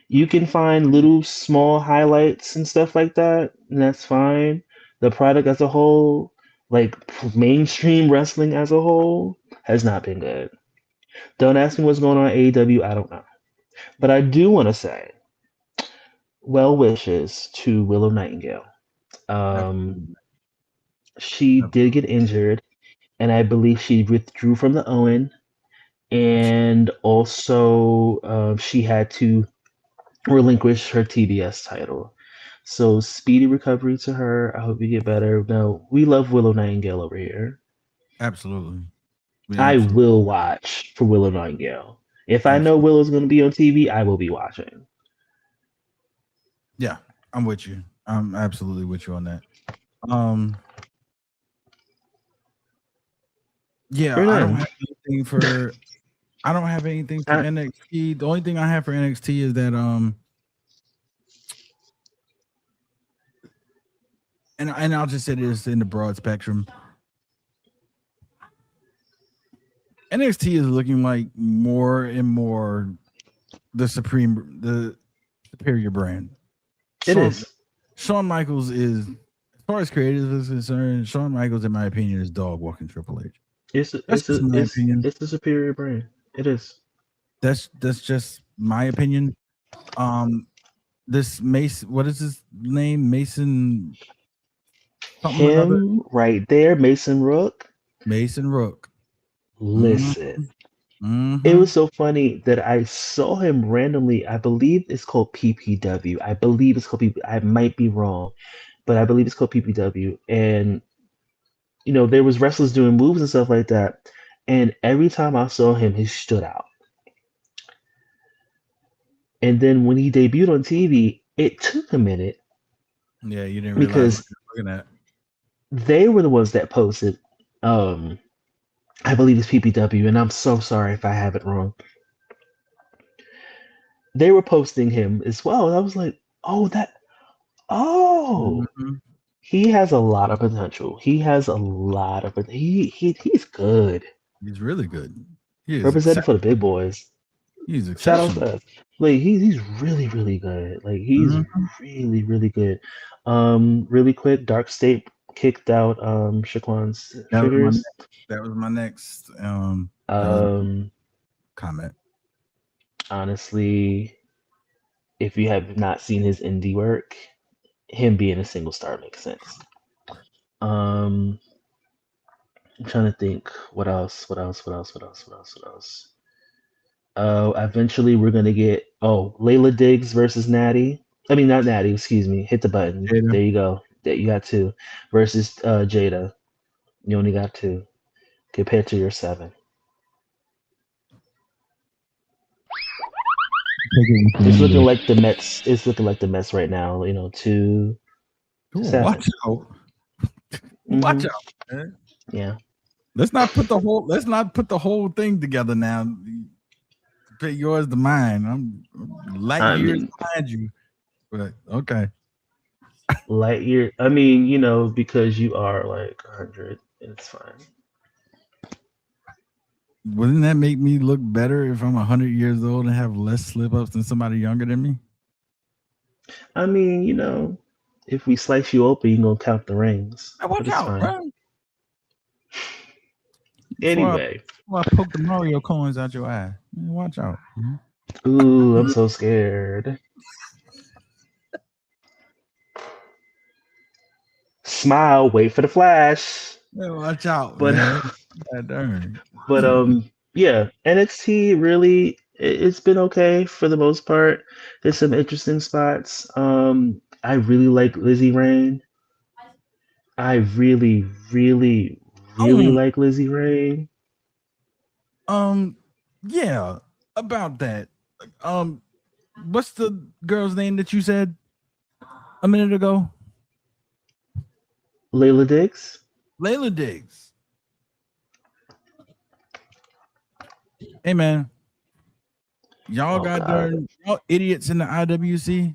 You can find little small highlights and stuff like that, and that's fine. The product as a whole, like mainstream wrestling as a whole, has not been good. Don't ask me what's going on at AEW. I don't know. But I do want to say well wishes to Willow Nightingale. She did get injured, and I believe she withdrew from the Owen, and also she had to relinquish her TBS title. So speedy recovery to her. I hope you get better. No, we love Willow Nightingale over here. Absolutely. I will watch for Willow Nightingale. If I know Willow's going to be on TV, I will be watching. Yeah, I'm with you. I'm absolutely with you on that. Yeah, I don't have anything for NXT. The only thing I have for NXT is that and I'll just say this in the broad spectrum. NXT is looking like more and more the superior brand. It is. Shawn Michaels is, as far as creative is concerned, Shawn Michaels, in my opinion, is dog walking Triple H. It's the superior brand. It is. That's just my opinion. This Mason, what is his name? Mason. Something another Him right there, Mason Rook. Mason Rook. Listen, it Mm-hmm. was so funny that I saw him randomly. I believe it's called PPW. I believe it's called I might be wrong, but I believe it's called PPW. And there was wrestlers doing moves and stuff like that. And every time I saw him, he stood out. And then when he debuted on TV, it took a minute Yeah, you didn't realize what because you were looking at. they were the ones that posted. Um, I believe it's PPW, and I'm so sorry if I have it wrong. They were posting him as well. And I was like, oh, Mm-hmm. he has a lot of potential. He has a lot of he's good. He's really good. He is Representing for the exceptional. big boys. He's Shout out exceptional. to us. Like he's really really good. Like he's Mm-hmm. really really good. Really quick, Dark State kicked out Shaquan's That was my triggers. next. That was my next. That was my Um, comment. honestly, if you have not seen his indie work, him being a single star makes sense. Um, I'm trying to think what else. Eventually we're gonna get Layla Diggs versus Natty. I mean not Natty, excuse me. Hit the button. Jada. There you go. That you got two versus Jada. You only got two compared to your seven. Take it with It's looking you. like the Mets. It's looking like the Mets right now. 2-7. Watch out. Watch Hmm. out, man. Yeah. Let's not put the whole thing together now. Put yours to mine. I'm light I years mean, behind you. But okay. light year. I mean, because you are like 100, it's fine. Wouldn't that make me look better if I'm 100 years old and have less slip ups than somebody younger than me? I mean, if we slice you open, you gonna count the rings, Hey, but watch it's out, fine. bro. Anyway, Before I poke the Mario coins out your eye. Man, watch out. ooh, I'm so scared. Smile, wait for the flash. Man, watch out, But man. God darn. but yeah, NXT really it's been okay for the most part. There's some interesting spots. I really like Lizzie Rain. I really, really, really Oh, like Lizzie Rain. yeah, about that. Um, what's the girl's name that you said a minute ago? Layla Dix. Layla Diggs. Hey man, y'all Oh got God. darn y'all idiots in the IWC.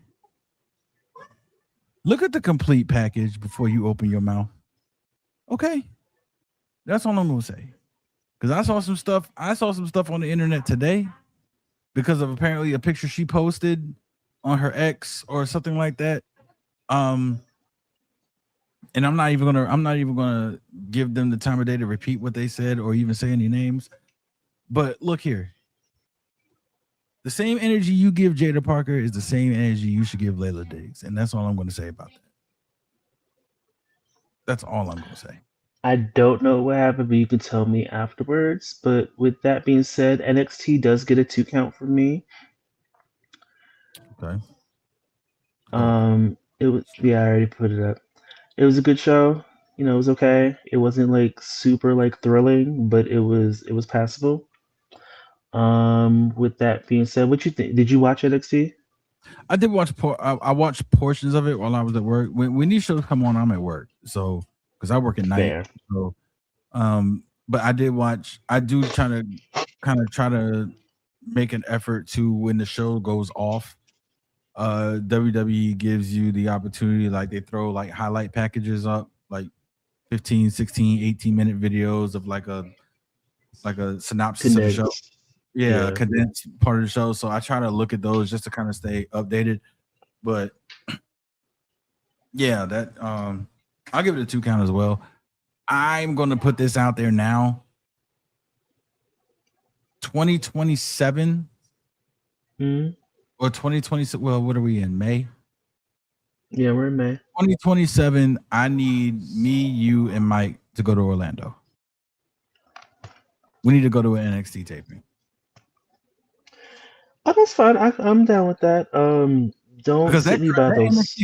Look at the complete package before you open your mouth. Okay. That's all I'm gonna say. Because I saw some stuff. I saw some stuff on the internet today because of apparently a picture she posted on her ex or something like that. And I'm not even gonna give them the time of day to repeat what they said or even say any names. But look here. The same energy you give Jada Parker is the same energy you should give Layla Diggs. And that's all I'm gonna say about that. That's all I'm gonna say. I don't know what happened, but you can tell me afterwards. But with that being said, NXT does get a 2 count from me. Okay. Oh. It was I already put it up. It was a good show. It was okay. It wasn't like super like thrilling, but it was passable. With that being said, what you think? Did you watch NXT? I did watch I watched portions of it while I was at work. When these shows come on, I'm at work. So because I work at night. Fair. So but I did watch. I do try to make an effort to when the show goes off. WWE gives you the opportunity, like they throw like highlight packages up, like 15, 16, 18-minute videos of like a synopsis of the show. Condensed. Yeah, Yeah. condensed part of the show. So I try to look at those just to kind of stay updated. But yeah, that I'll give it a 2 count as well. I'm gonna put this out there now. 2027 Mm-hmm. or 2026. Well, what are we in? May? Yeah, we're in May. 2027. I need me, you, and Mike to go to Orlando. We need to go to an NXT taping. Oh, that's fine. I'm down with that. Don't Because sit me by those.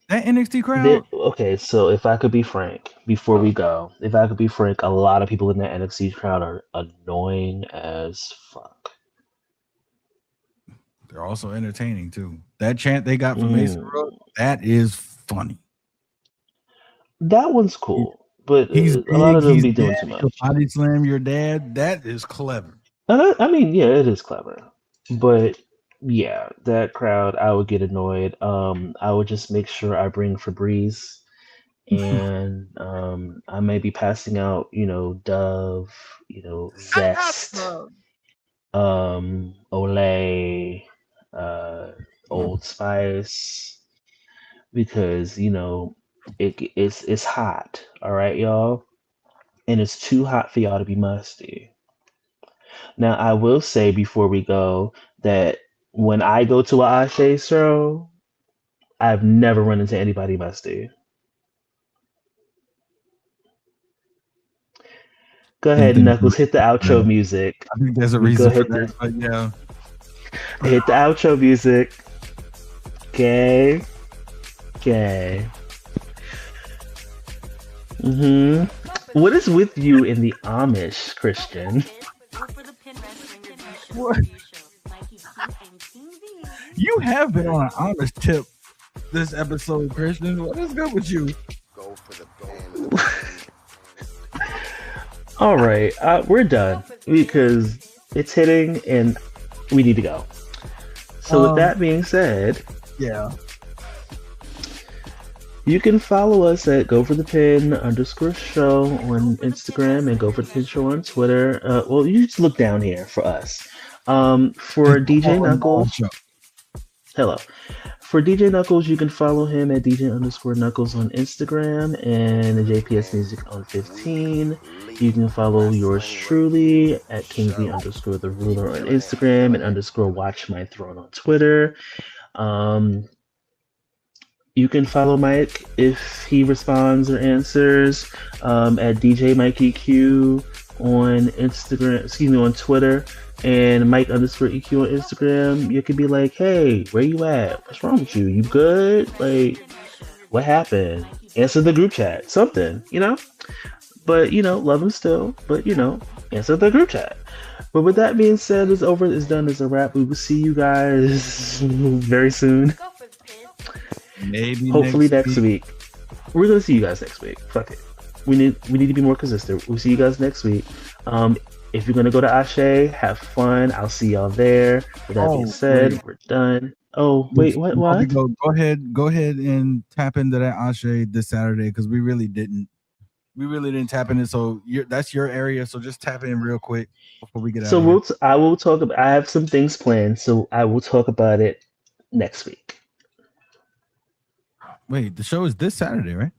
That NXT crowd, Okay, so if I could be frank, before we go, if I could be frank, a lot of people in that NXT crowd are annoying as fuck. they're also entertaining too. That chant they got from Mason Mm, Rhodes, that is funny. that one's cool, but He's a lot big, of them he's be doing bad, too he'll much. body slam your dad. That is clever. I mean, yeah, it is clever, but yeah, that crowd, I would get annoyed. I would just make sure I bring Febreze, and I may be passing out, Dove, Zest, Olay, uh, Old Spice, because it's hot. All right, y'all, and it's too hot for y'all to be musty. Now, I will say before we go that when I go to a Ashe show, I've never run into anybody musty. Go I think ahead, there's a Knuckles, hit the outro reason music. I think there's a We go reason for hit that, but yeah. hit the outro music. Okay. Okay. What is with you in the Amish, Christian? What? You have been on an honest tip this episode, Christian. What is good with you? All right, we're done because it's hitting and we need to go. So with that being said, Yeah. you can follow us at @GoForThePin_show on Instagram and GoForThePin show on Twitter. Well, you just look down here for us. For DJ Knuckles, hello. For DJ Knuckles, you can follow him at DJ_Knuckles on Instagram and JPS Music on 15. You can follow yours truly at KingV_The Ruler on Instagram and _Watch My Throne on Twitter. You can follow Mike if he responds or answers at DJ Mike EQ on Instagram, on Twitter, and Mike_EQ on Instagram. You could be like, hey, where you at? What's wrong with you? You good? Like, what happened? Answer the group chat. Something, But, love him still. But, answer the group chat. But with that being said, it's over, it's done, it's a wrap. We will see you guys very soon. Maybe Hopefully next week. We're gonna see you guys next week. Fuck it. We need to be more consistent. We'll see you guys next week. If you're gonna go to Ashe, have fun. I'll see y'all there. With that being said, we're done. Oh wait, what? Go ahead and tap into that Ashe this Saturday because we really didn't tap in it. So that's your area. So just tap in real quick before we get out. So I will talk about. I have some things planned. So I will talk about it next week. Wait, the show is this Saturday, right?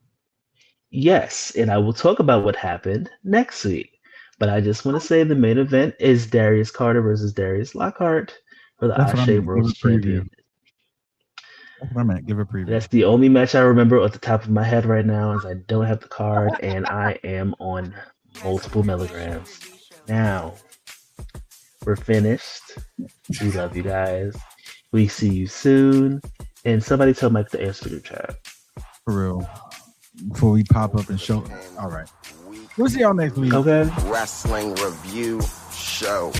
Yes, and I will talk about what happened next week. But I just want to say the main event is Darius Carter versus Darius Lockhart for the Ashe World Champion. That's what I meant. Give a preview. That's the only match I remember at the top of my head right now, as I don't have the card and I am on multiple milligrams. Now, we're finished. We love you guys. We see you soon. And somebody tell Mike to answer your chat. For real. Before we pop up and show. All right. We'll see y'all next week. Okay. Wrestling Review Show.